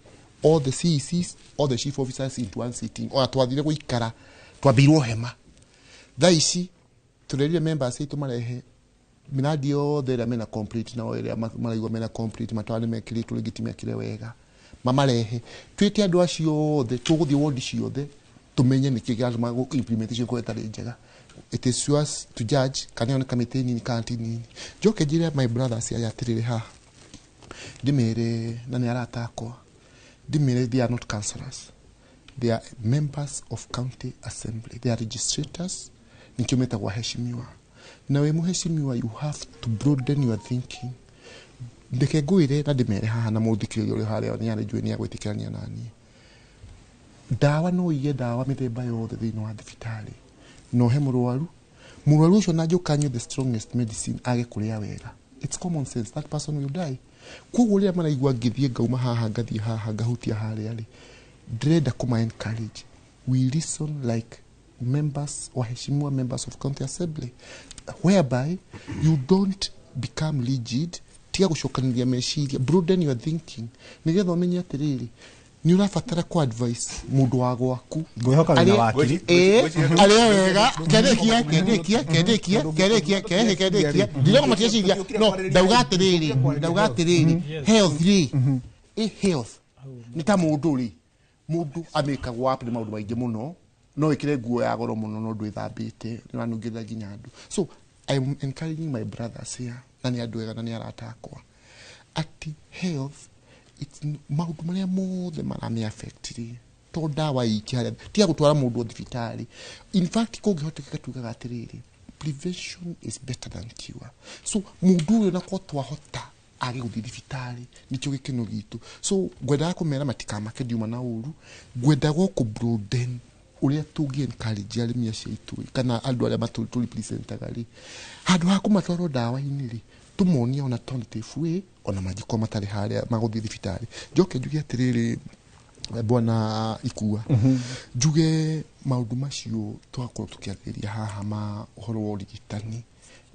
all the CECs all the chief officers into one sitting or twathire guikara twambirwo hema thaici turerire members itu marehe minadi yothe ĩrĩa mena complete na ĩrĩa maraigua mena complete matwari mekĩrĩtwo legitimate kire wega mamarehe twite andũ acio othe tũgũthiĩ ward ciothe tumenye nĩkĩ gĩatũma implementation kwa ĩtarĩ njega. It is yours to judge kana ona committee nini kanti nini joke njire my brothers aya atirire ha ndimere na nĩ aratakwa ndimere they are not councillors, they are members of county assembly, they are registrators nikiometa kwa heshimiwa na we muheshimiwa you have to broaden your thinking ndeke ngwire na ndimere haha na muthikiririo uri haria ni ari njwe ni agwitikirania nani dawa no iye dawa mithemba yothe thiini wa thibitari no he murwaru ucio na njukanywe the strongest medicine age kuria wega. It's common sense that person will die. Koguo ria maraigua ngithie ngauma haha ngathie haha ngahutia haria ri ndrenda kuma encourage we listen like members waheshimiwa members of county assembly whereby you don't become rigid tiga gucokaniria meciria broaden your thinking nigetha umenye atiriri ni urafatara ku advice mundu wa gwaku ngwihoka wina wakiri ari wega kerekia ndiro matiaciria no ndauga atiriri health health ni ta mundu ri mundu ameka gwapu ni maundu maingi muno no ikire nguo ya goro muno no ndwithambite ni wanungirira ginya andu. So I am encouraging my brothers here na ni andu ega na ni aratakwa ati health it's maundu maria mothe marame affectiri to dawa iki haria tia gutwara mundu thibitari. In fact kungihoteka tugaga atiriri prevention is better than cure. So mundu uyu nako twahota age guthi thibitari nikyo gikeno gitu. So ngwenda kumera matikama diuma na uru ngwenda ku broaden uria tugi encourage arimi acio itu kana andu aria matuli presentaga ri handu ha kumatwaro dawa iniri tumonia ona alternative way ona majiko matari haria maguthi thibitari njoke njuge atiriri bwana ikua njuge maundu macio twakorwo tukiathiria haha ma uhoro wa ũrigitani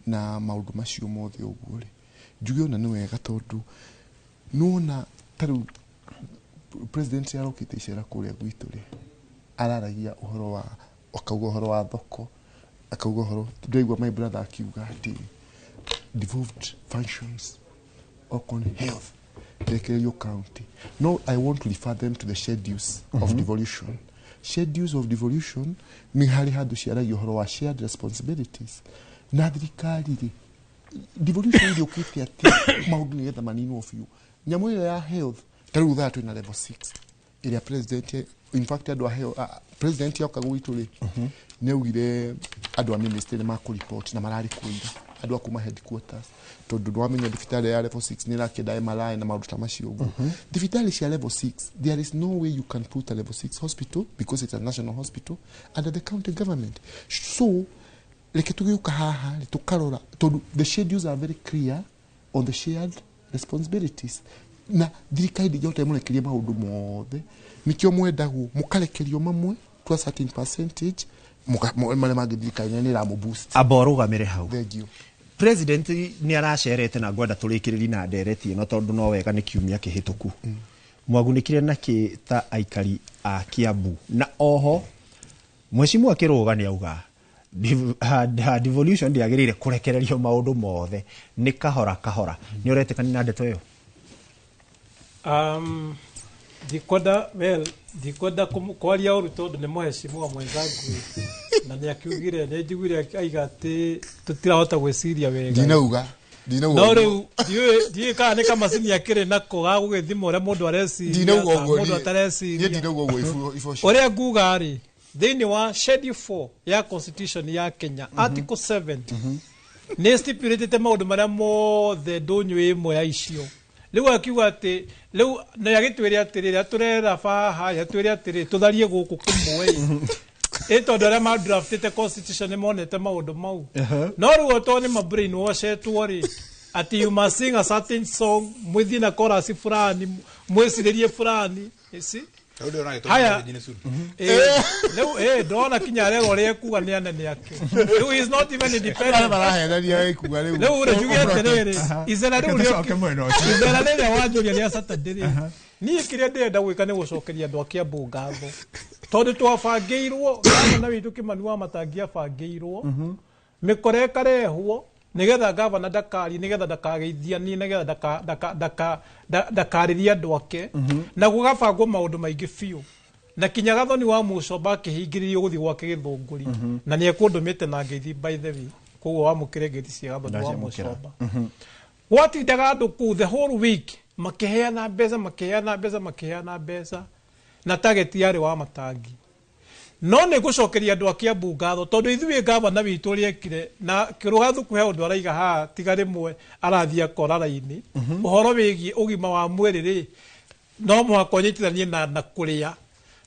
na maundu macio mothe uguo ri njuge ona ni wega tondu nona taru president yarokite icera kuria gwitu ri araragia uhoro wa akauga uhoro wa thoko akauga uhoro ndaigua my brother akiuga ati devolved functions on health your county. No, I want to refer them to the schedules of devolution. Schedules of devolution ni hali hadu ciaragia uhoro wa shared responsibilities na thirikari ri devolution ndio kiti ati maundu nigetha maninu of you nyamu ile ya health taru that in level 6 ile president in fact adu president yoka gwitu ri ne ugire adu a ministry ma ku report na marari kuira adu akuma headquarters tondu ndwamenya thibitari ya level 6 ni rakida MRI na maundu ta macio uguo thibitari cia level 6 there is no way you can put a level 6 hospital because it's a national hospital under the county government. So like tugiuka haha tukarora tondu the schedules are very clear on the shared responsibilities na thirikari ndijota imurekerie maundu mothe nikio mwendagwo mukarekerio mamwe to a certain percentage mukale magithirikari ni ramu boost aborugamire hau. Thank you. President ni aracerete na ngwenda turikiriri na ndereti no tondu no wega ni kiumia kihituku mwagunikire na ki ta aikari a Kiambu na oho mwecimu akiruga ni auga devolution ndiagirire kurekererio maundu mothe ni kahora ni uretekani na ndeto yo dikoda kwaria uru tondu ni muhecimu wa mwenzangu na ni akiugire ni njiguire aiga ati tutirahota gwiciria wega dinauga no riu ndiye kana ni kama macini akire nako ga gugithima uria mundu areciria mundu atareciria dinauga uguo ifo uria nguga ri thini wa schedule 4 ya constitution ya Kenya article 7 ni stipulated maundu maria mothe ndunyu imwe ya icio riu akiuga ati riu na yagitwire atirira turera faha yatwire atiri tutharie guku kumwe tondu aria ma draftete constitution ni monete maundu mau no riu oto ni ma brain washetwo ri ati you must sing a certain song within a chorus fulani mwesirerie fulani isi haya leo dona kinyare gore kuga ni anene yake leo is not even independent leo urejuge terere izela leo izela leo wajoria ni Saturday ni kiria ndenda gwika ni gucokeria andu akia bungatho tondu twabangiirwo gavana witu Kimanua Matangi abangiirwo mikore karehwo nigetha gavana dakari nigetha ndakageithia ni nigetha ndakariria andu ake na gugabangwo maundu maingi biu na kinyaga thoni wa mucoba kihingiririo guthi gwake githunguri na ni ekundumite na ngeithi by the way koguo wamukire ngeithi cia gathoni wa mucoba watindaga andu ku the whole week makiheana mbeca na target yari wa Matangi no ne gucokeria andu akia bungatho tondu ithuĩ gavana witu riekire na kirugathu kuhe undu araiga ha tiga rimwe arathia korara-ini uhoro wigie ugima wa mwiri ri no muhaka nyitithanie na kuria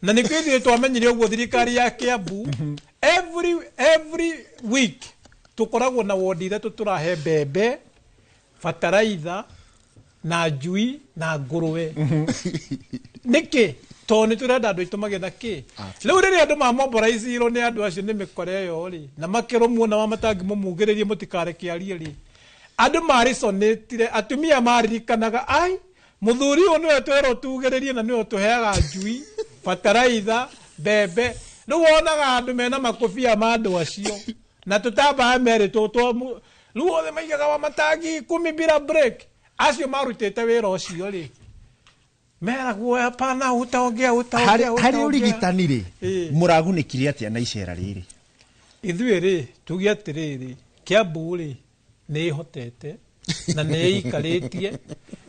na ni kwithire twamenyire uguo thirikari ya Kiambu every week tukoragwo na wodi ithatũ turahe mbembe fataraitha na njui na nguruwe niki toni turenda andu aitu magetha ki riu riria andu mamobilizeirwo ni andu acio ni mikore yo ri na makiromwo na Matangi mumugiririe mutikare kiarie ri andu marisonetire atumia maririkanaga ai muthuri uyu niwe twero tugiririe na niwe tuheaga njui fataraitha bebe riu wonaga andu mena makofia ma andu acio na tutamba meritwo riu othe maigaga wa Matangi 10 bila break acio marutite wira ucio ri mera guo hapana utaongea hari urigitani ri muragunikire atia na icera riri ithuĩ ri tugia atiriri Kiambu ri ni ihotete na ni ikaritie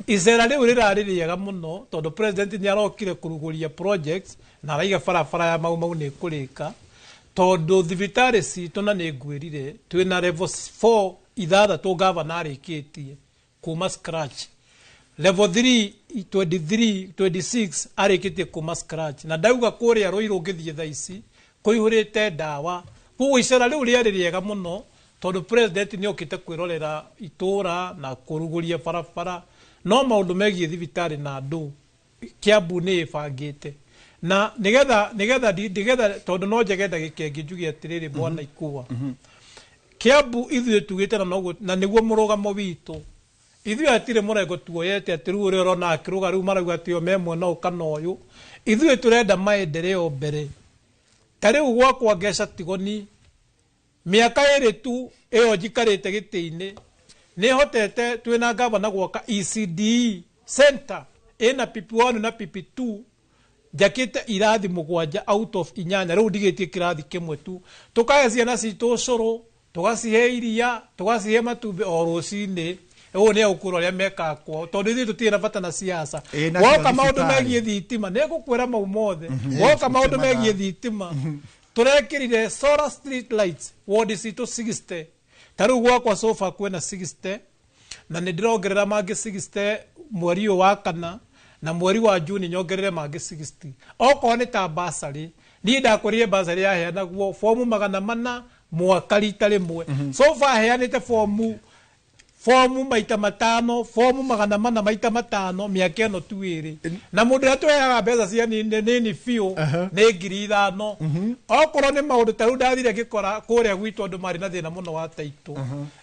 icera riu rirari riega muno tondu president ni arokire kuruguria projects na araiga barabara ya mau ni kurika tondu thibitari citu na ni ngwirire twina level 4 ithathatũ gavana arikitie kuma scratch level 3 23 26 arikitie kuma scratch na ndauga kuria Ruiru ngithie thaici kuihurite ndawa kugo icera riu riari riega muno tondu president ni okite kwirorera itura na kuruguria barabara no maundu megie thibitari na andu Kiambu ni ibangite na nigetha tondu no njegenda gikengi njugi atiriri bwana ikuwa Kiambu ithuĩ tugite na niguo murugamo witu ithuĩ atire murengo tuoyete atiru uri rona akiruga riu marauga atio memwe no kana uyu ithuĩ turenda maendeleo mbere tariu gwakwa ngeca tigoni miaka iri tu iyo njikarite giti-ini ni hotete twina gavana gwaka ECD center ina PP1 na PP2 njakite irathi mugwanja out of inyanya riu ndigitie kirathi kimwe tu tukahe ciana citu ucuru tugacihe iria tugacihe matumbi o rucini uyu ni ukuru aria meka kwao tondu ithuĩ tutirĩ na bata na siasa woka maundu megie thitima ni ngukwĩra mau mothe woka maundu megie thitima turekirire solar street lights ward citu 60 tariu gwakwa sofa kwena 60 na ni ndirongerera mangi 60 mweri wa kana na mweri wa Juni nyongerere mangi 60 okorwo ni ta basari ni ndakorire basari yaheanagwo fomu 400 mwaka rita rimwe sofa heanite fomu fomu maita matano fomu magana mana maita matano miaka ĩno tu ĩrĩ na mũndũ ũrĩa tũheaga mbeca cia nini biũ nĩ 5,000 okorwo nĩ maũndũ ta rĩu ndathire ngĩkora kũrĩa gwitũ andũ marĩ na thĩna mũno wa taitũ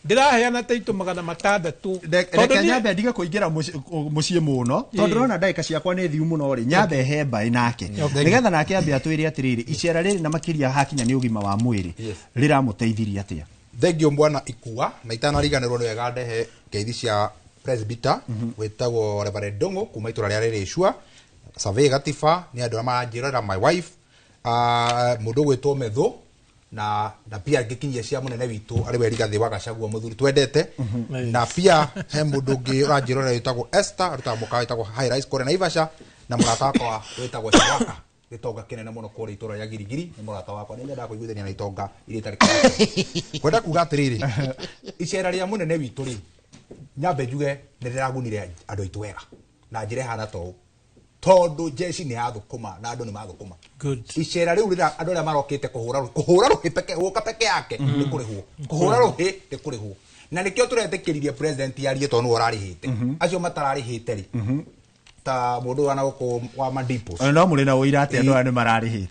ndĩraheana taitũ 600 reke nyambe ndige kũingĩra mũciĩ mũno tondũ ndĩrona ndagĩka ciakwa nĩ thiu mũno rĩ nyambe he mbaĩ nake nĩgetha nake ambe atwĩre atĩrĩrĩ icera rĩrĩ na makĩria hakinya nĩ ũgima wa mwĩrĩ rĩramũteithirie atĩa thengio mbwana ikua na itanariganĩrwo nĩ wega ndehe ngeithi cia presbyter wĩtagwo Reverend Ndung'u kuma itũra rĩa Rĩrĩcua survey gatiba nĩ andũ maranjĩrora my wife mũndũ gwĩtwo Methũ na pia ngĩkinyia cia mũnene witũ arĩ we Rigathĩ wa Gachagua mũthuri twendete na pia he mũndũ ũngĩ ũranjĩrora wĩtagwo Esther arutaga mũkawa wĩtagwo High Rise kũrĩa Naivasha na mũrata wakwa wĩtagwo Chawaka gĩtonga kĩnene mũno kũrĩa itũra rĩa Girigiri nĩ mũrata wakwa nĩ nyendaga kũiguithania na itonga iria itarĩ kwenda kuga atĩrĩrĩ icera rĩa mũnene witũ rĩ nyambe njuge nĩ rĩragunire andũ aitũ wega na njĩra hana tondũ jeshi nĩ yathũkũma na andũ nĩ mathũkũma icera rĩu rĩrĩa andũ arĩa marokĩte kũhũra rũhĩ peke gũka peke yake nĩ kũrĩhwo kũhũra rũhĩ nĩ kũrĩhwo na nĩkĩo tũretĩkĩririe president yarie tondũ nĩwe ũrarĩhĩte acio matararĩhĩte rĩ ta mũndũ wana gũkũ wa Mandipos no mũrĩ na ũira atĩ andũ aya nĩ mararĩhĩte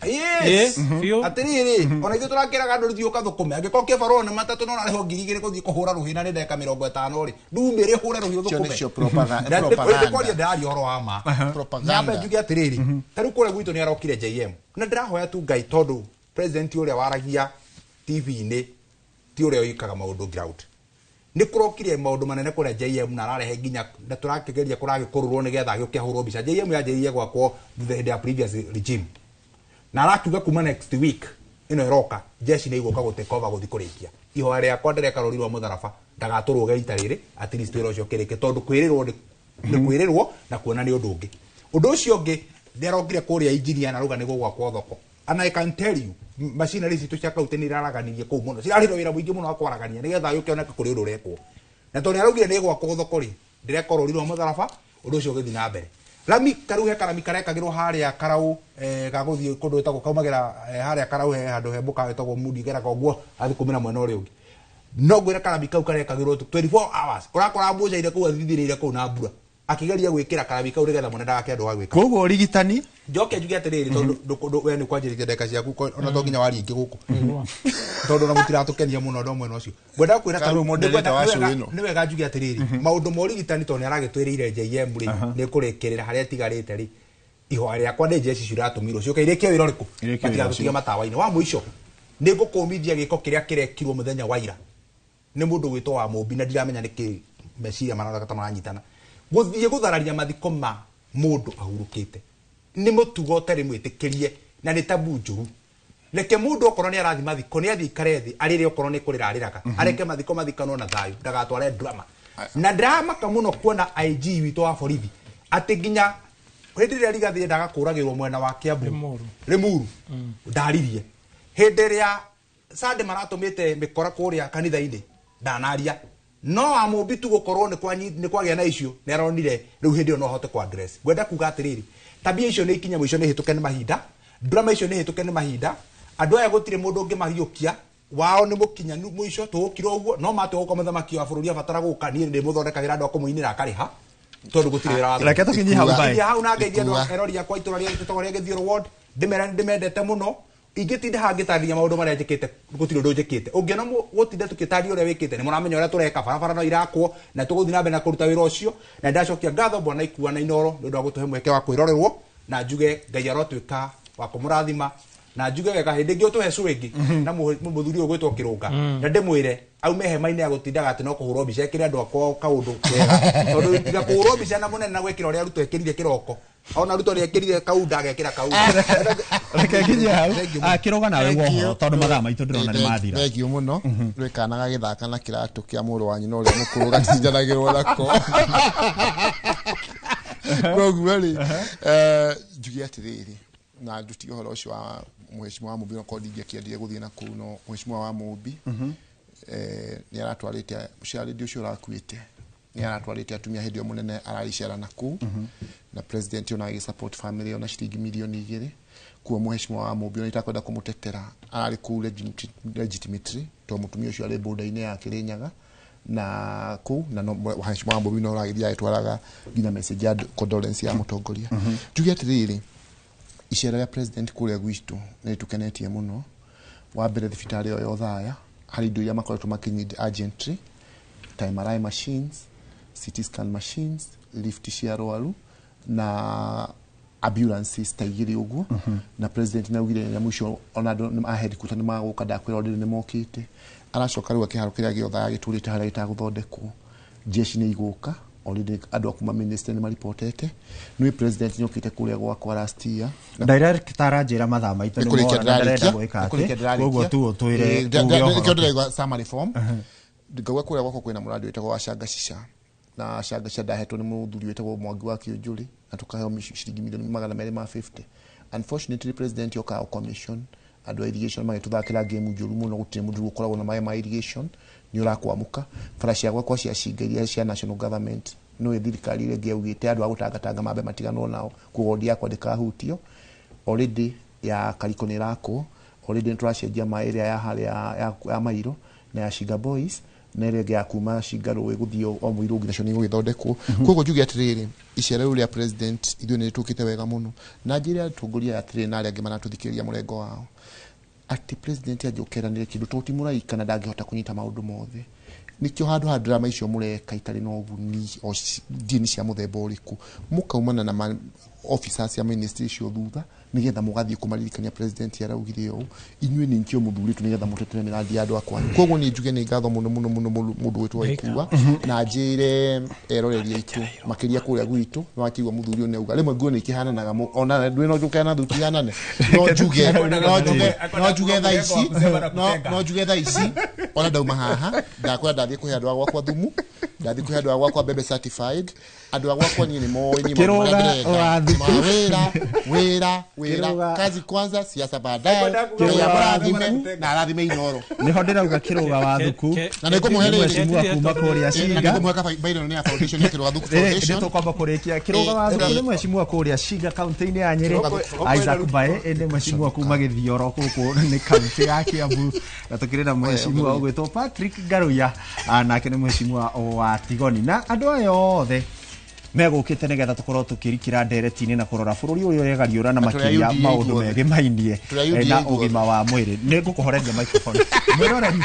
atĩrĩrĩ ona ithuĩ tũrakĩraga andũ rĩthiĩ ũkathũkũme angĩkorwo kĩbarũa nĩ matatũ no narĩho 2,000 gũthiĩ kũhũra rũhĩ na nĩ ndagĩka 50 rĩ ndumĩrĩ hũre rũhĩ ũthũkũme kwaria ndĩraria ũhoro wa ma nyambe njuge atĩrĩrĩ ta rĩu kũrĩa gwitũ nĩ arokire JM na ndĩrahoya tu Ngai tondũ president ũrĩa waragia TV-inĩ ti ũrĩa ũikaga maũndũ ground nĩ kũrokire maũndũ manene kũrĩa JM na ararehe nginya na tũrakĩgeria kũragĩkũrũrwo nĩgetha gĩũke ahũrwo mbica JM yanjĩrĩirie gwakwo thutha hĩndĩ ya previous regime na arakiuga kuma next week ĩno ĩroka jeshi nĩ igũka gũtake over gũthiĩ kũrĩkia ihoya rĩakwa ndĩreka rũri rwa mũtharaba ndagatũrũge rita rĩrĩ at least wĩra ũcio ũkĩrĩke tondũ kwĩrĩrwo nĩ kwĩrĩrwo na kuona nĩ ũndũ ũngĩ ũndũ ũcio ũngĩ nĩarokire kũrĩa injinia na rauga nĩ gũgwakwo thoko and I can tell you machinery citũ cia kauti nĩ iraraganirie kũu mũno cirarĩrwo wĩra mũingĩ mũno wa kwaragania nĩgetha yũkĩoneke kũrĩ ũndũ ũrekwo na tondũ nĩaraugire nĩ gwakwo thoko rĩ ndĩreka rũri rwa mũtharaba ũndũ ũcio ũgĩthiĩ na mbere rami karuhe karami karekagĩrwo harĩa Karau gagũthiĩ kũndũ wĩtagwo kaumagĩra harĩa Karau he handũ he mũkawa wĩtagwo Mudi geraga ũguo athiĩ kumĩra mwena ũrĩa ũngĩ no ngwĩra karami kau karekagĩrwo 24 hours ũrakora mbũcaire kũu athithĩrĩire kũu na mbura akĩgeria gwĩkĩra karami kau nĩgetha mwene ndagake andũ wa gwĩka koguo ũrigitani njoke njuge atĩrĩrĩ tondũ we nĩ kwanjĩrĩria ndeka ciaku ona to nginya waringĩ gũkũ tondũ na mũtiratũkenia mũno ũndũ mwena ũcio ngwenda kwĩra nĩ wega njuge atĩrĩrĩ maũndũ ma ũrigitani tondũ nĩ aragĩtwĩrĩire JM rĩ nĩ kũrĩkĩrĩra harĩa ĩtigarĩte rĩ ihoya rĩakwa nĩ jeshi ciratũmirwo ciũke irĩkie wĩra ũrĩkũ matigatũtige matawa-inĩ wa mũico nĩ ngũkũmithia gĩko kĩrĩa kĩrekirwo mũthenya wa ira nĩ mũndũ gwĩtwo wa Mũmbi na ndiramenya nĩkĩ meciria marata maranyitana gũthiĩ gũthararia mathiko ma mũndũ ahurũkĩte nĩ mũtugo ũtarĩ mwĩtĩkĩrie na nĩ tabu njũru reke mũndũ okorwo nĩ arathi mathiko nĩ athiĩ ikare thĩ arĩre okorwo nĩ kũrĩra arĩraga areke mathiko mathikanwo na thayũ ndagatware drama na ndĩramaka mũno kuona IG witũ wa borithi atĩ nginya hĩndĩ ĩrĩa Rigathĩ endaga kũragĩrwo mwena wa Kiambu Limuru ndaririe hĩndĩ ĩrĩa Sande maratũmĩte mĩkora kũrĩa kanitha-inĩ ndanaria no Mũmbi tu gũkorwo nĩ kwagĩa na icio nĩ aronire rĩu hĩndĩ ĩyo no ahote kwa address ngwenda kuga atĩrĩrĩ tabia icio nĩ ikinya mũico nĩ hĩtũke nĩ mahinda drama icio nĩ hĩtũke nĩ mahinda andũ aya gũtirĩ mũndũ ũngĩ mahiũkia wao nĩ mũkinyanu mũico tũgũkira ũguo no matwe gũka mũthamaki wa bũrũri abatara gũka niĩ ndĩ mũthondekagĩra andũ a kũmũinĩra akarĩha tondũ gũtirĩ wĩra wa reke tũkinye hau bae hau na ngeithia andũ erori akwa itũra rĩa gĩtagwo rĩa Gĩthiũrũ ward ndĩmera ndĩmendete mũno ingĩtinda hangĩtarĩria maũndũ marĩa njĩkĩte gũtirĩ ũndũ njĩkĩte ũngĩona gũtinda tũkĩtaria ũrĩa wĩkĩte nĩ mũramenya ũrĩa tũreka barabara no irakwo na tũgũthiĩ na mbere na kũruta wĩra ũcio na ndacokia ngatho Bwana Ikua na Inoro nĩ ũndũ wa gũtũhe mweke wa kwĩrorerwo na njuge Ngai arotwĩka wa kũmũrathima na njuge wega hĩndĩ ĩngĩ ũtũhe cũ ĩngĩ na mũthuri ũyũ gwĩtwo Kĩrũnga na ndĩmwĩre aume hema-inĩ ya gũtindaga atĩ no kũhũrwo mbica ekĩre andũ akwa kaũndũ kega tondũ tiga kũhũrwo mbica na mũnene na gwĩkĩra ũrĩa Ruto ekĩrire kĩroko ona Ruto nĩ ekĩrire kaunda agekĩra kaunda reke nginye hau Kĩrũnga nawe woho tondũ mathaa maitũ ndĩrona nĩ mathira thengio mũno rwĩkanaga gĩthaka na kĩratũ kĩa mũrũ wa nyina ũrĩa mũkũrũ gatinjanagĩrwo nako koguo rĩ njuge atĩrĩrĩ na ndutige ũhoro ũcio wa Mheshimiwa wa Mũmbi no korwo ndingĩakĩendire gũthiĩ na kũu no Mheshimiwa wa Mũmbi nĩ aratwarĩte mũciarĩri ũcio ũrakuĩte nĩ aratwarĩte atumia hĩndĩ ĩyo mũnene araricera na kũu na president ona agĩsupport family ona ciringi milioni 2 kuo Mheshimiwa wa Mũmbi ona itakwenda kũmũtetera ararĩ kũu legitimately to mũtumia ũcio arĩ boda-inĩ ya Kĩrĩnyaga na ku na no Mheshimiwa Bobi no ragithia etwaraga nginya message ya condolence ya mutongoria tuge atiriri icera ya president kuria gwitu ni tukenetie muno wa mbere thibitari yo thaya hari indo iria makoretwo makinyid urgently MRI machines, CT scan machines, lift cia arwaru na ambulances taigiri uguo na president na ugire ya mwisho ona ahead kutani maguka ndakwira ndiri ni mokite aracoka riu akiharo kiria giotha giturite haria gitaguthondekwo jeshi ni iguka already andu akuma minister ni maripotete ni president nyokite kuria gwakwa last year director aranjira mathaa maitu ni mora ndarenda gwika ati uguo tu twire kionderega summary form ngauga kuria gwakwa kwina muradi wetagwo Ashangashisha na Ashangashisha ndahetwo ni muthuri wetagwo Mwangi wa Kionjuri na tukaheo shilingi milioni 250. Unfortunately president yoka commission andu irrigation magituthakira game njuru muno gutire mundu ukoragwo na ma irrigation ni urakwamuka farashi yagwa kwa cia cingeria cia national government no thirikari ile ngiaugite andu agutangatanga mabe matigano nao kugodia kwa ndikahutio already ya karikoni rako already nturashenjia ma area ya hali ya Mairo na ya Shiga Boys na ile ya kuma Shigaro we guthio o muiru nginya cio githondekwo koguo njugi atiriri icera riu ria president ithu ni tukite wega muno na njira atunguria atiri na aria angi manatuthikiria murengo wao ati president ajokeranire kindu totimura ikana ndangihota kunyita maundu mothe nikio handu drama icio mureka itari no buni o dini cia muthemba uriku mukaumana na officers ya ministry icio thutha nigetha mugathie kumaririkania president araugire u inyue ni nkio muthuri tu nigetha mutetere miradi andu akwa koguo ni njuge ni ngatho muno mundu wetu waikua na njire eroreria itu makiria kuria gwitu wakigwa muthuri one uga rimwe nguo ni kihananaga ona ndwe no njuke na thuti hanane no njuge tha ici ona ndauma haha ndakwenda ndathie kuhe andu agwa kwa thumu ndathie kuhe andu agwa kwa bebe certified andu agwa kwa ni moe ni wira kazi kwanza siasa baadaye na rathime inoro niho ndirauga kiruga wa thuku na niko muherere kuma kuria Shiga na mweka baino ni foundation ya kiruga thuku foundation ndio kwamba kurikia kiruga wa thuku ni mheshimiwa kuria Shiga county-ini ya Nyeri Isaac Bae ende mheshimiwa kuma Githioro kuku ni county ya Kiambu na tukire na mheshimiwa ogwetwo Patrick Garuya anake ni mheshimiwa wa Tigoni na andu ayo othe megukite nigetha tukorwo tukirikira ndereti-ini na kurora bururi uyu regariura na makiria maundu mege mainie na ugima wa mwiri ni ngukuhoreria microphone mwiroreri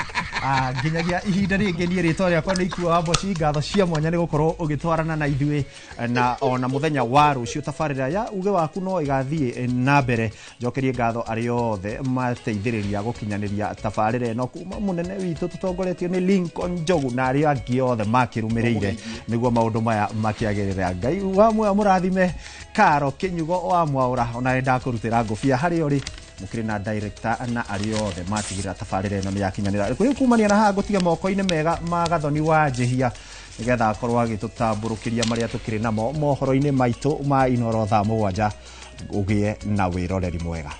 nginyagia ihinda ringi ni ritwa riakwa ni ikua wa Boshi ngatho cia mwanya ni gukorwo ugitwarana na ithui na ona muthenya wa rucio tafarira ya uge waku no igathie na mbere njokerie ngatho ari othe mateithiriria gukinyaniria tafarira eno kuma munene witu tutongoretio ni Lincoln Njogu na ari angi othe makirumirire niguo maundu maya makiagirira Ngai wa murathime Karo Kinyugo wa Mwaura ona ndakurutira ngofia hari ori mukire na director na ari othe matigira tafarira eno yakinyanira kuri kumania na ha gutiga moko-ini mega magathoni wa Jehia nigetha akorwo agitutamburukiria maria tukiri namo mohoro-ini maitu ma inoro thaa 7 ugie na wiroreri mwega.